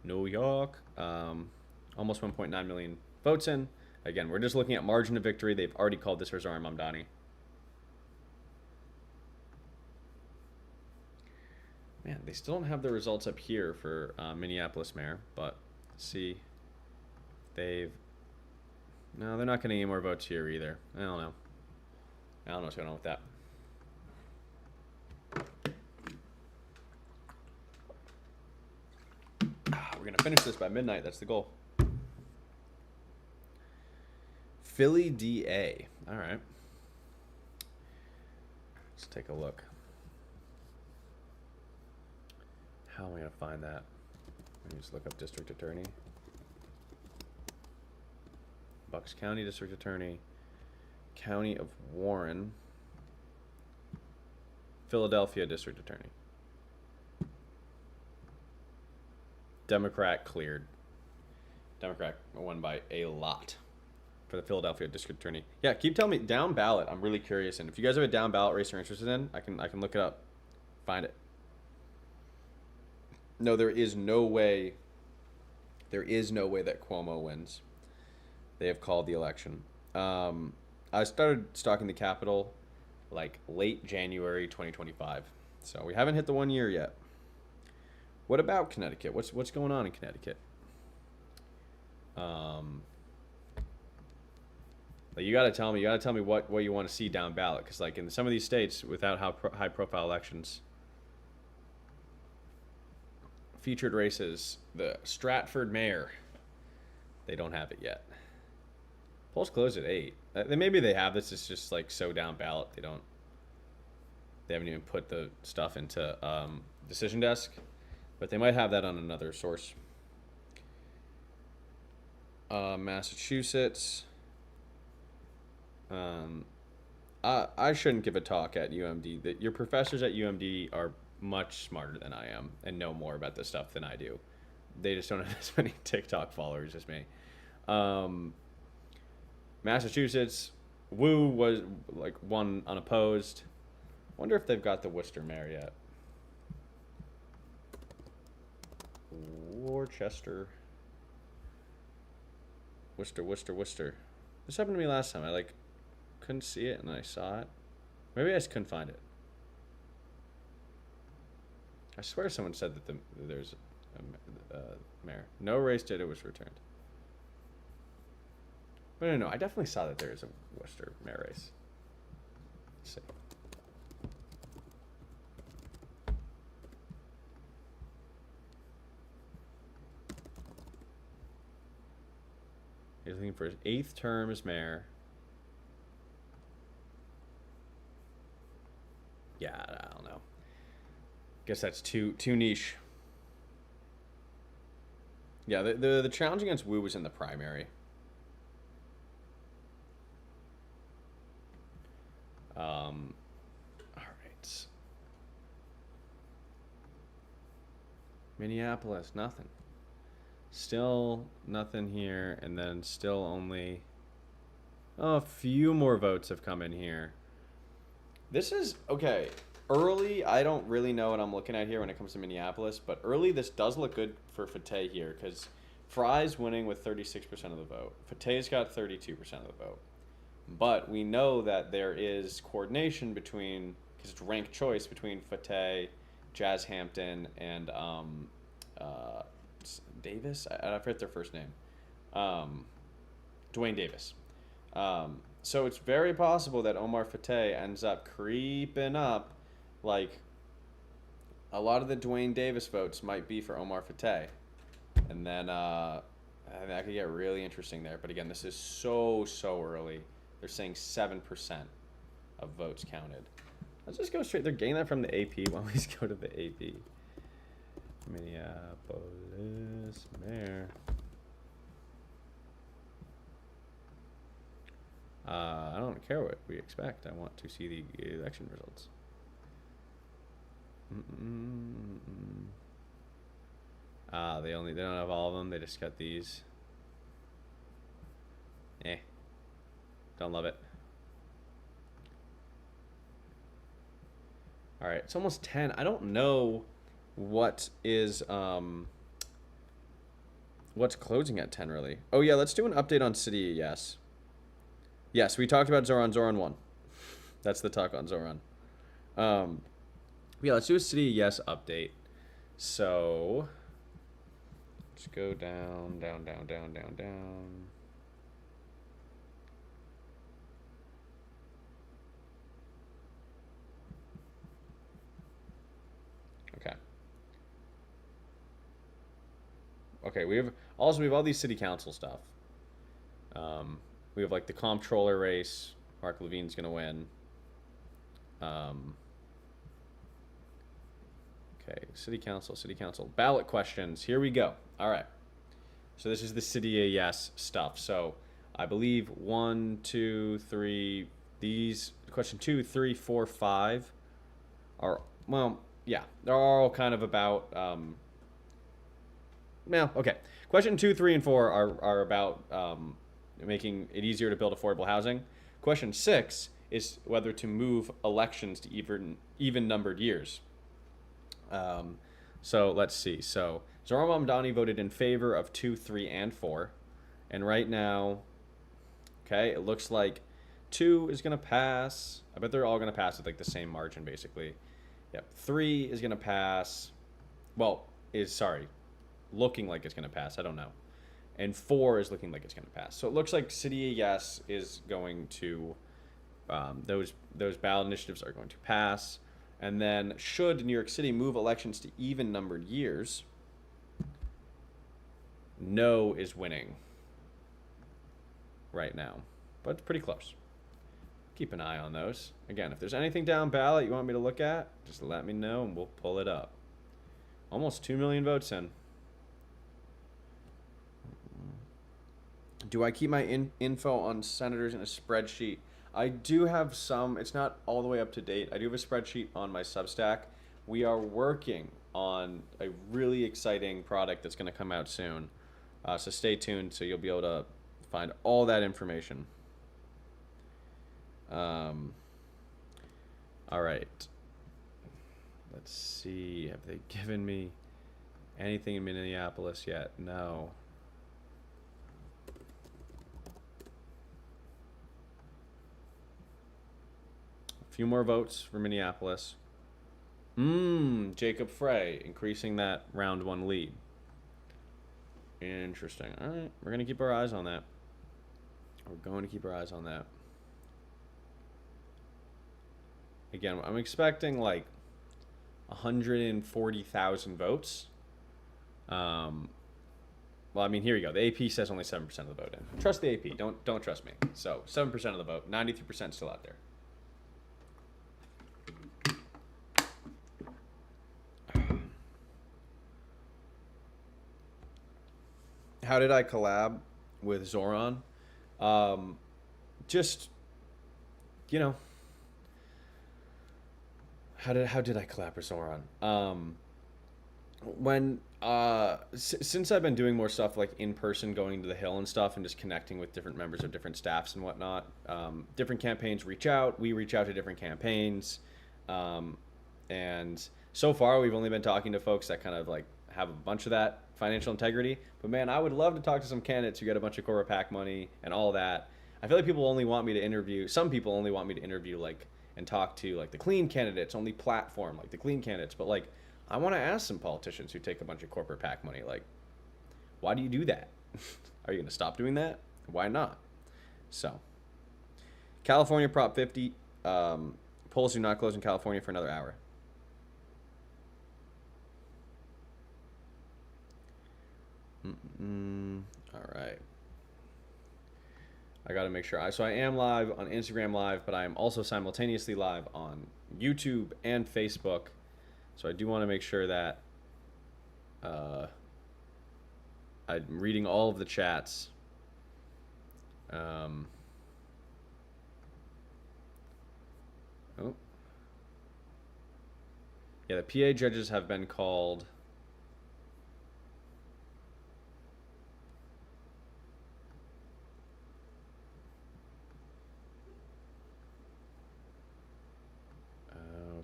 New York, almost 1.9 million votes in. Again, we're just looking at margin of victory. They've already called this Hazar Mamdani. Man, they still don't have the results up here for Minneapolis mayor, but let's see. No, they're not getting any more votes here either. I don't know what's going on with that. We're going to finish this by midnight. That's the goal. Philly DA. All right. Let's take a look. How am I going to find that? Let me just look up district attorney. Bucks County district attorney. County of Warren. Philadelphia district attorney. Democrat cleared. Democrat won by a lot for the Philadelphia district attorney. Yeah, keep telling me down ballot. I'm really curious, and if you guys have a down ballot race you're interested in, I can look it up, find it. No, there is no way. There is no way that Cuomo wins. They have called the election. I started stalking the Capitol like late January 2025, so we haven't hit the 1 year yet. What about Connecticut? What's going on in Connecticut? Like you gotta tell me what you want to see down ballot, because like in some of these states without high profile elections, featured races, the Stratford mayor, they don't have it yet. Polls close at 8. Maybe they have this. It's just like so down ballot they haven't even put the stuff into decision desk. But they might have that on another source. Massachusetts. I shouldn't give a talk at UMD. That your professors at UMD are much smarter than I am and know more about this stuff than I do. They just don't have as many TikTok followers as me. Massachusetts, Wu was like won unopposed. Wonder if they've got the Worcester mayor yet. Worcester. Worcester. This happened to me last time. I couldn't see it and I saw it. Maybe I just couldn't find it. I swear someone said that there's a mayor. No race data was returned. But no, I definitely saw that there is a Worcester mayor race. Let's see. He's looking for his 8th term as mayor. Yeah, I don't know. Guess that's too niche. Yeah, the challenge against Wu was in the primary. All right. Minneapolis, nothing. Still nothing here, and then still only a few more votes have come in here. This is okay. Early, I don't really know what I'm looking at here when it comes to Minneapolis, but early this does look good for Fateh here because Fry's winning with 36% of the vote. Fateh's got 32% of the vote. But we know that there is coordination between, because it's ranked choice, between Fateh, Jazz Hampton, and Davis? I forget their first name. Dwayne Davis. So it's very possible that Omar Fateh ends up creeping up like, a lot of the Dwayne Davis votes might be for Omar Fateh. And then that could get really interesting there. But again, this is so early. They're saying 7% of votes counted. Let's just go straight. They're getting that from the AP. Why don't we just go to the AP? Minneapolis mayor. I don't care what we expect. I want to see the election results. They don't have all of them. They just got these. Don't love it. All right, it's almost 10. I don't know what is what's closing at 10 really. Oh yeah, let's do an update on City. Yes, we talked about Zoran. Zoran won. That's the talk on Zoran. Yeah, let's do a City Yes update. So let's go down. Okay, we have all these city council stuff. We have like the comptroller race. Mark Levine's gonna win. Okay, city council ballot questions. Here we go. All right. So this is the City Yes stuff. So I believe 1, 2, 3. These question 2, 3, 4, 5 are they're all kind of about. Okay. Question 2, 3, and 4 are about making it easier to build affordable housing. Question 6 is whether to move elections to even numbered years. So let's see. So Zoran Mamdani voted in favor of 2, 3, and 4. And right now, okay, it looks like 2 is going to pass. I bet they're all going to pass with like the same margin, basically. Yep. 3 is going to pass. Looking like it's going to pass. I don't know. And 4 is looking like it's going to pass. So it looks like City Yes is going to, those ballot initiatives are going to pass. And then should New York City move elections to even numbered years, no is winning right now. But it's pretty close. Keep an eye on those. Again, if there's anything down ballot you want me to look at, just let me know and we'll pull it up. Almost 2 million votes in. Do I keep my info on senators in a spreadsheet? I do have some. It's not all the way up to date. I do have a spreadsheet on my Substack. We are working on a really exciting product that's going to come out soon. So stay tuned so you'll be able to find all that information. All right. Let's see. Have they given me anything in Minneapolis yet? No. A few more votes for Minneapolis. Jacob Frey increasing that round 1 lead. Interesting. All right, we're going to keep our eyes on that. Again, I'm expecting like 140,000 votes. Well, I mean, here you go. The AP says only 7% of the vote in. Trust the AP. Don't trust me. So 7% of the vote. 93% still out there. How did I collab with Zoran? Just, you know, how did I collab with Zoran? Since I've been doing more stuff like in person, going to the Hill and stuff, and just connecting with different members of different staffs and whatnot, different campaigns reach out. We reach out to different campaigns, and so far we've only been talking to folks that kind of like have a bunch of that financial integrity. But man, I would love to talk to some candidates who get a bunch of corporate PAC money and all that. I feel like people only want me to interview. Some people only want me to interview like and talk to like the clean candidates, only platform like the clean candidates. But like, I want to ask some politicians who take a bunch of corporate PAC money, like, why do you do that? Are you going to stop doing that? Why not? So, California Prop 50, polls do not close in California for another hour. All right. I got to make sure. So I am live on Instagram Live, but I am also simultaneously live on YouTube and Facebook. So I do want to make sure that I'm reading all of the chats. Oh. Yeah, the PA judges have been called.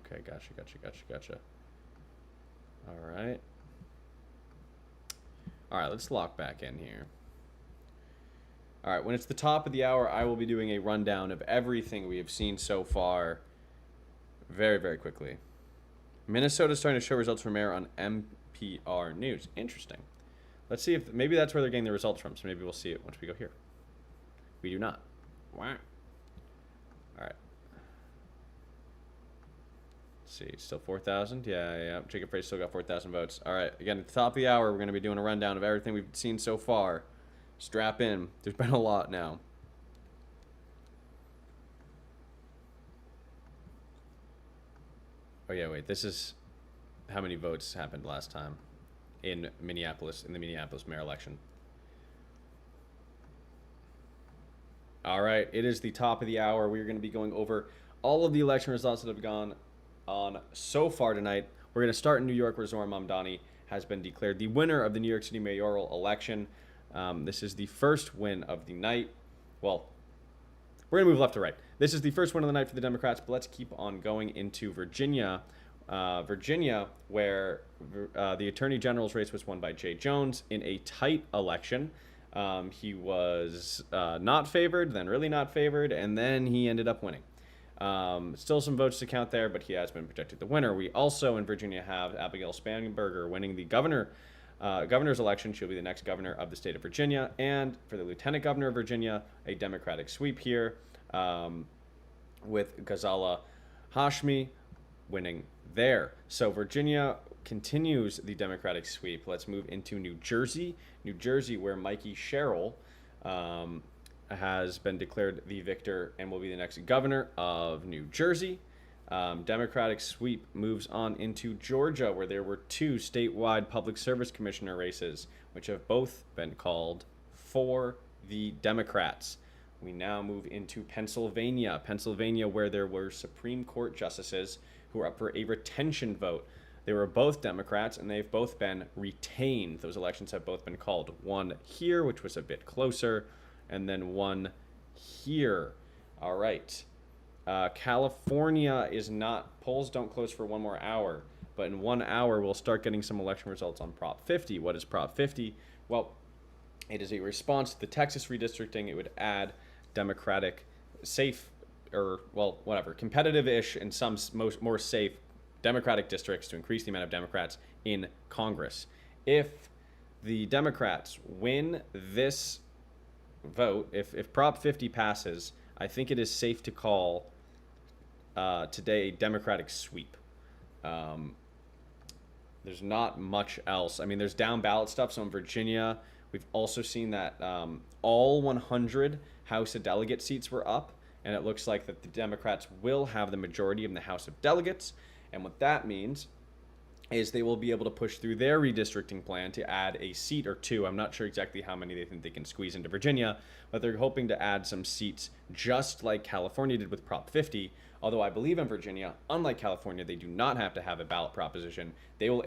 Okay, gotcha. All right. All right, let's lock back in here. All right, when it's the top of the hour, I will be doing a rundown of everything we have seen so far very, very quickly. Minnesota's starting to show results for mayor on NPR News. Interesting. Let's see if maybe that's where they're getting the results from, so maybe we'll see it once we go here. We do not. Wow. All right. Let's see, still 4,000? Yeah. Jacob Frey still got 4,000 votes. All right, again, at the top of the hour, we're going to be doing a rundown of everything we've seen so far. Strap in. There's been a lot now. Oh, yeah, wait. This is how many votes happened last time in Minneapolis, in the Minneapolis mayor election. All right, it is the top of the hour. We're going to be going over all of the election results that have gone on so far tonight. We're going to start in New York, where Zohran Mamdani has been declared the winner of the New York City mayoral election. This is the first win of the night. Well, we're going to move left to right. This is the first win of the night for the Democrats, but let's keep on going into Virginia. Virginia, where the Attorney General's race was won by Jay Jones in a tight election. He was not favored, then really not favored, and then he ended up winning. Still some votes to count there, but he has been projected the winner. We also in Virginia have Abigail Spanberger winning the governor's election. She'll be the next governor of the state of Virginia. And for the lieutenant governor of Virginia, a Democratic sweep here with Ghazala Hashmi winning there. So Virginia continues the Democratic sweep. Let's move into New Jersey. New Jersey, where Mikey Sherrill has been declared the victor and will be the next governor of New Jersey. Democratic sweep moves on into Georgia, where there were two statewide public service commissioner races, which have both been called for the Democrats. We now move into Pennsylvania. Pennsylvania, where there were Supreme Court justices who were up for a retention vote. They were both Democrats, and they've both been retained. Those elections have both been called. One here, which was a bit closer, and then one here. All right. California is not, polls don't close for 1 more hour, but in 1 hour we'll start getting some election results on Prop 50. What is Prop 50? Well, it is a response to the Texas redistricting. It would add Democratic safe, or well, whatever, competitive-ish and some more safe Democratic districts to increase the amount of Democrats in Congress. If the Democrats win this vote, if Prop 50 passes, I think it is safe to call today a Democratic sweep. There's not much else. I mean, there's down ballot stuff. So in Virginia, we've also seen that all 100 House of Delegate seats were up, and it looks like that the Democrats will have the majority in the House of Delegates. And what that means is they will be able to push through their redistricting plan to add a seat or two. I'm not sure exactly how many they think they can squeeze into Virginia, but they're hoping to add some seats just like California did with Prop 50. Although I believe in Virginia, unlike California, they do not have to have a ballot proposition. They will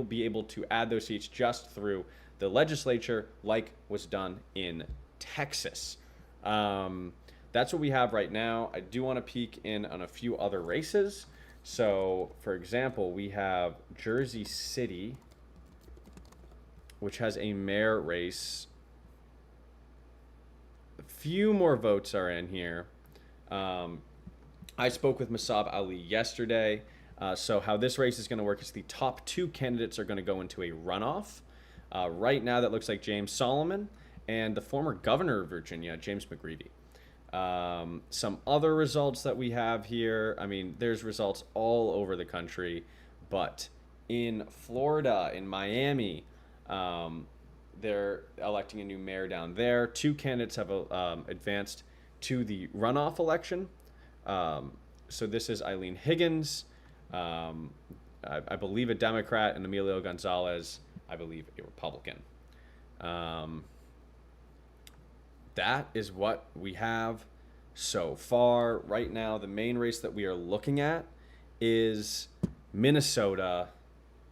be able to add those seats just through the legislature, like was done in Texas. That's what we have right now. I do want to peek in on a few other races. So, for example, we have Jersey City, which has a mayor race. A few more votes are in here. I spoke with Masab Ali yesterday. So how this race is going to work is the top two candidates are going to go into a runoff. Right now, that looks like James Solomon and the former governor of Virginia, James McGreevey. Some other results that we have here, I mean, there's results all over the country, but in Florida, in Miami, they're electing a new mayor down there. Two candidates have advanced to the runoff election. So this is Eileen Higgins, I believe a Democrat, and Emilio Gonzalez, I believe a Republican. That is what we have so far. Right now, the main race that we are looking at is Minnesota,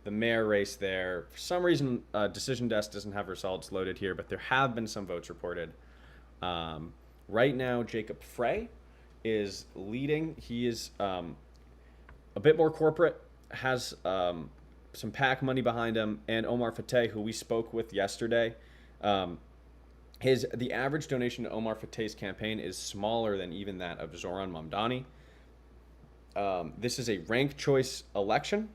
the mayor race there. For some reason, Decision Desk doesn't have results loaded here, but there have been some votes reported. Right now, Jacob Frey is leading. He is a bit more corporate, has some PAC money behind him, and Omar Fateh, who we spoke with yesterday. The average donation to Omar Fateh's campaign is smaller than even that of Zoran Mamdani. This is a ranked choice election.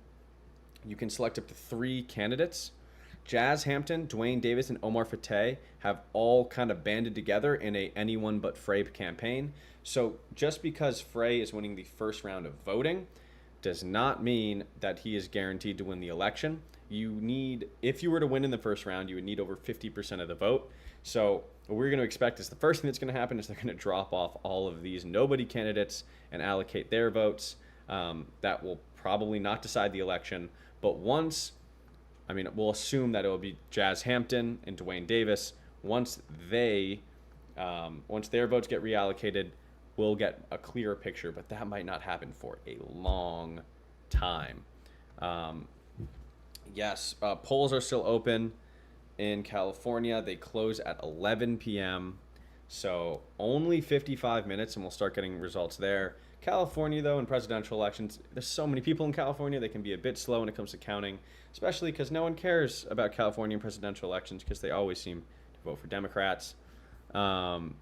You can select up to 3 candidates. Jazz Hampton, Dwayne Davis, and Omar Fateh have all kind of banded together in a anyone but Frey campaign. So just because Frey is winning the first round of voting does not mean that he is guaranteed to win the election. If you were to win in the first round, you would need over 50% of the vote. So what we're going to expect is the first thing that's going to happen is they're going to drop off all of these nobody candidates and allocate their votes. That will probably not decide the election. But we'll assume that it will be Jazz Hampton and Dwayne Davis. Once their votes get reallocated, we'll get a clearer picture, but that might not happen for a long time. Yes, polls are still open in California. They close at 11 p.m., so only 55 minutes, and we'll start getting results there. California, though, in presidential elections, there's so many people in California, they can be a bit slow when it comes to counting, especially because no one cares about California in presidential elections because they always seem to vote for Democrats. But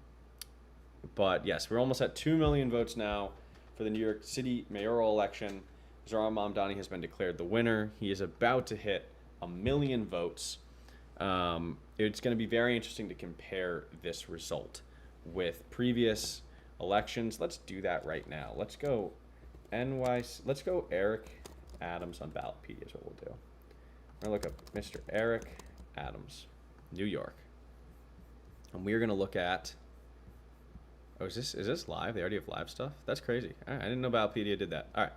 yes, we're almost at 2 million votes now for the New York City mayoral election. Zoran Mamdani has been declared the winner. He is about to hit 1 million votes. It's going to be very interesting to compare this result with previous elections. Let's do that right now. Let's go Let's go Eric Adams on Ballotpedia is what we'll do. We're going to look up Mr. Eric Adams, New York. And we're going to look at... Oh, is this live? They already have live stuff? That's crazy. All right, I didn't know Ballotpedia did that. All right.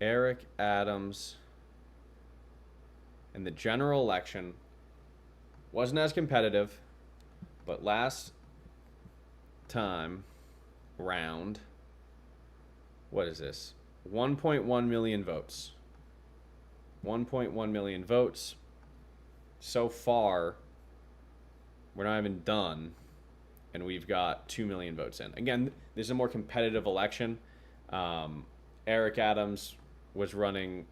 Eric Adams. And the general election wasn't as competitive, but last time round, what is this? 1.1 million votes. 1.1 million votes. So far, we're not even done, and we've got 2 million votes in. Again, this is a more competitive election. Eric Adams was running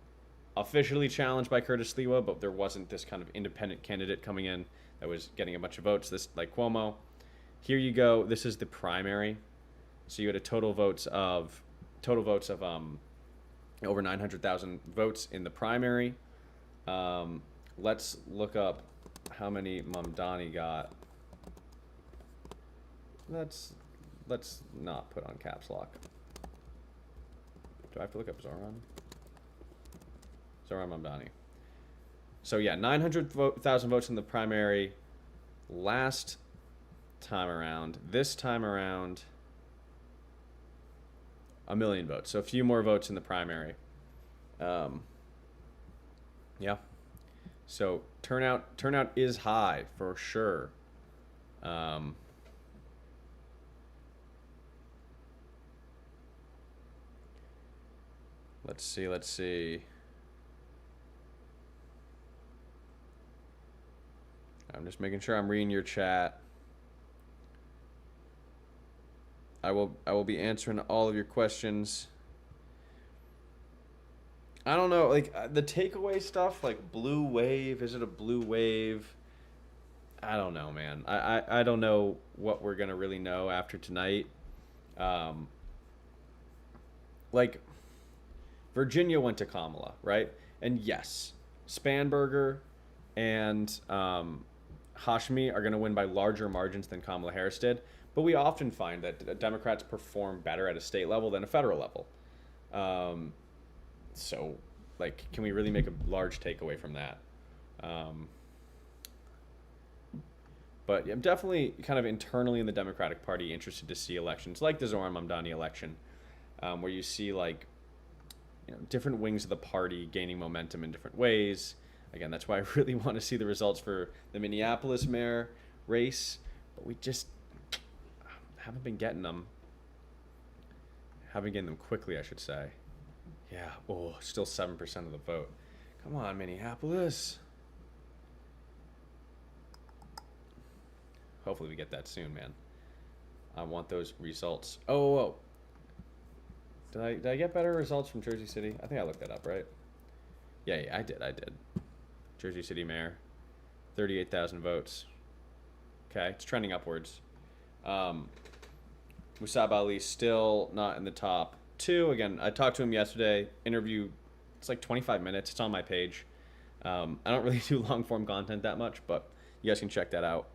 officially challenged by Curtis Lewa, but there wasn't this kind of independent candidate coming in that was getting a bunch of votes, this like Cuomo. Here you go. This is the primary. So you had a total votes of over 900,000 votes in the primary. Let's look up how many Mamdani got. Let's not put on caps lock. Do I have to look up Zoran Mamdani? So yeah, 900,000 votes in the primary last time around. This time around, 1 million votes. So a few more votes in the primary. Yeah. So turnout is high for sure. Let's see. I'm just making sure I'm reading your chat. I will be answering all of your questions. I don't know, like the takeaway stuff, like blue wave. Is it a blue wave? I don't know, man. I don't know what we're gonna really know after tonight. Like Virginia went to Kamala, right? And yes, Spanberger and Hashmi are gonna win by larger margins than Kamala Harris did. But we often find that Democrats perform better at a state level than a federal level. So like, can we really make a large takeaway from that? Um, but I'm definitely kind of internally in the Democratic Party interested to see elections like the Zoran Mamdani election, where you see like different wings of the party gaining momentum in different ways. Again, that's why I really want to see the results for the Minneapolis mayor race, but we just haven't been getting them. Haven't getting them quickly, I should say. Yeah. Oh, still 7% of the vote. Come on, Minneapolis. Hopefully we get that soon, man. I want those results. Oh. Did I get better results from Jersey City? I think I looked that up, right? Yeah, I did. Jersey City mayor, 38,000 votes. Okay, it's trending upwards. Musab Ali still not in the top 2. Again, I talked to him yesterday. Interview, it's like 25 minutes. It's on my page. I don't really do long form content that much, but you guys can check that out.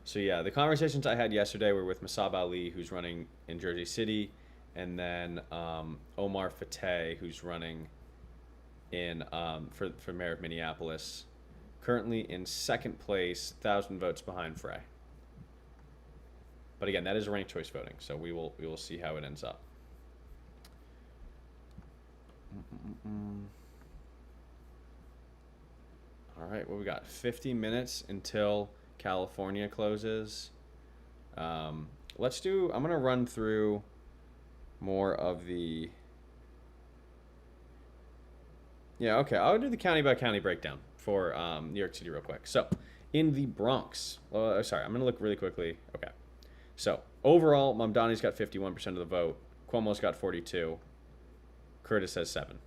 So yeah, the conversations I had yesterday were with Musab Ali, who's running in Jersey City, and then Omar Fateh, who's running in for mayor of Minneapolis, currently in second place, 1,000 votes behind Frey. But again, that is ranked choice voting, so we will see how it ends up. All right, what we got? 50 minutes until California closes. Let's do. I'm gonna run through more of the. Yeah, okay. I'll do the county by county breakdown for New York City real quick. So, in the Bronx, sorry, I'm gonna look really quickly. Okay. So overall, Mamdani's got 51% of the vote. Cuomo's got 42. Curtis has 7.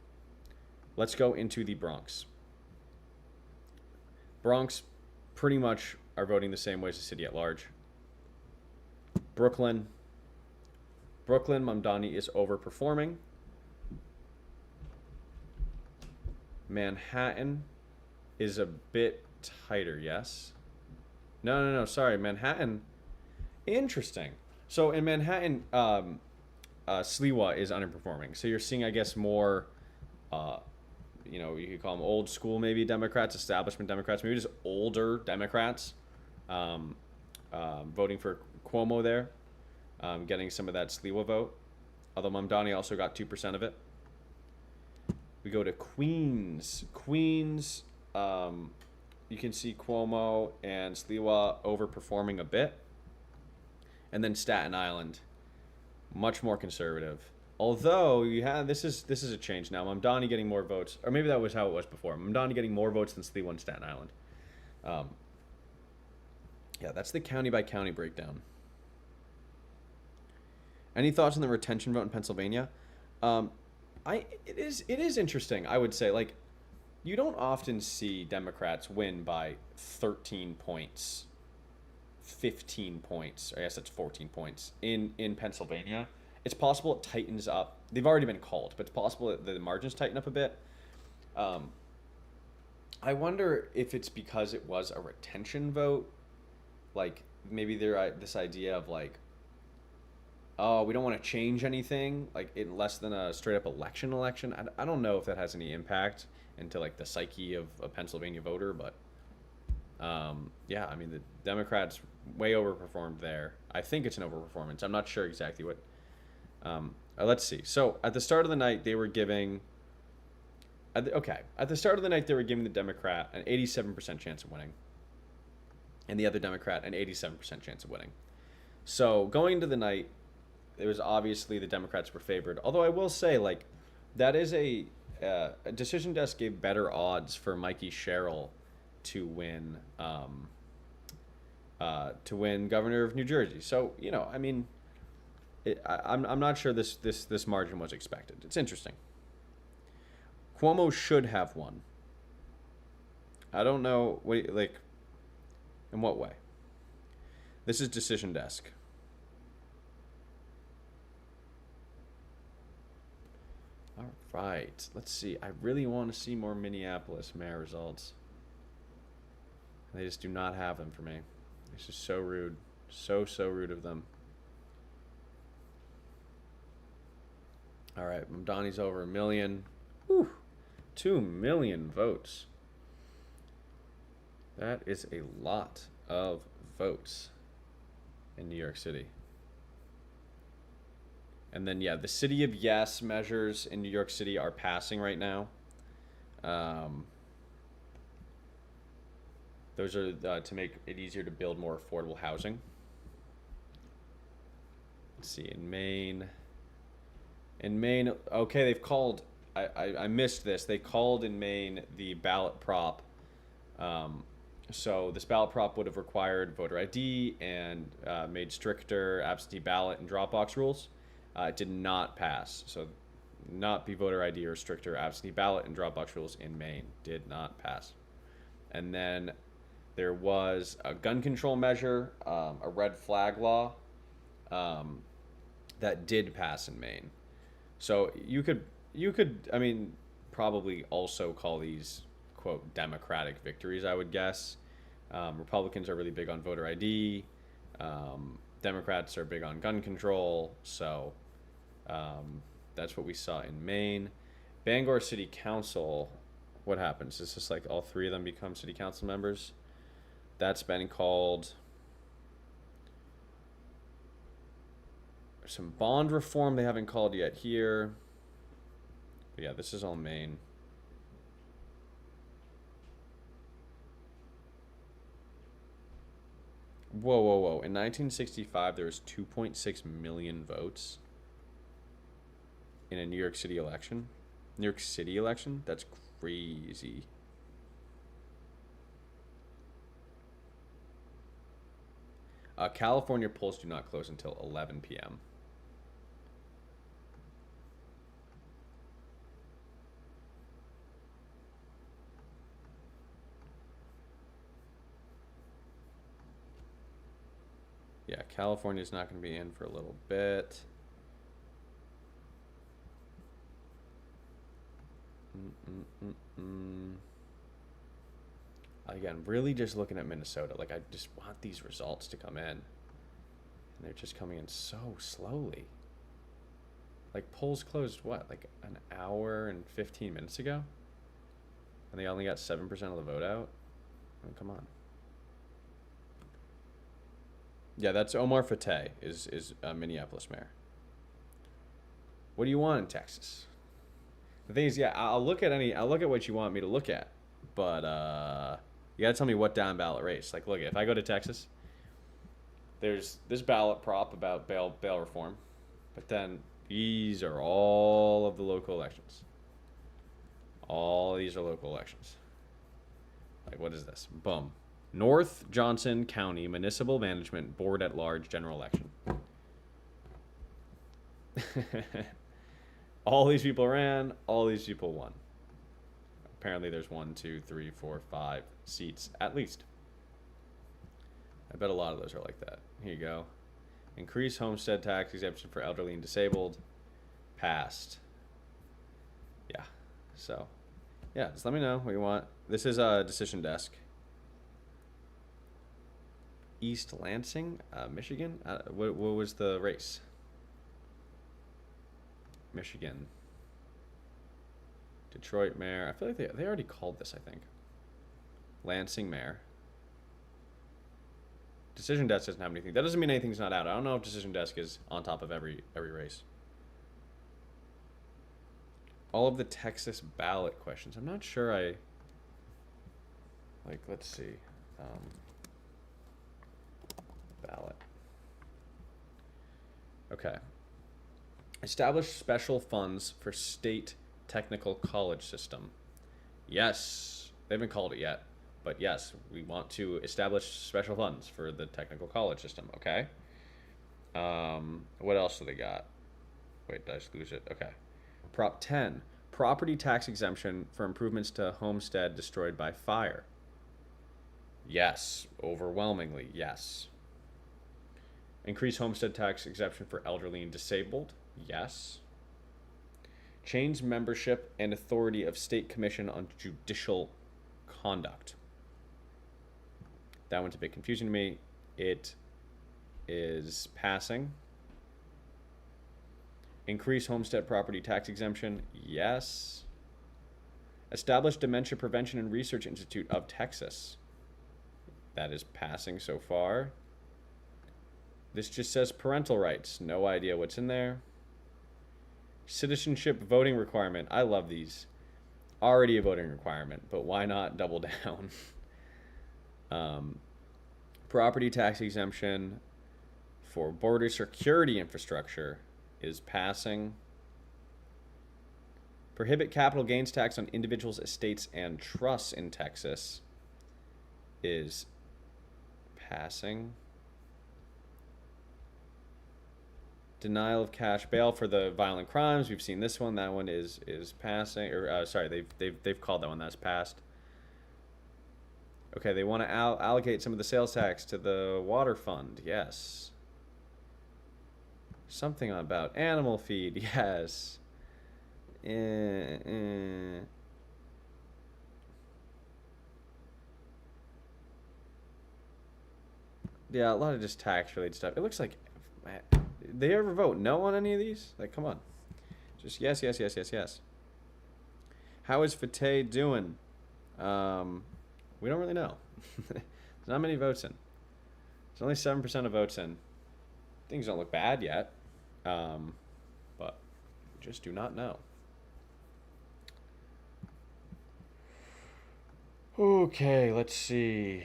Let's go into the Bronx. Bronx pretty much are voting the same way as the city at large. Brooklyn, Mamdani is overperforming. Manhattan is a bit tighter, yes? No, sorry. Manhattan, interesting. So in Manhattan, Sliwa is underperforming. So you're seeing, I guess, more, you could call them old school, maybe Democrats, establishment Democrats, maybe just older Democrats voting for Cuomo there, getting some of that Sliwa vote. Although Mamdani also got 2% of it. We go to Queens. Queens, you can see Cuomo and Sliwa overperforming a bit. And then Staten Island, much more conservative. Although this is a change now. Mamdani getting more votes, or maybe that was how it was before. Mamdani getting more votes than Sliwa and Staten Island. Yeah, that's the county by county breakdown. Any thoughts on the retention vote in Pennsylvania? It is interesting. I would say, like, you don't often see Democrats win by 13 points, 15 points. I guess that's 14 points in Pennsylvania. It's possible it tightens up. They've already been called, but it's possible that the margins tighten up a bit. I wonder if it's because it was a retention vote. Like, maybe this idea of, like, oh, we don't want to change anything, like, in less than a straight-up election. I don't know if that has any impact into, like, the psyche of a Pennsylvania voter, but, yeah, I mean, the Democrats way overperformed there. I think it's an overperformance. I'm not sure exactly what. Let's see. So, at the start of the night, they were giving... At the start of the night, they were giving the Democrat an 87% chance of winning, and the other Democrat an 87% chance of winning. So, going into the night, it was obviously the Democrats were favored. Although I will say, like, that is a Decision Desk gave better odds for Mikey Sherrill to win governor of New Jersey. So, I mean, I'm not sure this margin was expected. It's interesting. Cuomo should have won. I don't know, in what way? This is Decision Desk. All right, let's see. I really want to see more Minneapolis mayor results. They just do not have them for me. It's just so rude. So rude of them. All right, Mamdani's over 1 million. Whew, 2 million votes. That is a lot of votes in New York City. And then, yeah, the City of Yes measures in New York City are passing right now. Those are to make it easier to build more affordable housing. Let's see, in Maine. Okay, they've called. I missed this. They called in Maine the ballot prop. So this ballot prop would have required voter ID and made stricter absentee ballot and drop box rules. It did not pass. So not be voter ID or stricter absentee ballot and drop box rules in Maine did not pass. And then there was a gun control measure, a red flag law that did pass in Maine. So you could, I mean, probably also call these, quote, democratic victories, I would guess. Republicans are really big on voter ID. Democrats are big on gun control. So that's what we saw in Maine. Bangor City Council, what happens? Is this like all three of them become city council members? That's been called. Some bond reform they haven't called yet here. But yeah, this is all Maine. Whoa, whoa, whoa. In 1965, there was 2.6 million votes in a New York City election. New York City election? That's crazy. California polls do not close until 11 p.m. Yeah, California's not going to be in for a little bit. Again, really just looking at Minnesota. Like, I just want these results to come in. And they're just coming in so slowly. Like, polls closed, what, like an hour and 15 minutes ago? And they only got 7% of the vote out? I mean, come on. Yeah, that's Omar Fateh is Minneapolis mayor. What do you want in Texas? The thing is, yeah, I'll look at what you want me to look at, but you gotta tell me what down ballot race. Like, look, if I go to Texas, there's this ballot prop about bail reform, but then these are all of the local elections. All these are local elections. Like, what is this? Boom. North Johnson County Municipal Management Board at Large General Election. All these people ran, all these people won. Apparently there's 1, 2, 3, 4, 5 seats at least. I bet a lot of those are like that. Here you go. Increase homestead tax exemption for elderly and disabled. Passed. Yeah. So, yeah, just let me know what you want. This is a decision desk. East Lansing, Michigan. What was the race? Michigan. Detroit mayor. I feel like they already called this, I think. Lansing mayor. Decision desk doesn't have anything. That doesn't mean anything's not out. I don't know if decision desk is on top of every race. All of the Texas ballot questions. I'm not sure let's see. Ballot. Okay. Establish special funds for state technical college system. Yes. They haven't called it yet. But yes, we want to establish special funds for the technical college system. Okay. What else do they got? Wait, did I just lose it? Okay. Prop 10. Property tax exemption for improvements to homestead destroyed by fire. Yes. Overwhelmingly, yes. Increase homestead tax exemption for elderly and disabled. Yes. Change membership and authority of State Commission on Judicial Conduct. That one's a bit confusing to me. It is passing. Increase homestead property tax exemption. Yes. Establish Dementia Prevention and Research Institute of Texas. That is passing so far. This just says parental rights. No idea what's in there. Citizenship voting requirement. I love these. Already a voting requirement, but why not double down? Property tax exemption for border security infrastructure is passing. Prohibit capital gains tax on individuals, estates, and trusts in Texas is passing. Denial of cash bail for the violent crimes. We've seen this one. That one is passing. Or sorry, they've called that one. That's passed. Okay, they want to allocate some of the sales tax to the water fund. Yes. Something about animal feed. Yes. Yeah, a lot of just tax related stuff. It looks like, they ever vote no on any of these? Like, come on. Just yes, yes, yes, yes, yes. How is Fateh doing? We don't really know. There's not many votes in. There's only 7% of votes in. Things don't look bad yet. But just do not know. Okay, let's see.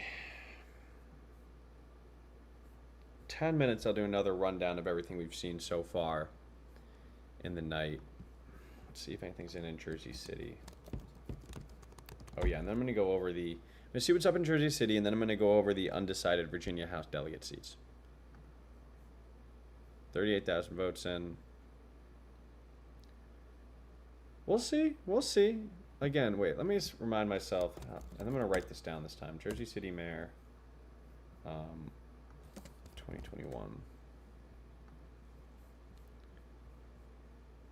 10 minutes, I'll do another rundown of everything we've seen so far in the night. Let's see if anything's in Jersey City. Oh yeah, and then I'm going to go over I'm going to see what's up in Jersey City, and then I'm going to go over the undecided Virginia House delegate seats. 38,000 votes in. We'll see. We'll see. Again, wait, let me just remind myself, and I'm going to write this down this time. Jersey City Mayor, 2021.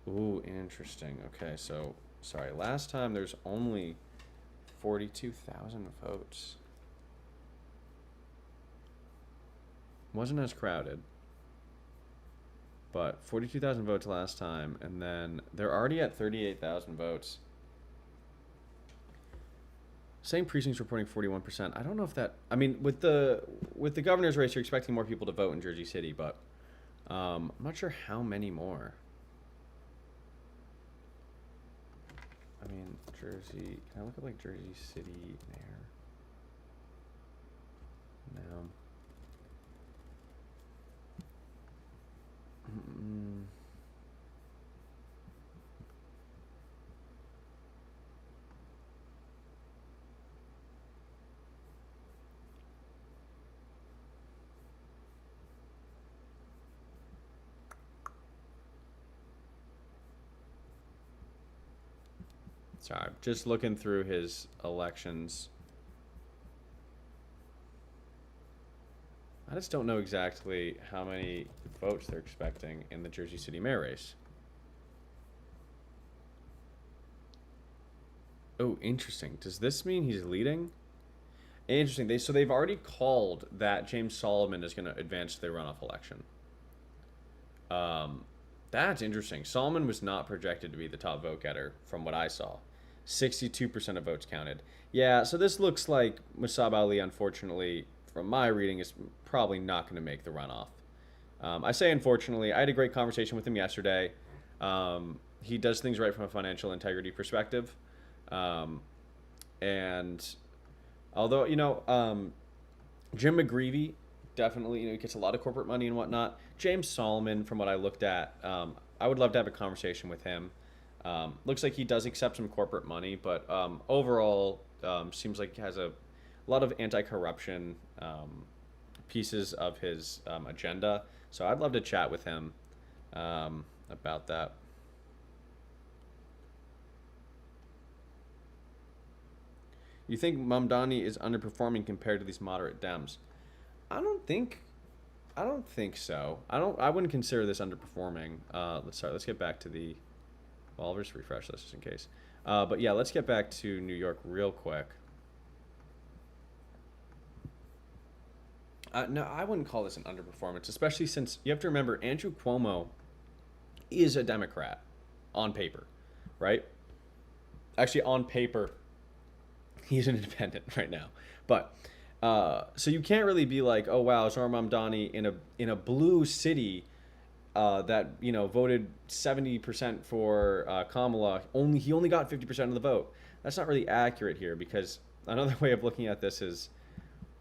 Ooh, interesting. Okay, so, sorry, last time there's only 42,000 votes. Wasn't as crowded, but 42,000 votes last time, and then they're already at 38,000 votes. Same precincts reporting 41%. I don't know if that. I mean, with the governor's race, you're expecting more people to vote in Jersey City, but I'm not sure how many more. I mean, Jersey. Can I look at like Jersey City mayor? No. Sorry, just looking through his elections. I just don't know exactly how many votes they're expecting in the Jersey City mayor race. Oh, interesting. Does this mean he's leading? Interesting. They've already called that James Solomon is going to advance to the runoff election. That's interesting. Solomon was not projected to be the top vote getter from what I saw. 62% of votes counted. Yeah, so this looks like Musab Ali, unfortunately, from my reading, is probably not going to make the runoff. I say unfortunately. I had a great conversation with him yesterday. He does things right from a financial integrity perspective. And although, Jim McGreevey definitely, he gets a lot of corporate money and whatnot. James Solomon, from what I looked at, I would love to have a conversation with him. Looks like he does accept some corporate money, but overall, seems like he has a lot of anti-corruption pieces of his agenda. So I'd love to chat with him about that. You think Mamdani is underperforming compared to these moderate Dems? I don't think so. I wouldn't consider this underperforming. Let's get back to the. Well, I'll just refresh this just in case. But yeah, let's get back to New York real quick. No, I wouldn't call this an underperformance, especially since you have to remember Andrew Cuomo is a Democrat on paper, right? Actually, on paper, he's an independent right now. But so you can't really be like, oh wow, Zohar Mamdani in a blue city that voted 70% for Kamala. He only got 50% of the vote. That's not really accurate here, because another way of looking at this is,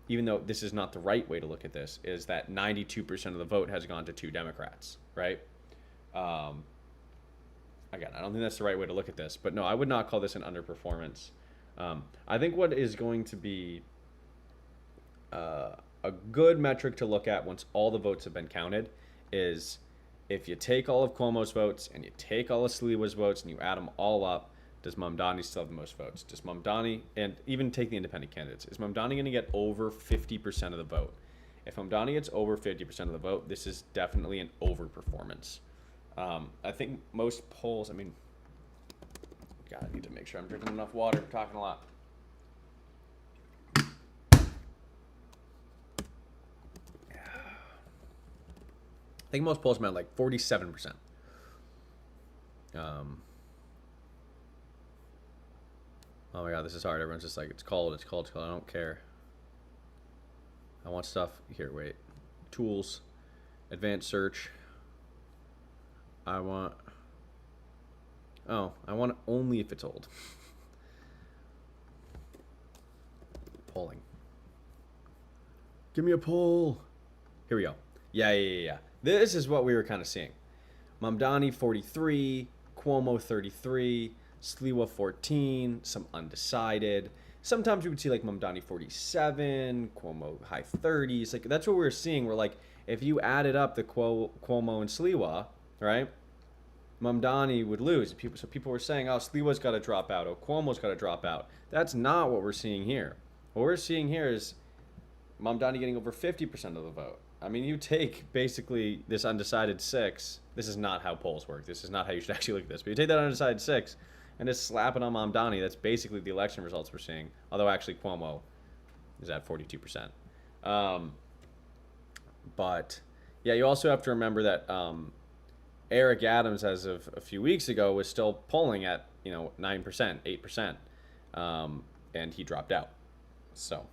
even though this is not the right way to look at this, is that 92% of the vote has gone to 2 Democrats, right? Again, I don't think that's the right way to look at this, but no, I would not call this an underperformance. I think what is going to be a good metric to look at once all the votes have been counted is if you take all of Cuomo's votes and you take all of Sliwa's votes and you add them all up, does Mamdani still have the most votes? Does Mamdani, and even take the independent candidates, is Mamdani going to get over 50% of the vote? If Mamdani gets over 50% of the vote, this is definitely an overperformance. I think most polls, I need to make sure I'm drinking enough water. I'm talking a lot. I think most polls meant like 47%. Oh my god, this is hard. Everyone's just like, it's cold. I don't care. I want stuff. Here, wait. Tools. Advanced search. I want it only if it's old. Polling. Give me a poll. Here we go. Yeah. This is what we were kind of seeing. Mamdani 43, Cuomo 33, Sliwa 14, some undecided. Sometimes we would see like Mamdani 47, Cuomo high 30s. Like that's what we were seeing. We're like, if you added up the Cuomo and Sliwa, right, Mamdani would lose. So people were saying, oh, Sliwa's got to drop out. Oh, Cuomo's got to drop out. That's not what we're seeing here. What we're seeing here is Mamdani getting over 50% of the vote. I mean, you take basically this undecided 6. This is not how polls work. This is not how you should actually look at this. But you take that undecided 6 and just slap it on Mamdani. That's basically the election results we're seeing. Although actually Cuomo is at 42%. But yeah, you also have to remember that Eric Adams, as of a few weeks ago, was still polling at 9%, 8%, and he dropped out. So.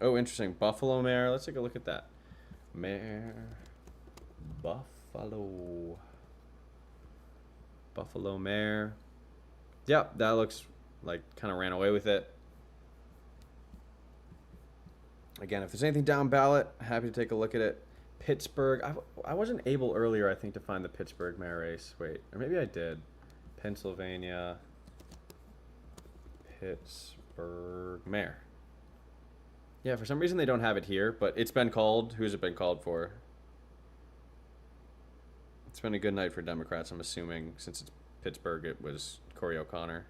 Oh, interesting. Buffalo mayor. Let's take a look at that. Mayor. Buffalo mayor. Yep, that looks like kind of ran away with it. Again, if there's anything down ballot, happy to take a look at it. Pittsburgh. I wasn't able earlier, I think, to find the Pittsburgh mayor race. Wait, or maybe I did. Pennsylvania. Pittsburgh mayor. Yeah, for some reason they don't have it here, but it's been called. Who's it been called for? It's been a good night for Democrats, I'm assuming. Since it's Pittsburgh, it was Corey O'Connor.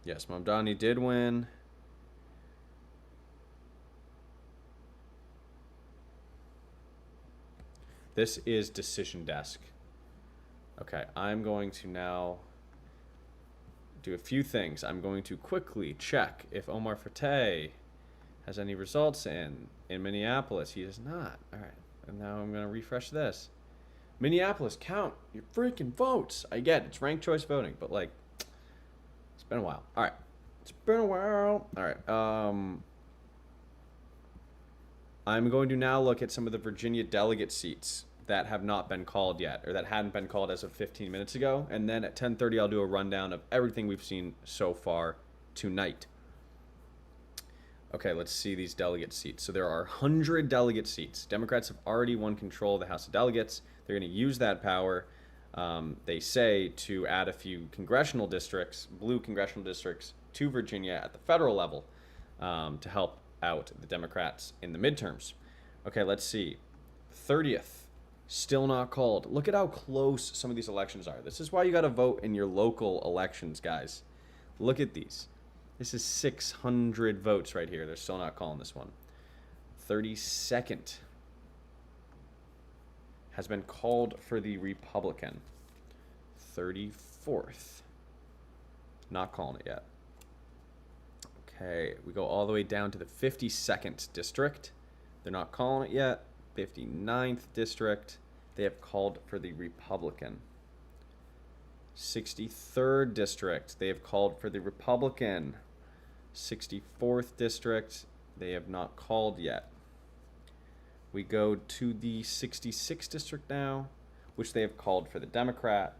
Yes, Mamdani did win. This is Decision Desk. Okay, I'm going to now do a few things. I'm going to quickly check if Omar Fateh has any results in Minneapolis. He does not. All right, and now I'm going to refresh this. Minneapolis, count your freaking votes. I get it. It's ranked choice voting, but like, it's been a while. All right, it's been a while. All right. I'm going to now look at some of the Virginia delegate seats that have not been called yet, or that hadn't been called as of 15 minutes ago. And then at 10:30, I'll do a rundown of everything we've seen so far tonight. Okay, let's see these delegate seats. So there are 100 delegate seats. Democrats have already won control of the House of Delegates. They're going to use that power, they say, to add a few congressional districts, blue congressional districts, to Virginia at the federal level to help out the Democrats in the midterms. Okay, let's see. 30th. Still not called. Look at how close some of these elections are. This is why you got to vote in your local elections, guys. Look at these. This is 600 votes right here. They're still not calling this one. 32nd has been called for the Republican. 34th. Not calling it yet. Okay, we go all the way down to the 52nd district. They're not calling it yet. 59th district. They have called for the Republican. 63rd district. They have called for the Republican. 64th district. They have not called yet. We go to the 66th district now, which they have called for the Democrat.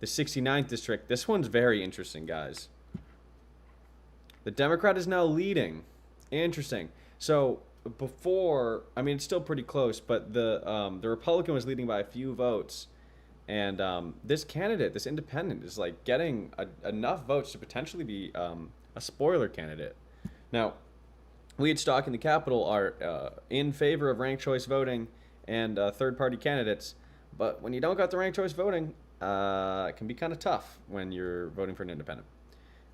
The 69th district. This one's very interesting, guys. The Democrat is now leading. Interesting. So before, I mean, it's still pretty close, but the Republican was leading by a few votes, and this candidate, this independent, is like getting enough votes to potentially be a spoiler candidate. Now, we at Stock in the Capitol are in favor of ranked choice voting and third-party candidates, but when you don't got the ranked choice voting, it can be kind of tough when you're voting for an independent.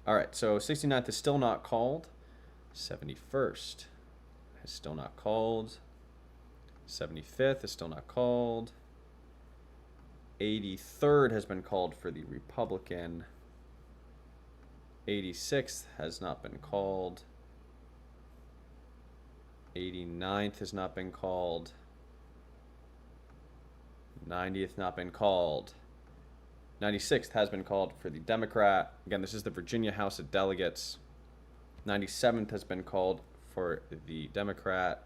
All right, so 69th is still not called. 71st is still not called. 75th is still not called. 83rd has been called for the Republican. 86th has not been called. 89th has not been called. 90th not been called. 96th has been called for the Democrat. Again, this is the Virginia House of Delegates. 97th has been called for the Democrat.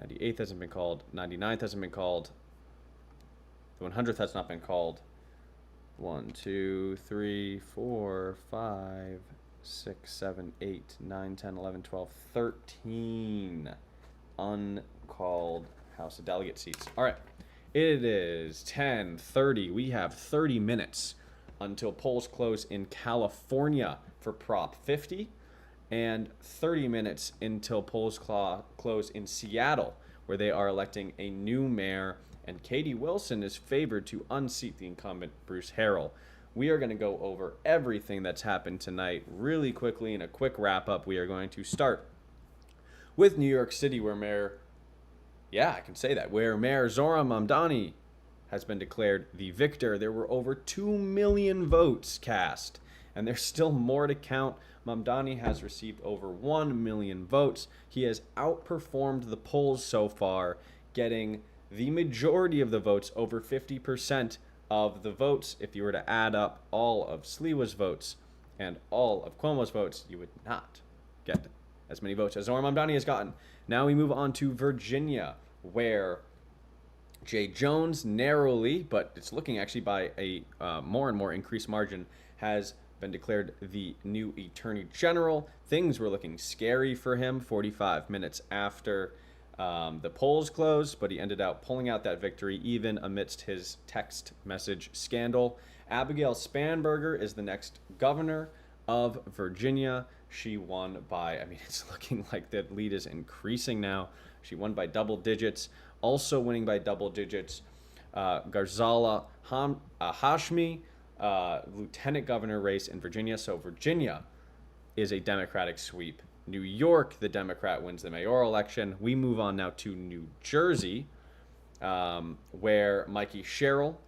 98th hasn't been called. 99th hasn't been called. The 100th has not been called. 1, 2, 3, 4, 5, 6, 7, 8, 9, 10, 11, 12, 13 uncalled House of Delegate seats. All right. It is 10:30. We have 30 minutes until polls close in California for Prop 50, and 30 minutes until polls close in Seattle, where they are electing a new mayor, and Katie Wilson is favored to unseat the incumbent Bruce Harrell. We are going to go over everything that's happened tonight really quickly. In a quick wrap-up, we are going to start with New York City, where Mayor Zohran Mamdani has been declared the victor. There were over 2 million votes cast, and there's still more to count. Mamdani has received over 1 million votes. He has outperformed the polls so far, getting the majority of the votes, over 50% of the votes. If you were to add up all of Sliwa's votes and all of Cuomo's votes, you would not get as many votes as Zohran Mamdani has gotten. Now we move on to Virginia, where Jay Jones narrowly, but it's looking actually by a more and more increased margin, has been declared the new Attorney General. Things were looking scary for him 45 minutes after the polls closed, but he ended up pulling out that victory even amidst his text message scandal. Abigail Spanberger is the next governor of Virginia. She won by, it's looking like the lead is increasing now. She won by double digits. Also winning by double digits, Ghazala Hashmi, lieutenant governor race in Virginia. So Virginia is a Democratic sweep. New York, the Democrat wins the mayoral election. We move on now to New Jersey, where Mikey Sherrill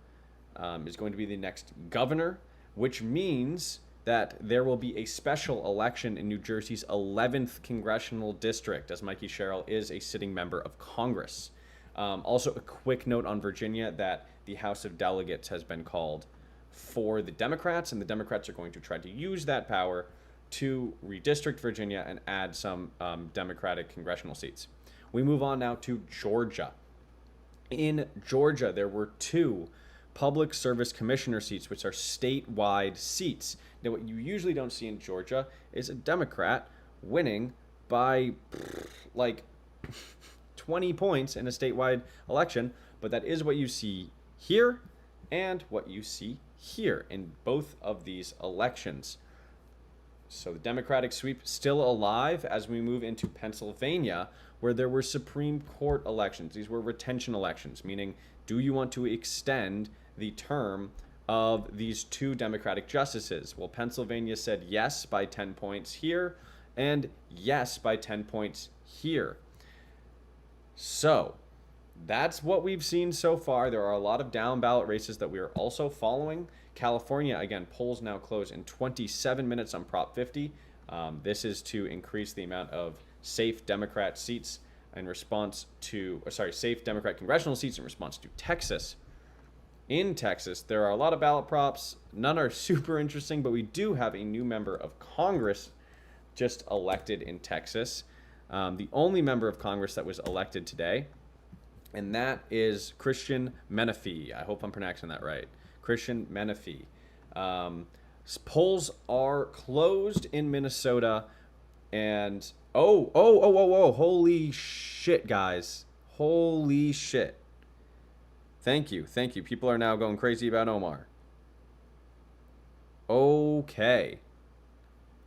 is going to be the next governor, which means that there will be a special election in New Jersey's 11th congressional district, as Mikey Sherrill is a sitting member of Congress. Also, a quick note on Virginia that the House of Delegates has been called for the Democrats, and the Democrats are going to try to use that power to redistrict Virginia and add some Democratic congressional seats. We move on now to Georgia. In Georgia, there were 2 public service commissioner seats, which are statewide seats. Now, what you usually don't see in Georgia is a Democrat winning by 20 points in a statewide election, but that is what you see here and what you see here in both of these elections. So the Democratic sweep still alive as we move into Pennsylvania, where there were Supreme Court elections. These were retention elections, meaning, do you want to extend the term of these 2 Democratic justices? Well, Pennsylvania said yes by 10 points here and yes by 10 points here. So that's what we've seen so far. There are a lot of down ballot races that we are also following. California, again, polls now close in 27 minutes on Prop 50. This is to increase the amount of safe Democrat seats in response to, safe Democrat congressional seats in response to Texas. In Texas, there are a lot of ballot props. None are super interesting, but we do have a new member of Congress just elected in Texas. The only member of Congress that was elected today, and that is Christian Menefee. I hope I'm pronouncing that right. Christian Menefee. Polls are closed in Minnesota, and holy shit, guys. Holy shit. Thank you. People are now going crazy about Omar. Okay.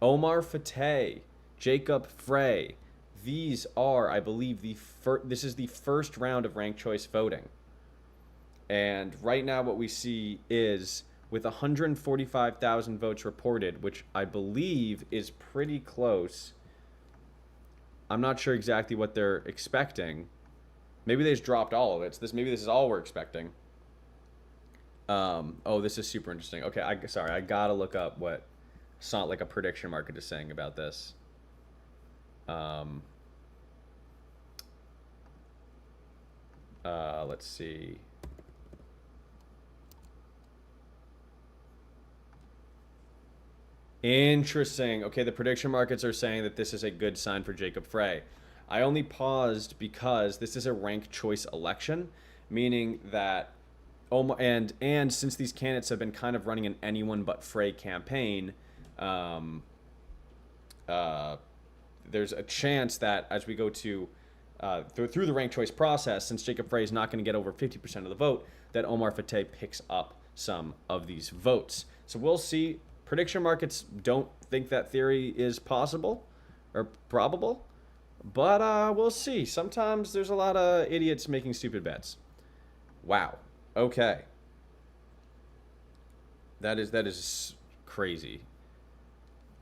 Omar Fateh, Jacob Frey. These are, I believe, this is the first round of ranked choice voting. And right now what we see is with 145,000 votes reported, which I believe is pretty close. I'm not sure exactly what they're expecting. Maybe they just dropped all of it. So maybe this is all we're expecting. This is super interesting. Okay, I gotta look up what like a prediction market is saying about this. Let's see. Interesting. Okay, the prediction markets are saying that this is a good sign for Jacob Frey. I only paused because this is a ranked choice election, meaning that and since these candidates have been kind of running an anyone but Frey campaign, there's a chance that as we go to through the ranked choice process, since Jacob Frey is not going to get over 50% of the vote, that Omar Fateh picks up some of these votes. So we'll see. Prediction markets don't think that theory is possible or probable, but we'll see. Sometimes there's a lot of idiots making stupid bets. Wow. Okay. That is crazy.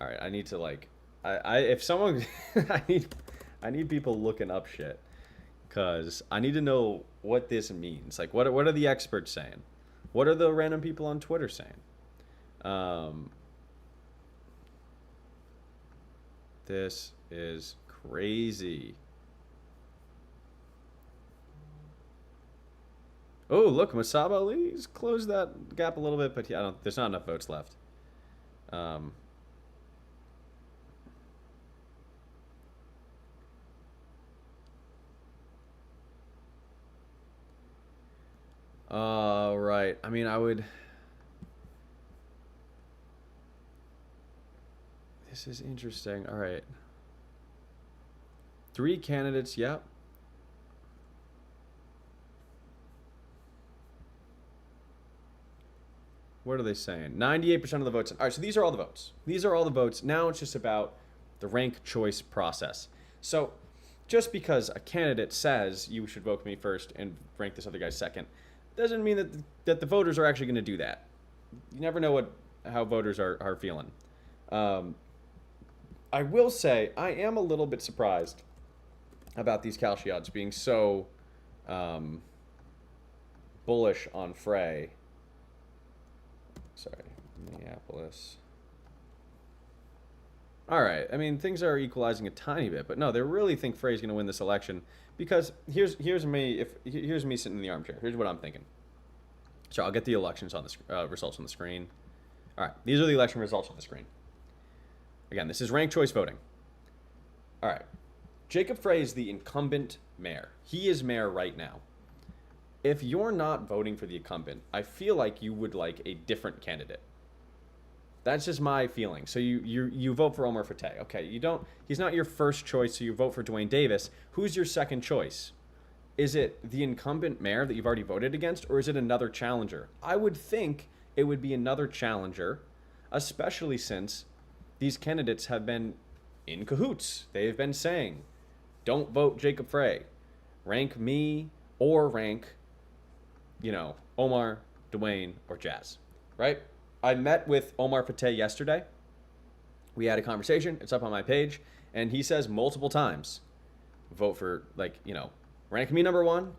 All right, I need to if someone I need people looking up shit, cuz I need to know what this means. Like what are the experts saying? What are the random people on Twitter saying? This is crazy. Oh, look, Masaba Ali's closed that gap a little bit, but there's not enough votes left. Right. I mean, This is interesting. All right. 3 candidates, yep. What are they saying? 98% of the votes. All right, so these are all the votes. Now it's just about the rank choice process. So just because a candidate says you should vote for me first and rank this other guy second, doesn't mean that the voters are actually going to do that. You never know how voters are feeling. I will say I am a little bit surprised about these Kalshi odds being so bullish on Frey. Sorry, Minneapolis. All right, I mean, things are equalizing a tiny bit, but no, they really think Frey's going to win this election because here's me sitting in the armchair. Here's what I'm thinking. So I'll get the elections on the results on the screen. All right, these are the election results on the screen. Again, this is ranked choice voting. All right, Jacob Frey is the incumbent mayor. He is mayor right now. If you're not voting for the incumbent, I feel like you would like a different candidate. That's just my feeling. So you vote for Omar Fateh. Okay, he's not your first choice, so you vote for Dwayne Davis. Who's your second choice? Is it the incumbent mayor that you've already voted against, or is it another challenger? I would think it would be another challenger, especially since these candidates have been in cahoots. They've been saying, don't vote Jacob Frey. Rank me or rank, Omar, Dwayne, or Jazz, right? I met with Omar Fateh yesterday. We had a conversation. It's up on my page. And he says multiple times, vote for, rank me number 1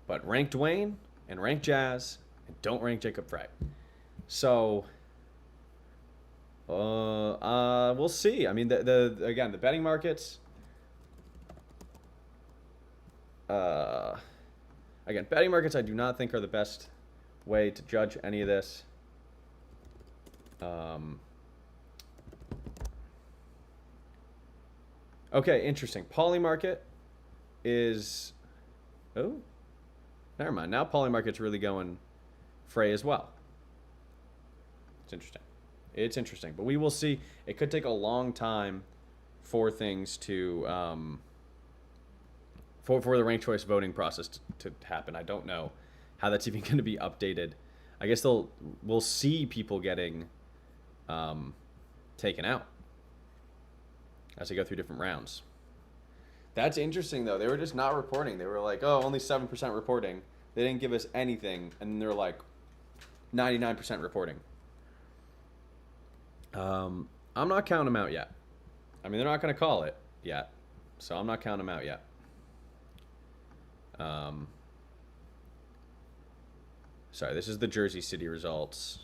but rank Dwayne and rank Jazz and don't rank Jacob Frey. So, we'll see. I mean, again, the betting markets. Again, betting markets I do not think are the best way to judge any of this. Okay, interesting. Polymarket is... Oh, never mind. Now Polymarket's really going Frey as well. It's interesting. It's interesting. But we will see. It could take a long time for things to... for the ranked choice voting process to happen. I don't know how that's even going to be updated. I guess we'll see people getting taken out as they go through different rounds. That's interesting, though. They were just not reporting. They were like, oh, only 7% reporting. They didn't give us anything, and they're like 99% reporting. I'm not counting them out yet. I mean, they're not going to call it yet, so I'm not counting them out yet. Sorry, this is the Jersey City results,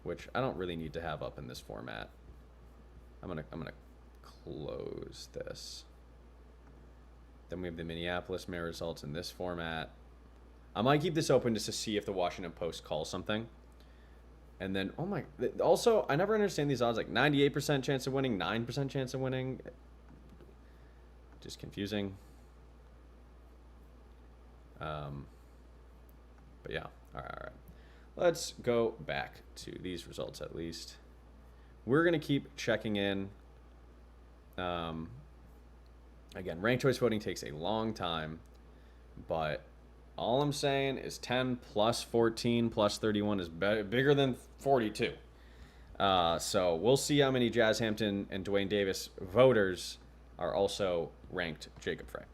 which I don't really need to have up in this format. I'm gonna close this. Then we have the Minneapolis mayor results in this format. I might keep this open just to see if the Washington Post calls something. And then, oh my, also, I never understand these odds, like 98% chance of winning, 9% chance of winning. Just confusing. But yeah, all right. Let's go back to these results at least. We're going to keep checking in. Again, ranked choice voting takes a long time, but all I'm saying is 10 plus 14 plus 31 is bigger than 42. So we'll see how many Jazz Hampton and Dwayne Davis voters are also ranked Jacob Frey.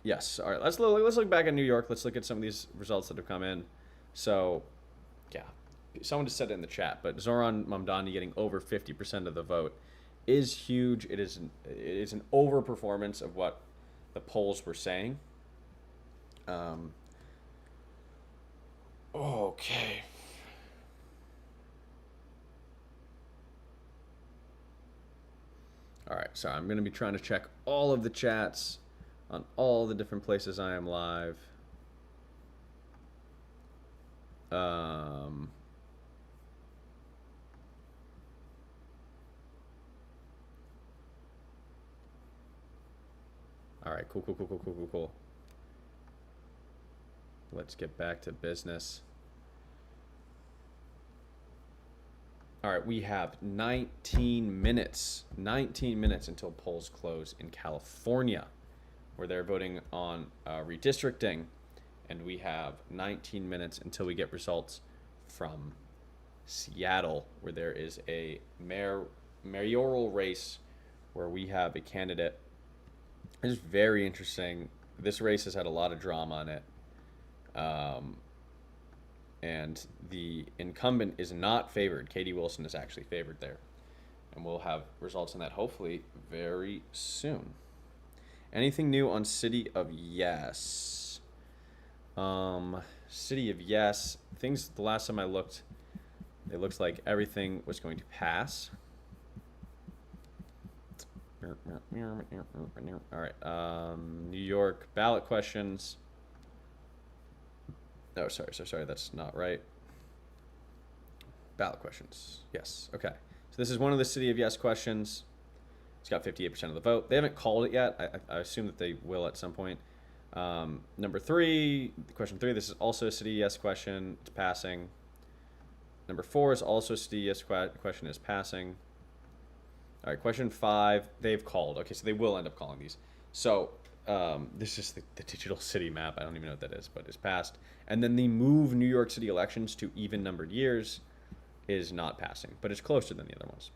Yes. All right. Let's look back at New York. Let's look at some of these results that have come in. So, yeah, someone just said it in the chat, but Zoran Mamdani getting over 50% of the vote is huge. It is an overperformance of what the polls were saying. Okay. All right. So I'm going to be trying to check all of the chats on all the different places I am live. All right, cool. Let's get back to business. All right, we have 19 minutes until polls close in California, where they're voting on redistricting, and we have 19 minutes until we get results from Seattle, where there is a mayoral race where we have a candidate. It's very interesting. This race has had a lot of drama on it, and the incumbent is not favored. Katie Wilson is actually favored there, and we'll have results on that hopefully very soon. Anything new on City of Yes? City of Yes. Things, the last time I looked, it looks like everything was going to pass. All right. New York ballot questions. Oh, sorry. That's not right. Ballot questions. Yes. Okay. So this is one of the City of Yes questions. It's got 58% of the vote. They haven't called it yet. I assume that they will at some point. Number 3, question 3, this is also a City Yes question. It's passing. Number 4 is also a City Yes question, is passing. All right, question 5, they've called. Okay, so they will end up calling these. So this is the digital city map. I don't even know what that is, but it's passed. And then the move New York City elections to even numbered years is not passing, but it's closer than the other ones.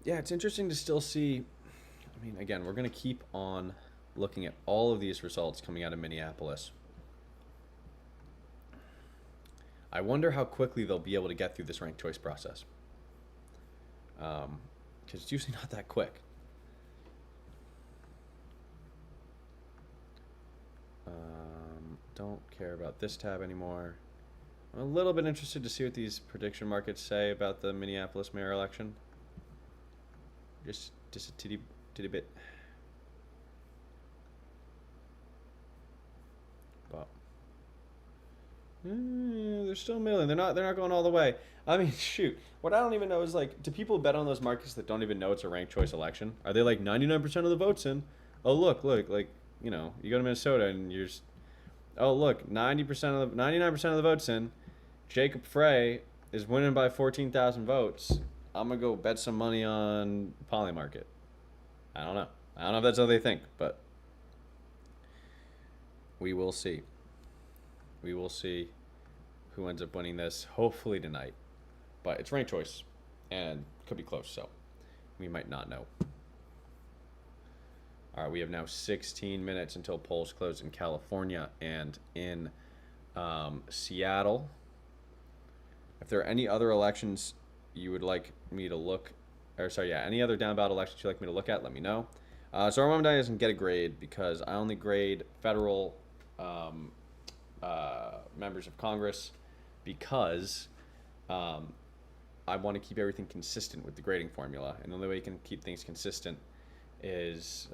Yeah, it's interesting to still see. I mean, again, we're going to keep on looking at all of these results coming out of Minneapolis. I wonder how quickly they'll be able to get through this ranked choice process. Because it's usually not that quick. Don't care about this tab anymore. I'm a little bit interested to see what these prediction markets say about the Minneapolis mayor election. Just a titty bit. But they're still milling. They're not going all the way. I mean, shoot. What I don't even know is, like, do people bet on those markets that don't even know it's a ranked choice election? Are they like 99% of the votes in? Oh, look, like, you know, you go to Minnesota and you're just, oh, look, 99% of the votes in. Jacob Frey is winning by 14,000 votes. I'm going to go bet some money on Polymarket. I don't know. I don't know if that's how they think, but we will see. We will see who ends up winning this, hopefully tonight. But it's ranked choice, and could be close, so we might not know. All right, we have now 16 minutes until polls close in California and in Seattle. If there are any other elections you would like me to look, any other down ballot elections you'd like me to look at, let me know. So our mom doesn't get a grade because I only grade federal members of Congress because I want to keep everything consistent with the grading formula, and the only way you can keep things consistent is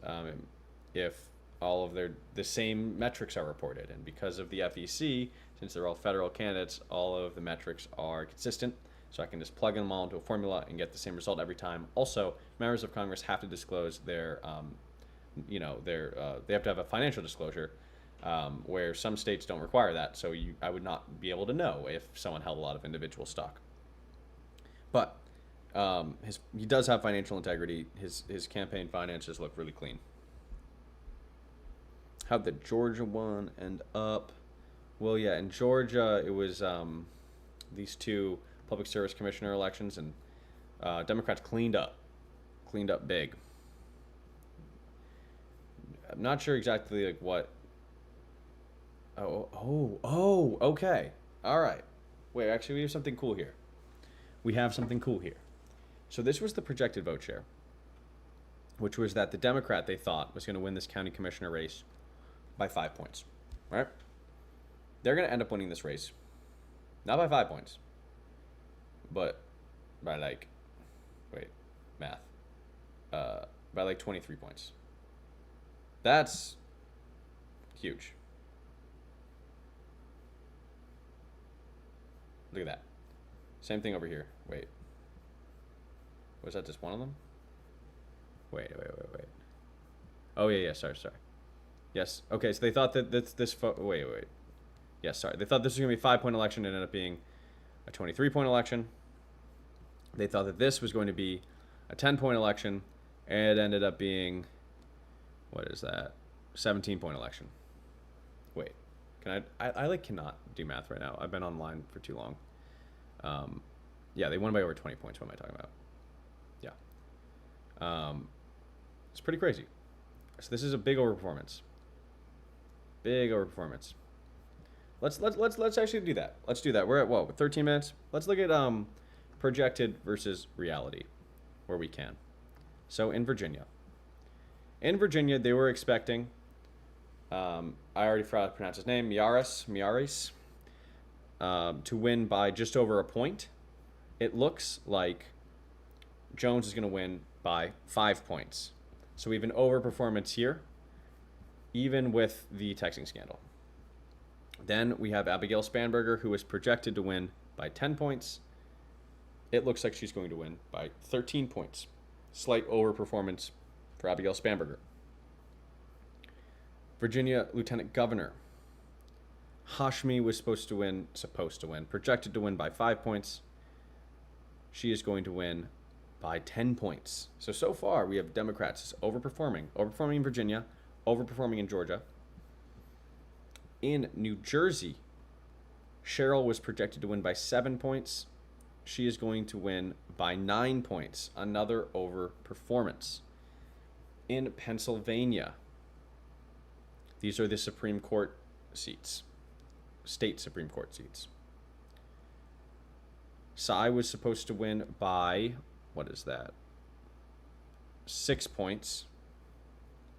if all of the same metrics are reported. And because of the FEC, since they're all federal candidates, all of the metrics are consistent. So I can just plug them all into a formula and get the same result every time. Also, members of Congress have to disclose their, they have to have a financial disclosure, where some states don't require that. So I would not be able to know if someone held a lot of individual stock. But he does have financial integrity. His campaign finances look really clean. How'd the Georgia one end up? Well, yeah, in Georgia, it was these two public service commissioner elections, and Democrats cleaned up big. I'm not sure exactly like what. Oh, okay. All right. Wait, actually, we have something cool here. So this was the projected vote share, which was that the Democrat they thought was going to win this county commissioner race by 5 points, right? They're going to end up winning this race, not by 5 points, but by by like 23 points. That's huge. Look at that. Same thing over here. Wait. Was that just one of them? Wait. Oh, yeah, sorry. Yes, okay, so they thought that wait. Yes, sorry. They thought this was going to be a 5-point election. It ended up being a 23-point election. They thought that this was going to be a 10-point election, and it ended up being, 17-point election. Wait, can I cannot do math right now. I've been online for too long. Yeah, they won by over 20 points. What am I talking about? Yeah. It's pretty crazy. So this is a big overperformance. Let's actually do that. Let's do that. We're at 13 minutes. Let's look at projected versus reality, where we can. So in Virginia, they were expecting. I already forgot to pronounce his name. Miyares, to win by just over a point. It looks like Jones is going to win by 5 points. So we have an overperformance here, even with the texting scandal. Then we have Abigail Spanberger, who is projected to win by 10 points. It looks like she's going to win by 13 points. Slight overperformance for Abigail Spanberger. Virginia Lieutenant Governor Hashmi was supposed to win, projected to win by 5 points. She is going to win by 10 points. So far we have Democrats overperforming in Virginia, overperforming in Georgia. In New Jersey, Cheryl was projected to win by 7 points. She is going to win by 9 points. Another overperformance. In Pennsylvania, These are the Supreme Court seats, state Supreme Court seats. Psy was supposed to win by, what is that? 6 points.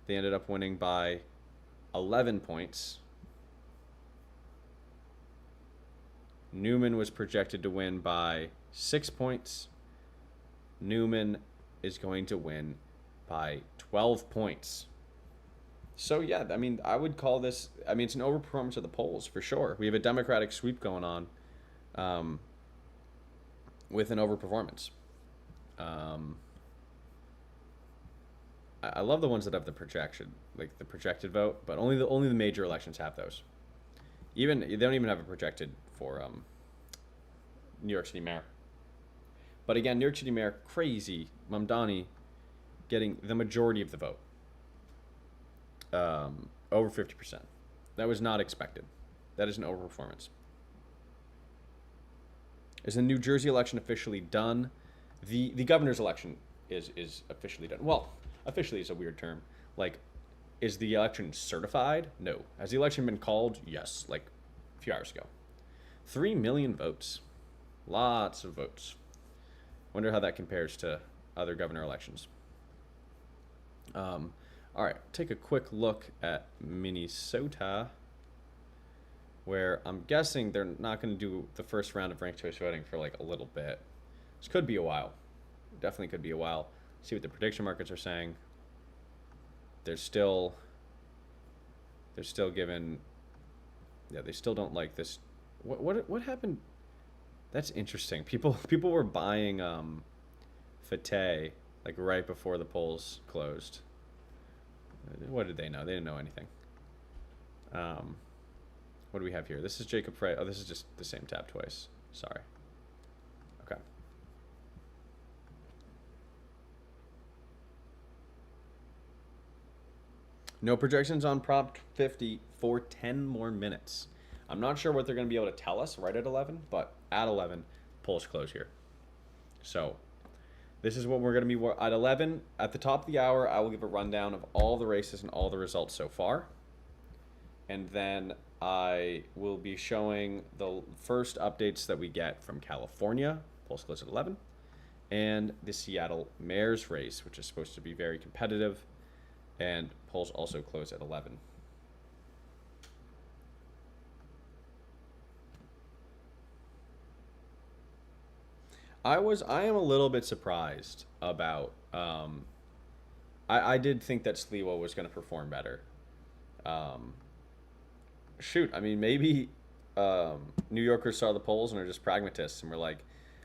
They ended up winning by 11 points. Newman was projected to win by 6 points. Newman is going to win by 12 points. So, yeah, I mean, I would call this, I mean, it's an overperformance of the polls for sure. We have a Democratic sweep going on with an overperformance. I love the ones that have the projection, like the projected vote, but only the major elections have those. Even they don't even have a projected for New York City mayor. But again, New York City mayor, crazy Mamdani getting the majority of the vote, over 50%. That was not expected. That is an overperformance. Is the New Jersey election officially done? The governor's election is officially done. Well, officially is a weird term. Like, is the election certified? No. Has the election been called? Yes, like a few hours ago. 3 million votes. Lots of votes. Wonder how that compares to other governor elections. All right, take a quick look at Minnesota, where I'm guessing they're not going to do the first round of ranked choice voting for like a little bit. This could be a while. Definitely could be a while. See what the prediction markets are saying. They're still given. Yeah, they still don't like this. What happened? That's interesting. People were buying Fateh like right before the polls closed. What did they know? They didn't know anything. What do we have here? This is Jacob Frey. Oh, this is just the same tab twice. Sorry. Okay. No projections on Prop 50 for 10 more minutes. I'm not sure what they're going to be able to tell us right at 11, but at 11, polls close here. So this is what we're going to be at 11. At the top of the hour, I will give a rundown of all the races and all the results so far. And then I will be showing the first updates that we get from California, polls close at 11, and the Seattle mayor's race, which is supposed to be very competitive, and polls also close at 11. I am a little bit surprised about, I did think that Sliwa was going to perform better. Shoot, I mean, maybe New Yorkers saw the polls and are just pragmatists and were like,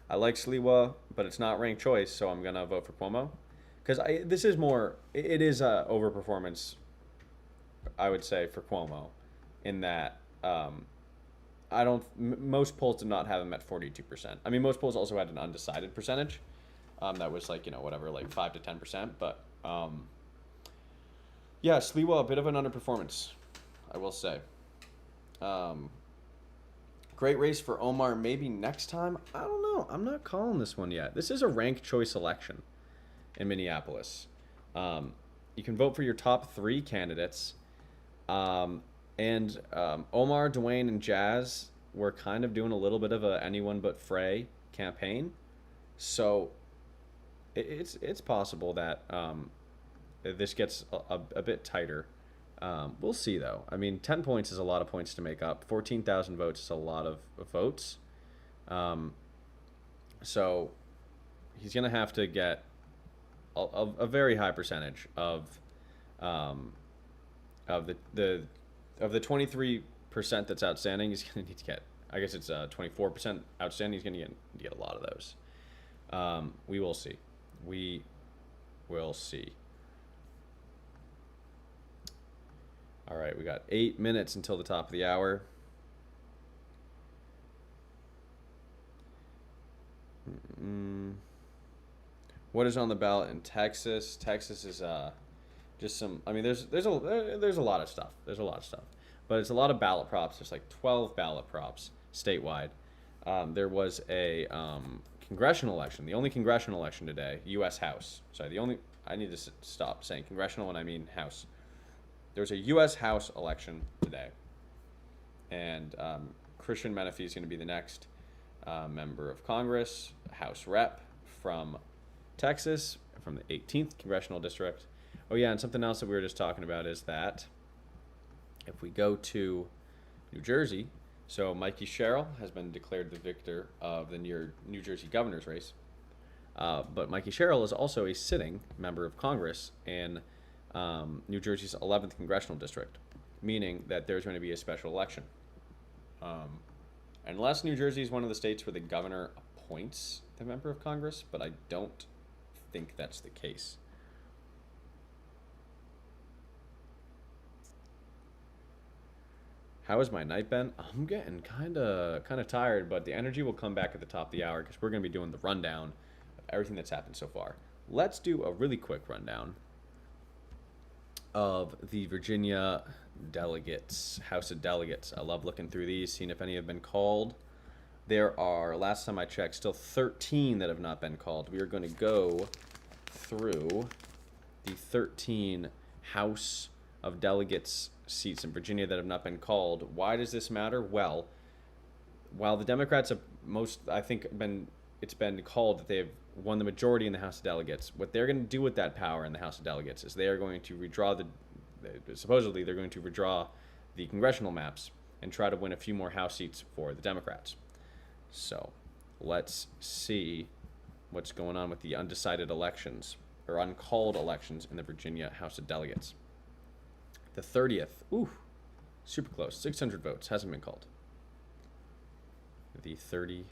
I like Sliwa, but it's not ranked choice, so I'm going to vote for Cuomo. Because this is more, it is a overperformance, I would say, for Cuomo, in that most polls did not have him at 42%. I mean, most polls also had an undecided percentage that was like, whatever, like 5 to 10%. But yeah, Sliwa, a bit of an underperformance, I will say. Great race for Omar, maybe next time. I don't know. I'm not calling this one yet. This is a ranked choice election in Minneapolis. You can vote for your top 3 candidates. And Omar, Dwayne, and Jazz were kind of doing a little bit of a anyone but Frey campaign. So it's possible that this gets a bit tighter. We'll see, though. I mean, 10 points is a lot of points to make up. 14,000 votes is a lot of votes. So he's going to have to get a very high percentage of the 23% that's outstanding. He's going to need to get, I guess it's 24% outstanding. He's going to get a lot of those. We will see. We will see. All right, we got 8 minutes until the top of the hour. What is on the ballot in Texas? Texas is just some. I mean, there's a lot of stuff. There's a lot of stuff, but it's a lot of ballot props. There's like 12 ballot props statewide. There was a congressional election, the only congressional election today, U.S. House. Sorry, I need to stop saying congressional when I mean House. there's a U.S. House election today, and Christian Menefee is going to be the next member of Congress, House Rep from Texas, from the 18th Congressional District. Oh yeah, and something else that we were just talking about is that if we go to New Jersey, so Mikey Sherrill has been declared the victor of the New Jersey governor's race. But Mikey Sherrill is also a sitting member of Congress in New Jersey's 11th Congressional District, meaning that there's going to be a special election. Unless New Jersey is one of the states where the governor appoints the member of Congress, but I don't think that's the case. How has my night been? I'm getting kind of tired, but the energy will come back at the top of the hour because we're going to be doing the rundown of everything that's happened so far. Let's do a really quick rundown of the Virginia delegates, House of Delegates. I love looking through these, seeing if any have been called. There are, last time I checked, still 13 that have not been called. We are going to go through the 13 House of Delegates seats in Virginia that have not been called. Why does this matter? Well, while the Democrats have it's been called that they have won the majority in the House of Delegates, what they're going to do with that power in the House of Delegates is they are going to supposedly they're going to redraw the congressional maps and try to win a few more House seats for the Democrats. So let's see what's going on with the undecided elections or uncalled elections in the Virginia House of Delegates. The 30th, super close, 600 votes, hasn't been called. The 34th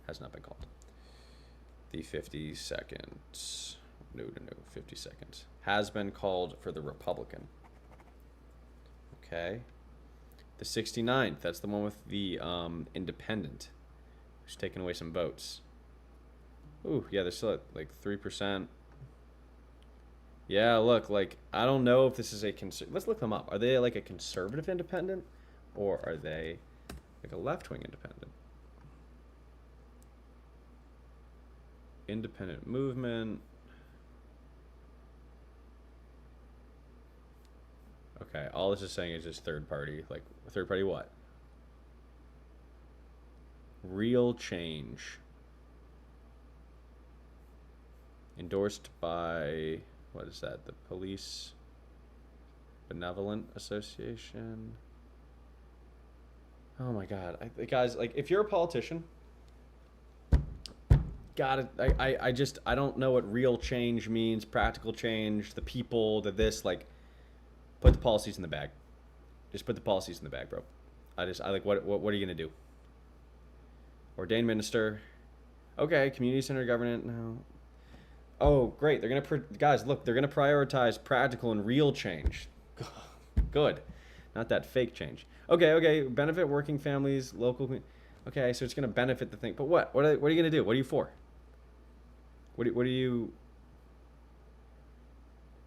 has not been called. The 52nd, no, 52nd, has been called for the Republican. Okay. The 69th, that's the one with the independent, who's taking away some votes. Ooh, yeah, they're still at like 3%. Yeah, look, like, I don't know if this is let's look them up. Are they like a conservative independent or are they like a left-wing independent? Independent movement. Okay, all this is saying is just third party. Like, third party what? Real Change. Endorsed by, what is that? The Police Benevolent Association? Oh my God. Guys, like, if you're a politician, I don't know what real change means, practical change, the people, this, like, put the policies in the bag. Just put the policies in the bag, bro. What are you gonna do? Ordained minister. Okay, community centered government. No. Oh, great. They're gonna guys, look, they're gonna prioritize practical and real change. Good, not that fake change. Okay. Benefit working families, local. Okay, so it's gonna benefit the thing. But what? What are you gonna do? What are you for? What are you?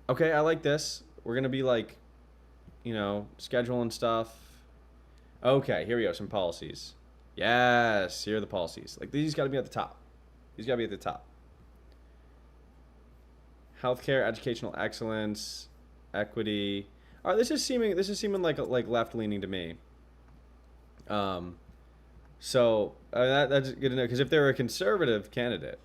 Okay, I like this. We're gonna be like, scheduling stuff. Okay, here we go. Some policies. Yes, here are the policies. Like, these got to be at the top. These got to be at the top. Healthcare, educational excellence, equity. All right, this is seeming like left leaning to me. So that's good to know, because if they were a conservative candidate,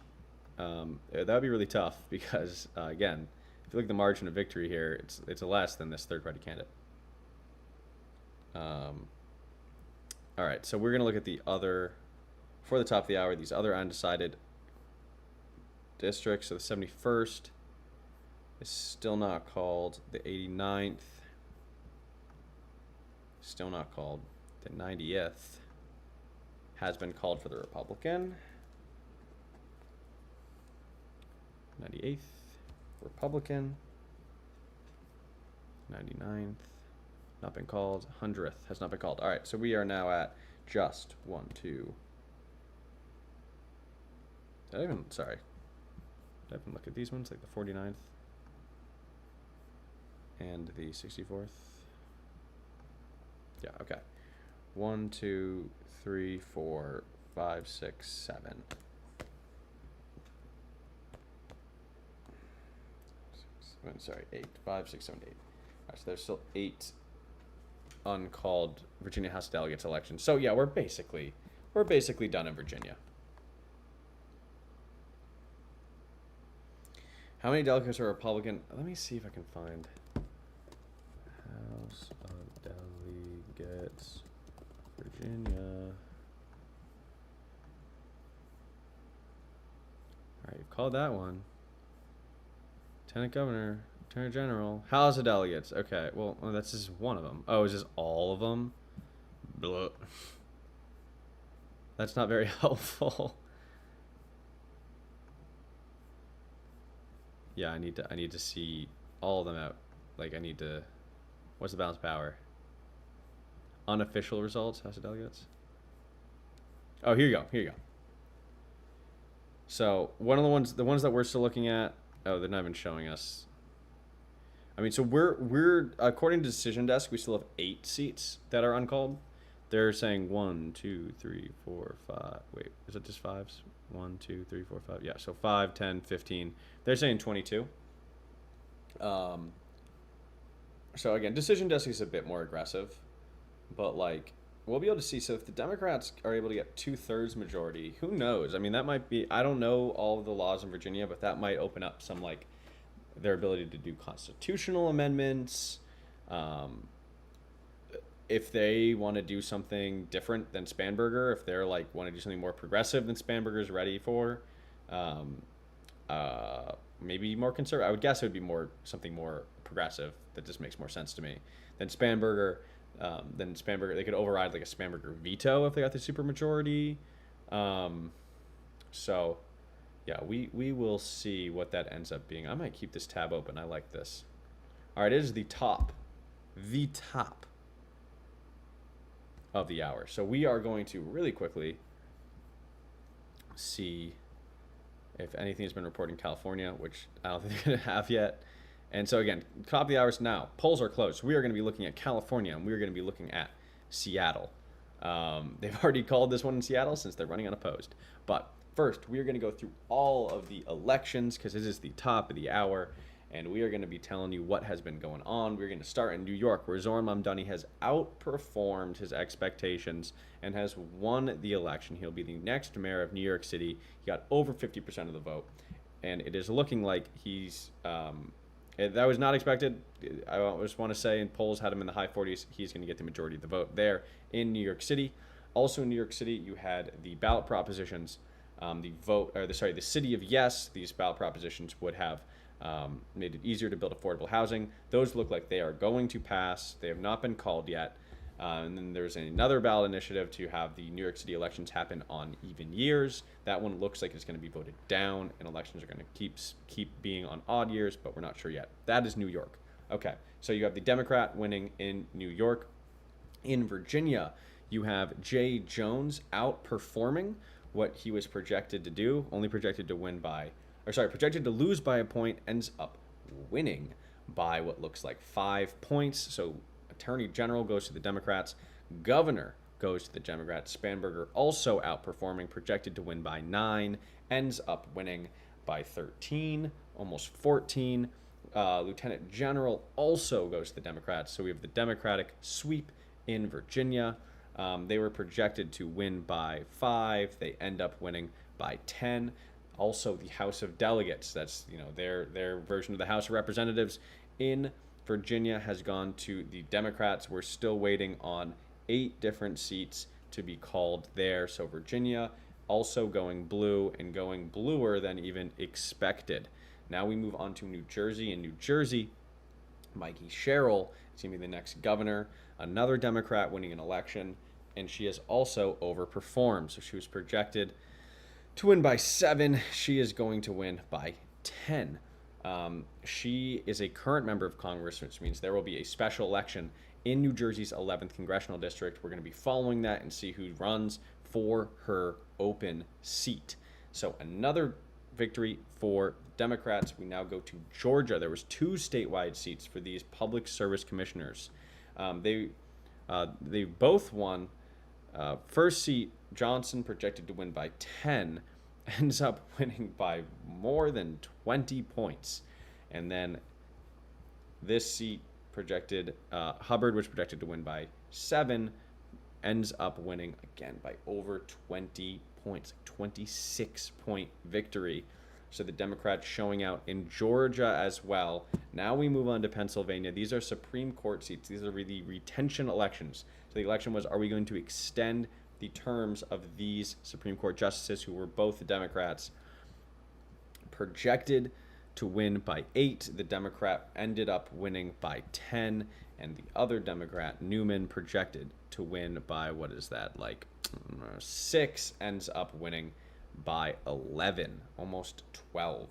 that would be really tough because again, if you look at the margin of victory here, it's less than this third party candidate. All right, so we're gonna look at the other, for the top of the hour, these other undecided districts. So the 71st is still not called. The 89th, still not called. The 90th has been called for the Republican. 98th, Republican. 99th, not been called. 100th has not been called. All right, so we are now at just 1, 2. Did I even look at these ones, like the 49th and the 64th? Yeah, okay. 1, 2, 3, 4, 5, 6, 7. 6, sorry, 8, 5, 6, 7, 8. All right, so there's still 8 uncalled Virginia House of Delegates elections. So yeah, we're basically done in Virginia. How many delegates are Republican? Let me see if I can find House of Delegates, Virginia. All right, you've called that one. Lieutenant Governor, Attorney General, House of Delegates. Okay, well, that's just one of them. Oh, is this all of them? Blah. That's not very helpful. Yeah, I need to see all of them out. Like, I need to. What's the balance of power? Unofficial results, House of Delegates. Oh, here you go. So one of the ones that we're still looking at. Oh, they're not even showing us. I mean, so we're according to Decision Desk, we still have 8 seats that are uncalled. They're saying 1, 2, 3, 4, 5. Wait, is it just 5s? 1, 2, 3, 4, 5. Yeah, so 5, 10, 15. They're saying 22. So again, Decision Desk is a bit more aggressive, but like we'll be able to see. So if the Democrats are able to get 2/3 majority, who knows? I mean, that might be. I don't know all of the laws in Virginia, but that might open up some like their ability to do constitutional amendments. If they want to do something different than Spanberger, if they're like want to do something more progressive than Spanberger's ready for, maybe more conservative. I would guess it would be something more progressive that just makes more sense to me than Spanberger. They could override like a Spanberger veto if they got the supermajority. So, yeah, we will see what that ends up being. I might keep this tab open. I like this. All right, it is the top of the hour. So we are going to really quickly see if anything has been reported in California, which I don't think they're going to have yet. And so again, top of the hours now. Polls are closed. We are going to be looking at California, and we are going to be looking at Seattle. They've already called this one in Seattle since they're running unopposed. But first, we are going to go through all of the elections because this is the top of the hour, and we are going to be telling you what has been going on. We're going to start in New York, where Zoran Mamdani has outperformed his expectations and has won the election. He'll be the next mayor of New York City. He got over 50% of the vote, and it is looking like he's that was not expected. I just want to say, in polls had him in the high 40s. He's going to get the majority of the vote there in New York City. Also in New York City, you had the ballot propositions. The city of yes. These ballot propositions would have made it easier to build affordable housing. Those look like they are going to pass. They have not been called yet. And then there's another ballot initiative to have the New York City elections happen on even years. That one looks like it's going to be voted down, and elections are going to keep being on odd years, but we're not sure yet. That is New York. Okay, so you have the Democrat winning in New York. In Virginia, you have Jay Jones outperforming what he was projected to do, projected to lose by a point, ends up winning by what looks like 5 points. So Attorney General goes to the Democrats. Governor goes to the Democrats. Spanberger also outperforming, projected to win by 9, ends up winning by 13, almost 14. Lieutenant General also goes to the Democrats. So we have the Democratic sweep in Virginia. They were projected to win by 5. They end up winning by 10. Also, the House of Delegates, that's their version of the House of Representatives in Virginia, has gone to the Democrats. We're still waiting on 8 different seats to be called there. So Virginia also going blue, and going bluer than even expected. Now we move on to New Jersey. In New Jersey, Mikey Sherrill is going to be the next governor, another Democrat winning an election, and she has also overperformed. So she was projected to win by 7. She is going to win by 10. She is a current member of Congress, which means there will be a special election in New Jersey's 11th congressional district. We're going to be following that and see who runs for her open seat. So another victory for Democrats. We now go to Georgia. There was 2 statewide seats for these public service commissioners. They both won. First seat, Johnson, projected to win by 10, ends up winning by more than 20 points. And then This seat projected, Hubbard was projected to win by 7, ends up winning again by over 20 points, 26-point victory. So the Democrats showing out in Georgia as well. Now we move on to Pennsylvania. These are Supreme Court seats. These are the retention elections. So the election was, are we going to extend the terms of these Supreme Court justices who were both Democrats? Projected to win by 8. The Democrat ended up winning by 10. And the other Democrat, Newman, projected to win by, what is that, like 6, ends up winning by 11, almost 12.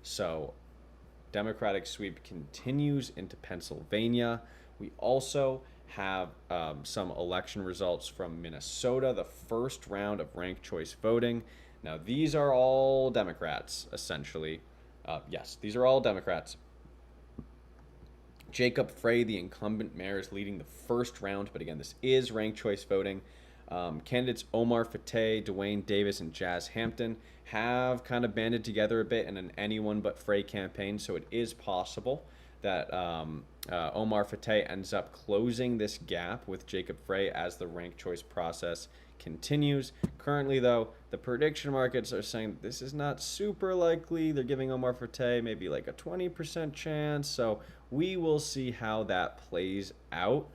So Democratic sweep continues into Pennsylvania. We also have some election results from Minnesota, the first round of ranked choice voting. Now, these are all Democrats, essentially. Yes, these are all Democrats. Jacob Frey, the incumbent mayor, is leading the first round, but again, this is ranked choice voting. Candidates Omar Fateh, Dwayne Davis, and Jazz Hampton have kind of banded together a bit in an anyone but Frey campaign, so it is possible that Omar Fateh ends up closing this gap with Jacob Frey as the ranked choice process continues. Currently, though, the prediction markets are saying this is not super likely. They're giving Omar Fateh maybe like a 20% chance, so we will see how that plays out.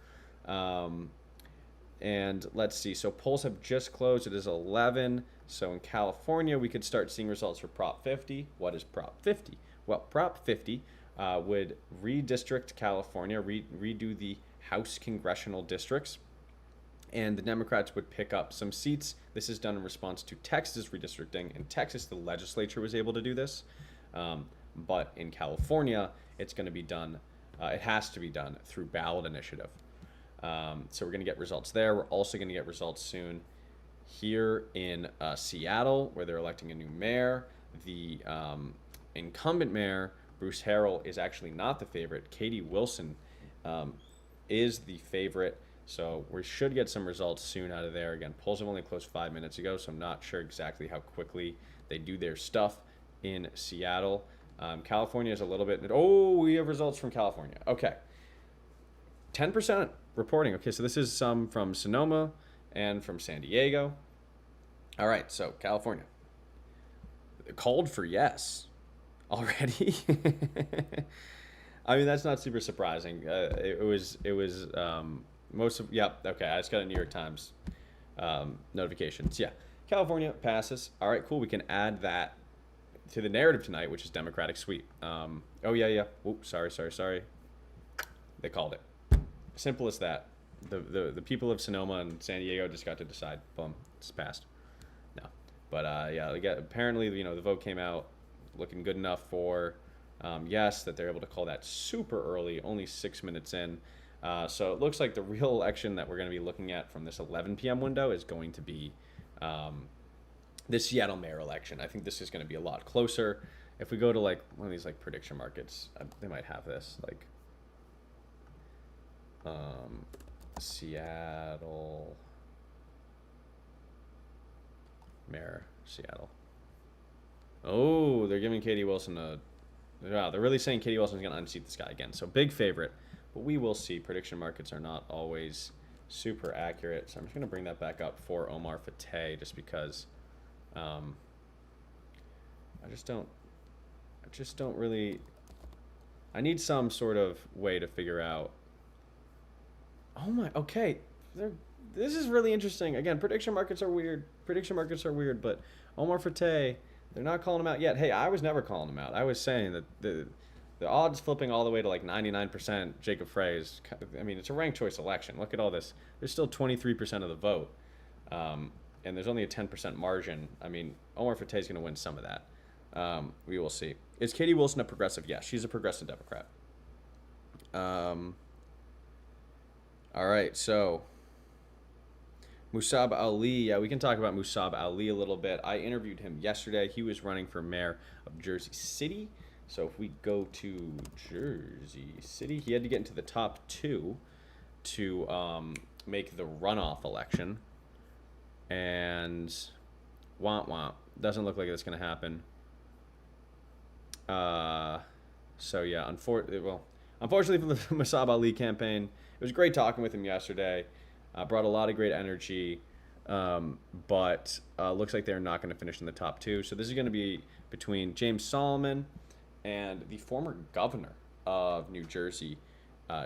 And let's see. So polls have just closed. It is 11. So in California, we could start seeing results for Prop 50. What is Prop 50? Well, Prop 50 would redistrict California, redo the House congressional districts, and the Democrats would pick up some seats. This is done in response to Texas redistricting. In Texas, the legislature was able to do this. But in California, it's going to be done, it has to be done through ballot initiative. So we're going to get results there. We're also going to get results soon here in Seattle, where they're electing a new mayor. The incumbent mayor, Bruce Harrell, is actually not the favorite. Katie Wilson is the favorite. So we should get some results soon out of there. Again, polls have only closed 5 minutes ago, so I'm not sure exactly how quickly they do their stuff in Seattle. California is a little bit... Oh, we have results from California. Okay. 10% reporting. Okay, so this is some from Sonoma and from San Diego. All right, so California. Called for yes already. I mean, that's not super surprising. It was most of... Yeah, okay, I just got a New York Times notifications. Yeah, California passes. All right, cool. We can add that to the narrative tonight, which is Democratic sweep. Oh, yeah. Oops, sorry. They called it. Simple as that. The people of Sonoma and San Diego just got to decide. Boom, it's passed. No, but yeah, apparently the vote came out looking good enough for yes, that they're able to call that super early, only 6 minutes in. So it looks like the real election that we're going to be looking at from this 11 p.m. window is going to be the Seattle mayor election. I think this is going to be a lot closer. If we go to like one of these like prediction markets, they might have this like Seattle mayor, Seattle. Oh, they're giving Katie Wilson a... Wow, they're really saying Katie Wilson's going to unseat this guy again. So big favorite, but we will see. Prediction markets are not always super accurate. So I'm just going to bring that back up for Omar Fateh just because I just don't really... I need some sort of way to figure out... Oh my, okay. This is really interesting. Again, prediction markets are weird, but Omar Fateh, they're not calling him out yet. Hey, I was never calling him out. I was saying that the odds flipping all the way to like 99% Jacob Frey is, I mean, it's a ranked choice election. Look at all this. There's still 23% of the vote, and there's only a 10% margin. I mean, Omar Fateh is going to win some of that. We will see. Is Katie Wilson a progressive? Yes, she's a progressive Democrat. All right, so Musab Ali. Yeah, we can talk about Musab Ali a little bit. I interviewed him yesterday. He was running for mayor of Jersey City. So if we go to Jersey City, he had to get into the top 2 to make the runoff election. And doesn't look like it's going to happen. So yeah, unfortunately for the Masab Ali campaign, it was great talking with him yesterday. Brought a lot of great energy, but looks like they're not going to finish in the top two. So this is going to be between James Solomon and the former governor of New Jersey,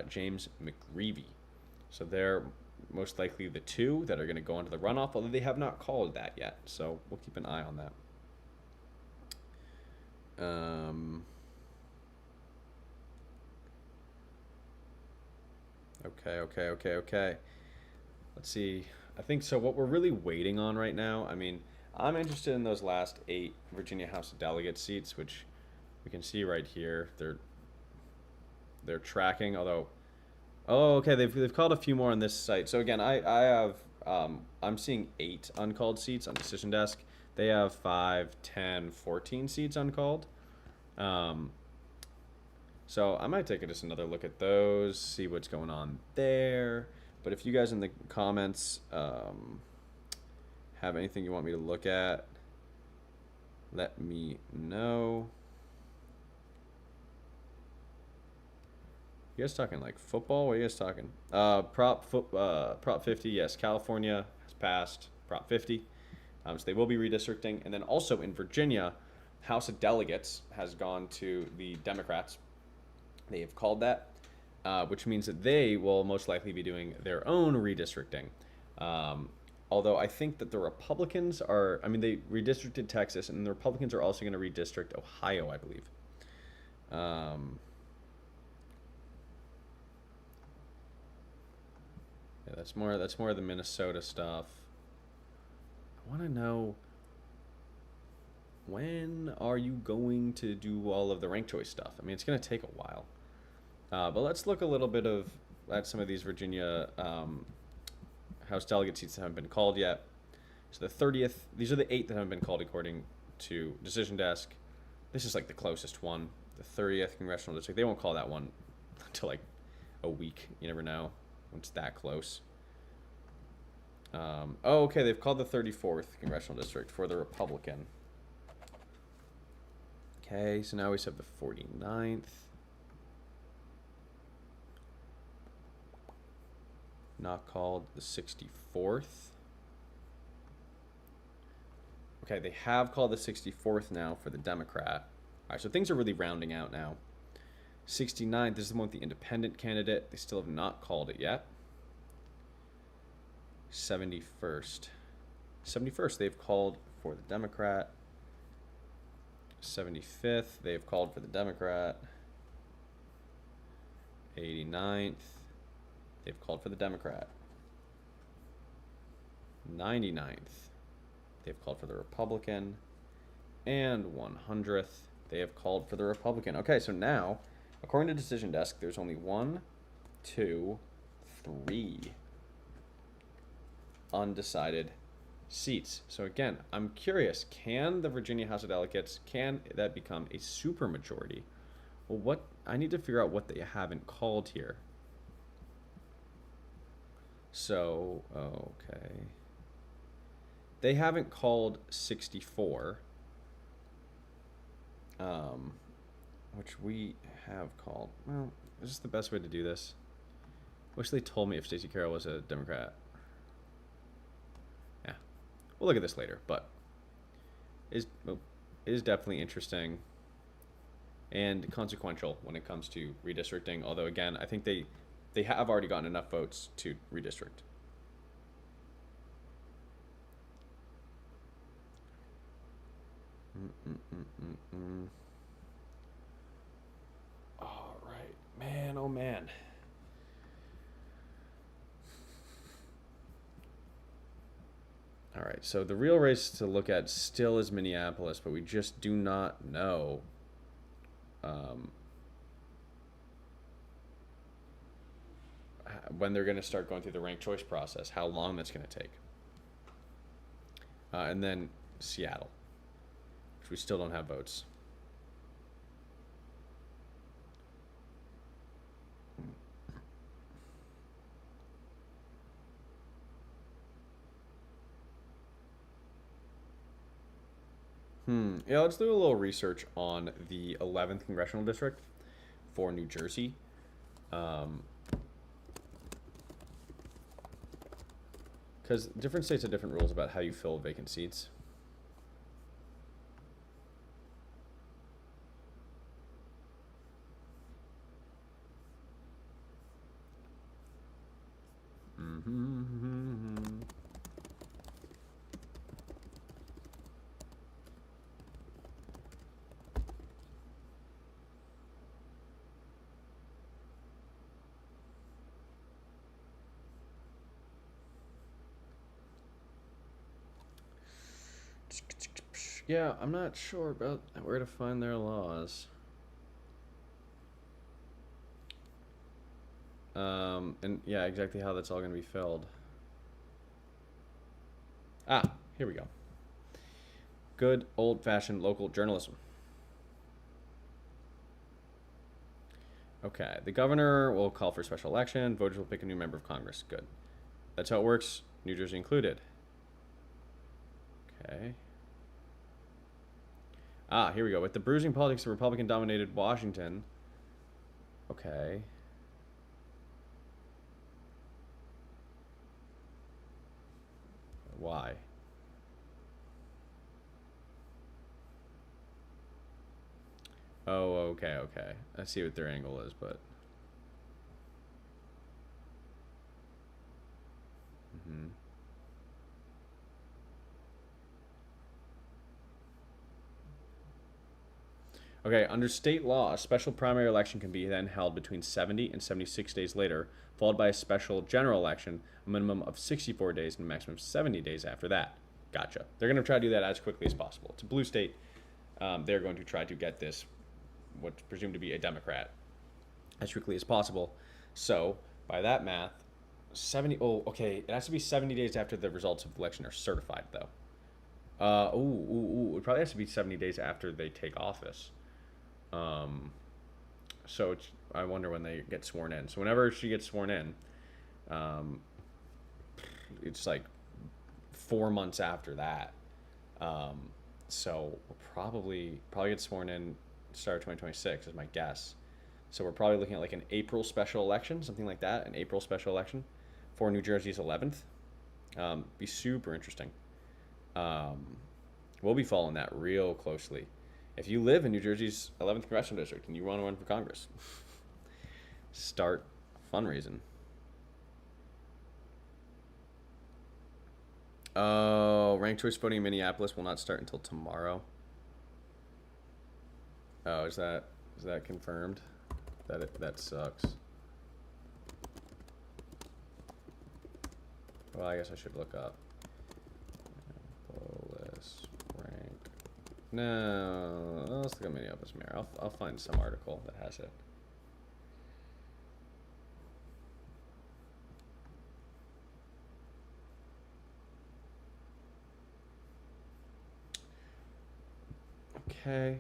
James McGreevey. So they're most likely the two that are going to go into the runoff, although they have not called that yet. So we'll keep an eye on that. Okay. Let's see. I think so. What we're really waiting on right now, I mean, I'm interested in those last 8 Virginia House of Delegates seats, which we can see right here. They're tracking, although, oh, okay, they've called a few more on this site. So again, I have I'm seeing 8 uncalled seats on Decision Desk. They have 5, 10, 14 seats uncalled. So I might take just another look at those, see what's going on there. But if you guys in the comments have anything you want me to look at, let me know. You guys talking like football? What are you guys talking? Prop 50, yes. California has passed Prop 50. So they will be redistricting. And then also in Virginia, House of Delegates has gone to the Democrats. They have called that, which means that they will most likely be doing their own redistricting. Although I think that the Republicans are, I mean, they redistricted Texas, and the Republicans are also going to redistrict Ohio, I believe. Yeah, that's more of the Minnesota stuff. I want to know, when are you going to do all of the ranked choice stuff? I mean, it's going to take a while. But let's look a little bit at some of these Virginia House delegate seats that haven't been called yet. So the 30th, these are the 8 that haven't been called according to Decision Desk. This is like the closest one, the 30th Congressional District. They won't call that one until like a week. You never know when it's that close. Oh, okay, they've called the 34th Congressional District for the Republican. Okay, so now we have the 49th. Not called the 64th. Okay, they have called the 64th now for the Democrat. All right, so things are really rounding out now. 69th, this is the one with the independent candidate. They still have not called it yet. 71st. 71st, they've called for the Democrat. 75th, they've called for the Democrat. 89th, they've called for the Democrat. 99th, they've called for the Republican. And 100th, they have called for the Republican. Okay, so now, according to Decision Desk, there's only 1, 2, 3 undecided seats. So again, I'm curious, can the Virginia House of Delegates, can that become a supermajority? Well, I need to figure out what they haven't called here. So, okay. They haven't called 64, which we have called. Well, is this the best way to do this? Wish they told me if Stacey Carroll was a Democrat. Yeah, we'll look at this later, but it is definitely interesting and consequential when it comes to redistricting. Although, again, I think they have already gotten enough votes to redistrict. All right, man, oh man. All right, so the real race to look at still is Minneapolis, but we just do not know when they're going to start going through the ranked choice process, how long that's going to take. And then Seattle, which we still don't have votes. Let's do a little research on the 11th Congressional District for New Jersey. Because different states have different rules about how you fill vacant seats. Yeah, I'm not sure about where to find their laws. And yeah, exactly how that's all going to be filled. Ah, here we go. Good old-fashioned local journalism. Okay, the governor will call for a special election. Voters will pick a new member of Congress. Good. That's how it works, New Jersey included. Okay. Ah, here we go. With the bruising politics of Republican-dominated Washington. Okay. Why? Oh, okay, okay. I see what their angle is, but... Okay, under state law, a special primary election can be then held between 70 and 76 days later, followed by a special general election, a minimum of 64 days and a maximum of 70 days after that. Gotcha. They're going to try to do that as quickly as possible. It's a blue state. They're going to try to get this, what's presumed to be a Democrat, as quickly as possible. So, by that math, 70... Oh, okay. It has to be 70 days after the results of the election are certified, though. It probably has to be 70 days after they take office. So I wonder when they get sworn in. So whenever she gets sworn in, it's like 4 months after that. So we'll probably get sworn in start of 2026 is my guess. So we're probably looking at like an April special election, something like that, an April special election for New Jersey's 11th. Be super interesting. We'll be following that real closely. If you live in New Jersey's 11th congressional district and you want to run for Congress, start fundraising. Oh, ranked choice voting in Minneapolis will not start until tomorrow. Oh, is that confirmed? That sucks. Well, I guess I should look up. Minneapolis rank. No, let's look at Minneapolis Mayor. I'll find some article that has it. Okay.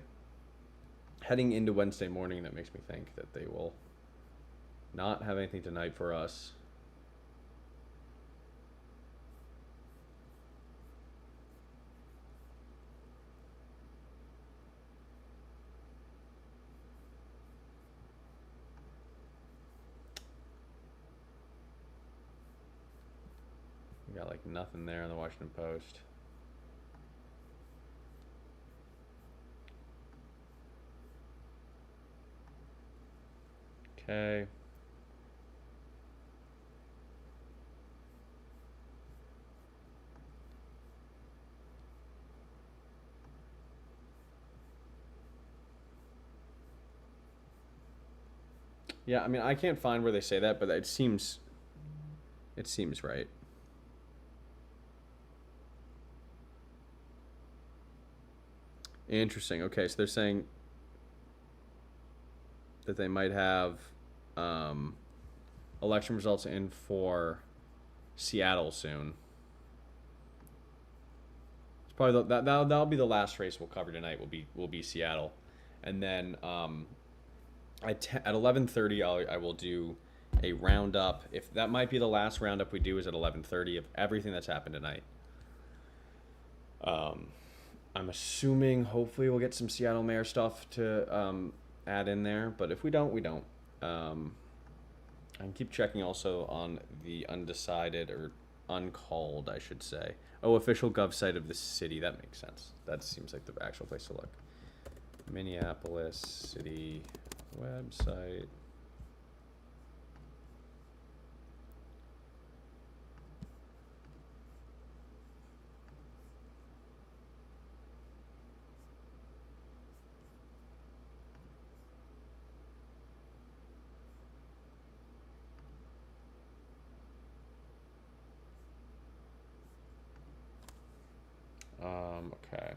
Heading into Wednesday morning, that makes me think that they will not have anything tonight for us. We got like nothing there on the Washington Post. Okay. Yeah, I mean, I can't find where they say that, but it seems right. Interesting. Okay, so they're saying that they might have election results in for Seattle soon. It's probably that'll be the last race we'll cover tonight. Will be Seattle, and then at 11:30 I will do a roundup. If that might be the last roundup we do is at 11:30 of everything that's happened tonight. I'm assuming hopefully we'll get some Seattle mayor stuff to add in there, but if we don't, we don't. I can keep checking also on the undecided or uncalled, I should say. Oh, official gov site of the city. That makes sense. That seems like the actual place to look. Minneapolis city website. Okay.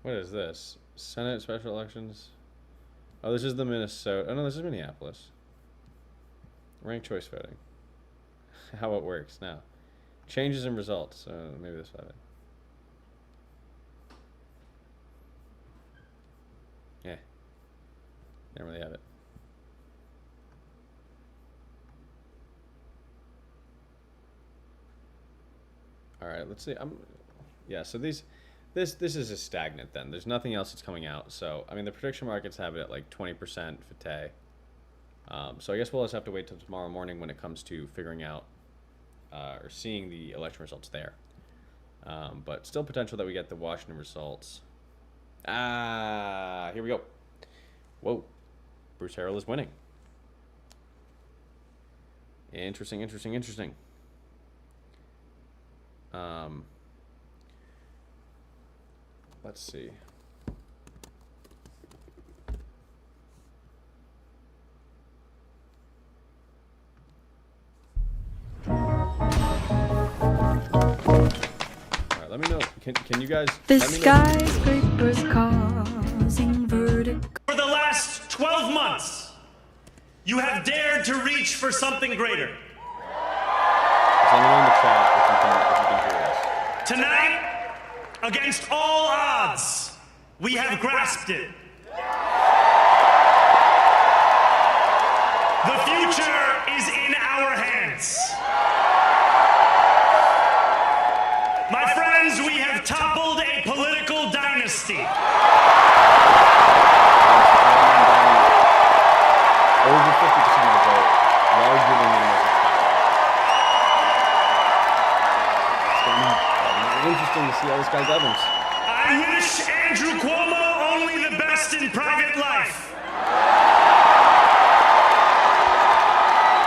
What is this? Senate special elections? Oh, this is the Minnesota. Oh, no, this is Minneapolis. Ranked choice voting. How it works now. Changes in results. Maybe this will have it. Yeah. Don't really have it. All right, let's see. Yeah, so this is a stagnant then. There's nothing else that's coming out. So, I mean, the prediction markets have it at like 20% Fateh. So I guess we'll just have to wait till tomorrow morning when it comes to figuring out or seeing the election results there. But still potential that we get the Washington results. Here we go. Whoa. Bruce Harrell is winning. Interesting. Let's see. Alright, let me know. Can you guys... The skyscrapers causing vertigo. For the last 12 months, you have dared to reach for something greater. Is anyone in the chat if you can hear us? Tonight, against all odds, we have grasped it. The future is in our hands. My friends, we have toppled a political dynasty. Over 50% of the vote, larger than the American It's going to be interesting to see how this guy governs. I wish Andrew Cuomo only the best in private life.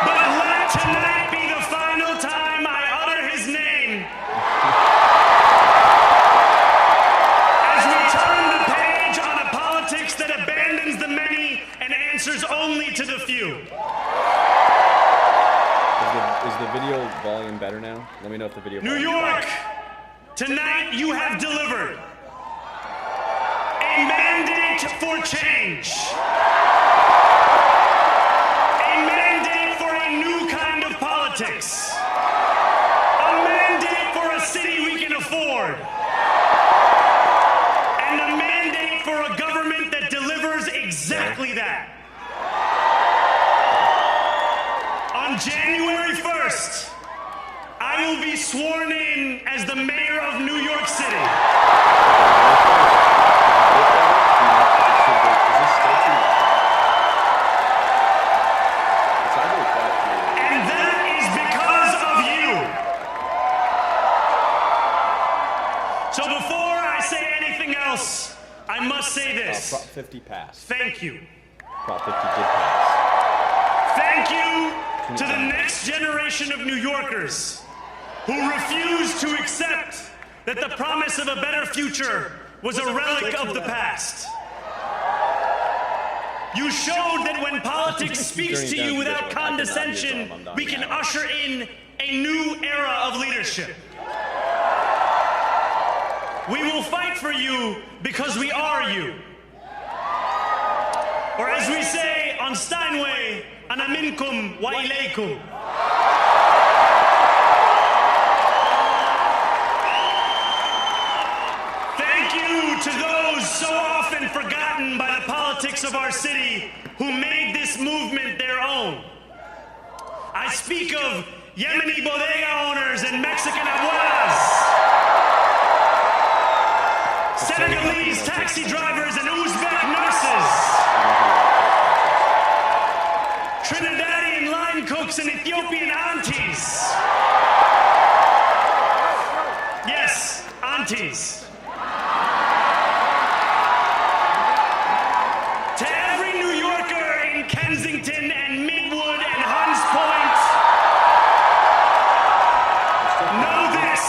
But let tonight be the final time I utter his name. As we turn the page on a politics that abandons the many and answers only to the few. Is the video volume better now? Let me know if the video New volume York, tonight you have delivered a mandate for change. A mandate for a new kind of politics. A mandate for a city we can afford. And a mandate for a government that delivers exactly that. On January 1st, I will be sworn in as the mayor of New York City. And that is because of you. So before I say anything else, I must say this. Prop 50 passed. Thank you. Prop 50 did pass. Thank you to the next generation of New Yorkers who refuse to accept that the promise of a better future was a relic of the past. You showed that when politics speaks to you without condescension, we can usher in a new era of leadership. We will fight for you because we are you. Or as we say on Steinway, ana minkum wa ilaykum. Thank you to those so often forgotten by the politics of our city who made this movement their own. I speak of Yemeni bodega owners and Mexican abuelas, Senegalese taxi drivers and Uzbek nurses, Trinidadian line cooks and Ethiopian aunties. Yes, aunties. To every New Yorker in Kensington and Midwood and Hunts Point, know this.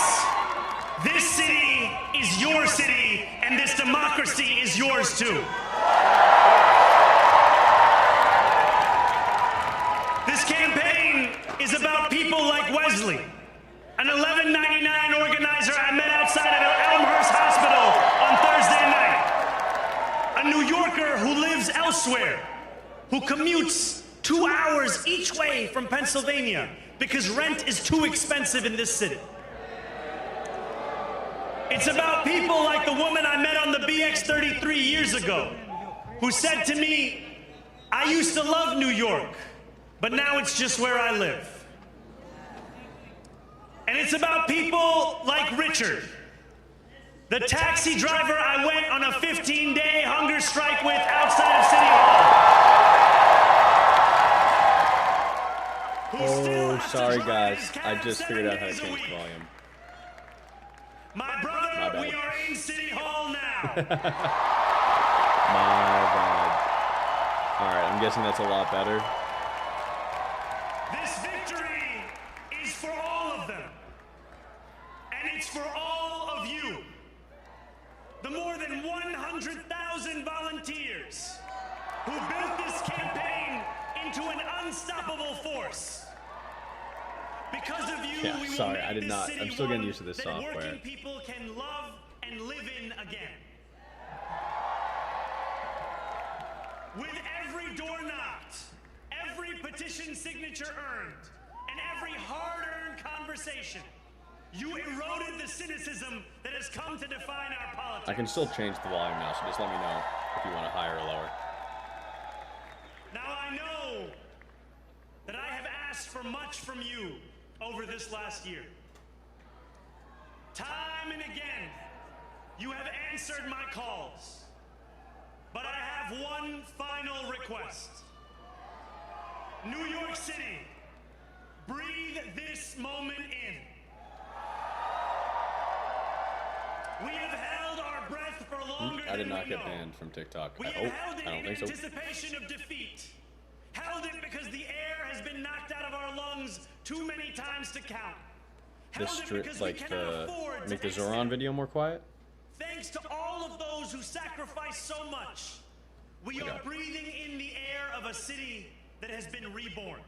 This city is your city, and this democracy is yours too. This campaign is about people like Wesley, an 1199 organizer I met outside of Elmhurst Hospital on Thursday night. A New Yorker who lives elsewhere, who commutes 2 hours each way from Pennsylvania because rent is too expensive in this city. It's about people like the woman I met on the BX33 years ago, who said to me, I used to love New York, but now it's just where I live. And it's about people like Richard, the taxi driver I went on a 15-day hunger strike with outside of City Hall. Oh, sorry guys. I just figured out how to change the volume. My brother, we are in City Hall now. My bad. Alright, I'm guessing that's a lot better. This victory is for all of them. And it's for all of you. The more than 100,000 volunteers who built this campaign into an unstoppable force. Because of you, Yeah, we will sorry, make I did this not- city I'm still getting one used to this that software. working people can love and live in again. With every door knocked, every petition signature earned, and every hard-earned conversation, you eroded the cynicism that has come to define our politics. I can still change the volume now, so just let me know if you want it higher or lower. Now I know that I have asked for much from you over this last year. Time and again, you have answered my calls. But I have one final request. New York City, breathe this moment in. We have held our breath for longer I did than not we get know. banned from TikTok. We I have held it don't in think so. anticipation of defeat. Held it because the air has been knocked out of our lungs too many times to count. The Held it strip, because we like cannot afford make to the Zoran exit. video more quiet. Thanks to all of those who sacrificed so much, we Okay. are breathing in the air of a city that has been reborn.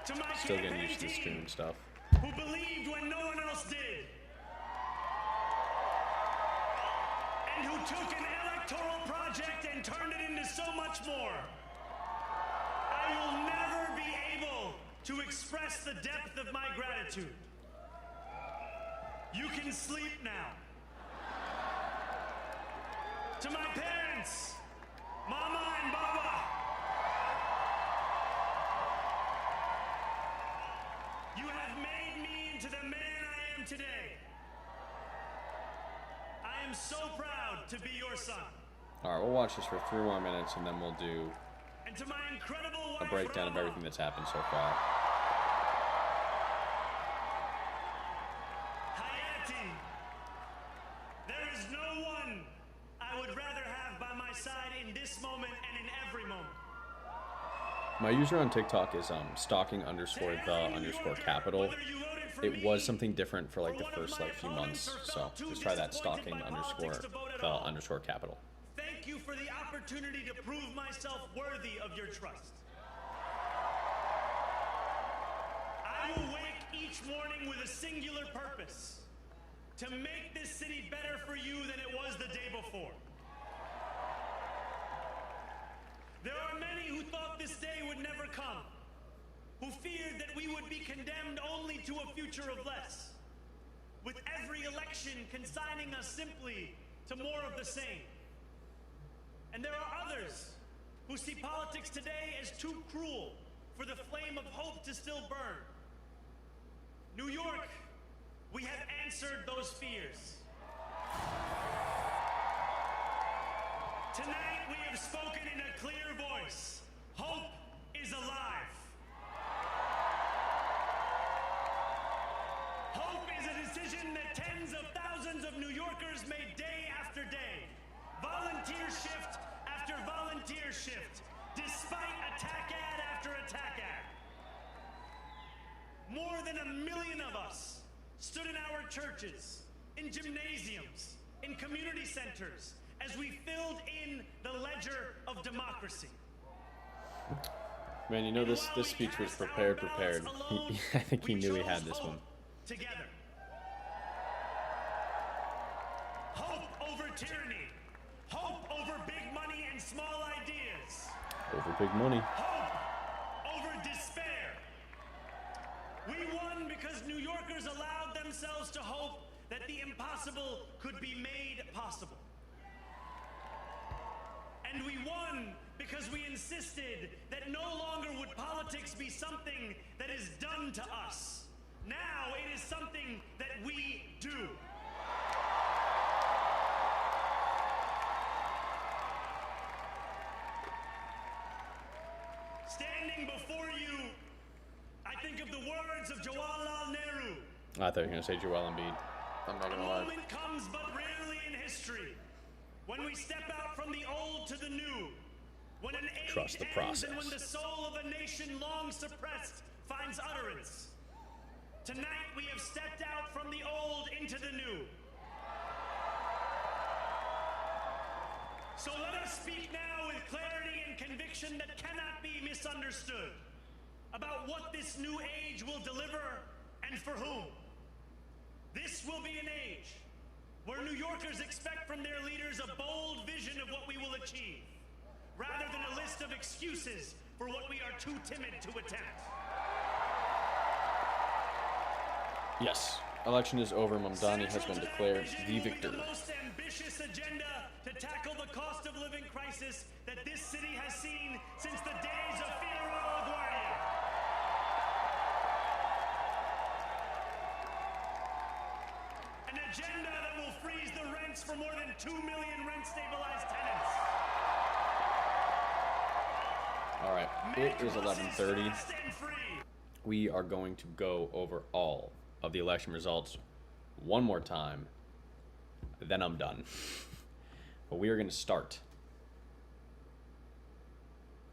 To my Still getting campaign used to the team, stream stuff. who believed when no one else did, and who took an electoral project and turned it into so much more. I will never be able to express the depth of my gratitude. You can sleep now. To my parents, Mama and Baba, you have made me into the man I am today. I am so proud to be your son. Alright, we'll watch this for 3 more minutes and then we'll do And to my incredible a wife, breakdown of Rama, everything that's happened so far. Hayati, there is no one I would rather have by my side in this moment and in every moment. My user on TikTok is stalking underscore the underscore capital. It was something different for like the first like few months, so just try that stalking underscore the underscore capital. Thank you for the opportunity to prove myself worthy of your trust. I will wake each morning with a singular purpose: to make this city better for you than it was the day before. There are many who thought this day would never come, who feared that we would be condemned only to a future of less, with every election consigning us simply to more of the same. And there are others who see politics today as too cruel for the flame of hope to still burn. New York, we have answered those fears. Tonight we have spoken in a clear voice. Hope is alive. Hope is a decision that tens of thousands of New Yorkers made day after day. Volunteer shift after volunteer shift, despite attack ad after attack ad. More than 1 million of us stood in our churches, in gymnasiums, in community centers, as we filled in the ledger of democracy. Man, you know this speech was prepared. I think he knew he had this one. Together. Hope over tyranny. Hope over big money and small ideas. Over big money. Hope over despair. We won because New Yorkers allowed themselves to hope that the impossible could be made possible. And we won because we insisted that no longer would politics be something that is done to us. Now it is something that we do. Standing before you, I think of the words of Jawaharlal Nehru. I thought you were going to say Joel Embiid. I'm not A going to lie. moment comes but rarely in history when we step out from the old to the new, when an age Trust the ends process. and when the soul of a nation long suppressed finds utterance. Tonight we have stepped out from the old into the new. So let us speak now with clarity and conviction that cannot be misunderstood about what this new age will deliver and for whom. This will be an age where New Yorkers expect from their leaders a bold vision of what we will achieve, rather than a list of excuses for what we are too timid to attempt. Yes, election is over. Mamdani has been Central to that declared vision the will be victor. The most ambitious agenda to tackle the cost of living crisis that this city has seen since the days of Figueroa LaGuardia. An agenda that will freeze the rents for more than 2 million rent-stabilized tenants. All right, it is 11:30. Fast and free. We are going to go over all of the election results one more time, then I'm done. But we are going to start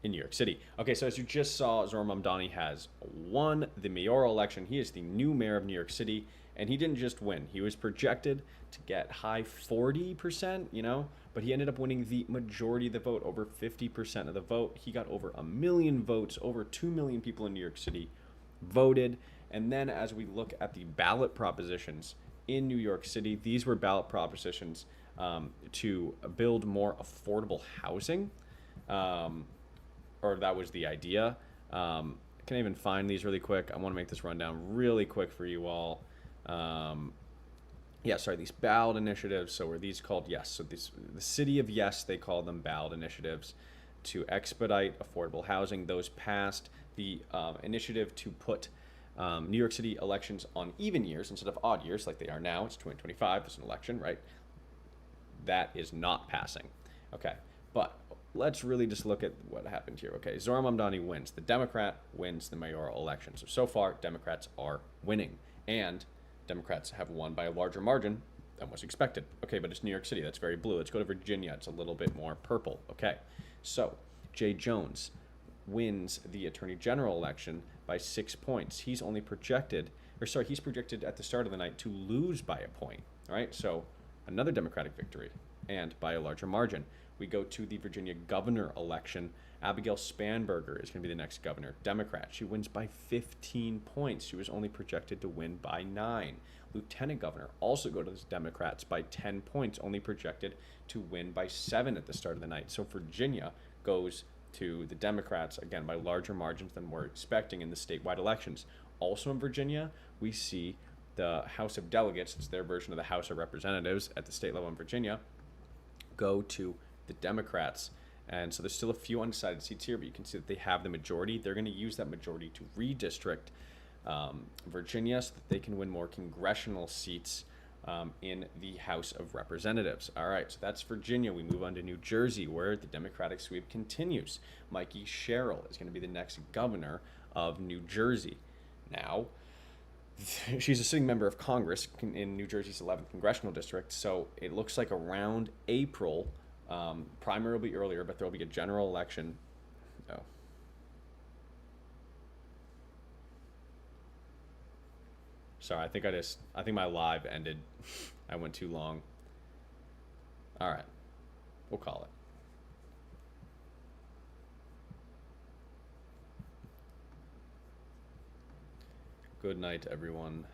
in New York City. Okay, so as you just saw, Zohran Mamdani has won the mayoral election. He is the new mayor of New York City, and he didn't just win. He was projected to get high 40%, but he ended up winning the majority of the vote, over 50% of the vote. He got over 1 million votes, over 2 million people in New York City voted. And then as we look at the ballot propositions in New York City, these were ballot propositions to build more affordable housing, or that was the idea. Can I even find these really quick? I want to make this rundown really quick for you all. These ballot initiatives. So were these called? Yes. So the city of Yes, they call them ballot initiatives to expedite affordable housing. Those passed. The initiative to put New York City elections on even years instead of odd years like they are now. It's 2025. There's an election, right? That is not passing. Okay. But let's really just look at what happened here. Okay. Zohran Mamdani wins. The Democrat wins the mayoral election. So far, Democrats are winning. And Democrats have won by a larger margin than was expected. Okay, but it's New York City. That's very blue. Let's go to Virginia. It's a little bit more purple. Okay. So Jay Jones wins the Attorney General election by 6 points. He's projected at the start of the night to lose by a point. All right, so another Democratic victory and by a larger margin. We go to the Virginia governor election. Abigail Spanberger is going to be the next governor, Democrat. She wins by 15 points. She was only projected to win by 9. Lieutenant governor also go to the Democrats by 10 points, only projected to win by 7 at the start of the night. So Virginia goes to the Democrats, again, by larger margins than we're expecting in the statewide elections. Also in Virginia, we see the House of Delegates, it's their version of the House of Representatives at the state level in Virginia, go to the Democrats. And so there's still a few undecided seats here, but you can see that they have the majority. They're going to use that majority to redistrict Virginia so that they can win more congressional seats in the House of Representatives. All right, so that's Virginia. We move on to New Jersey, where the Democratic sweep continues. Mikey Sherrill is going to be the next governor of New Jersey. Now, she's a sitting member of Congress in New Jersey's 11th congressional district, so it looks like around April, primary will be earlier, but there will be a general election. Oh. Sorry, I think my live ended. I went too long. All right, we'll call it. Good night, everyone.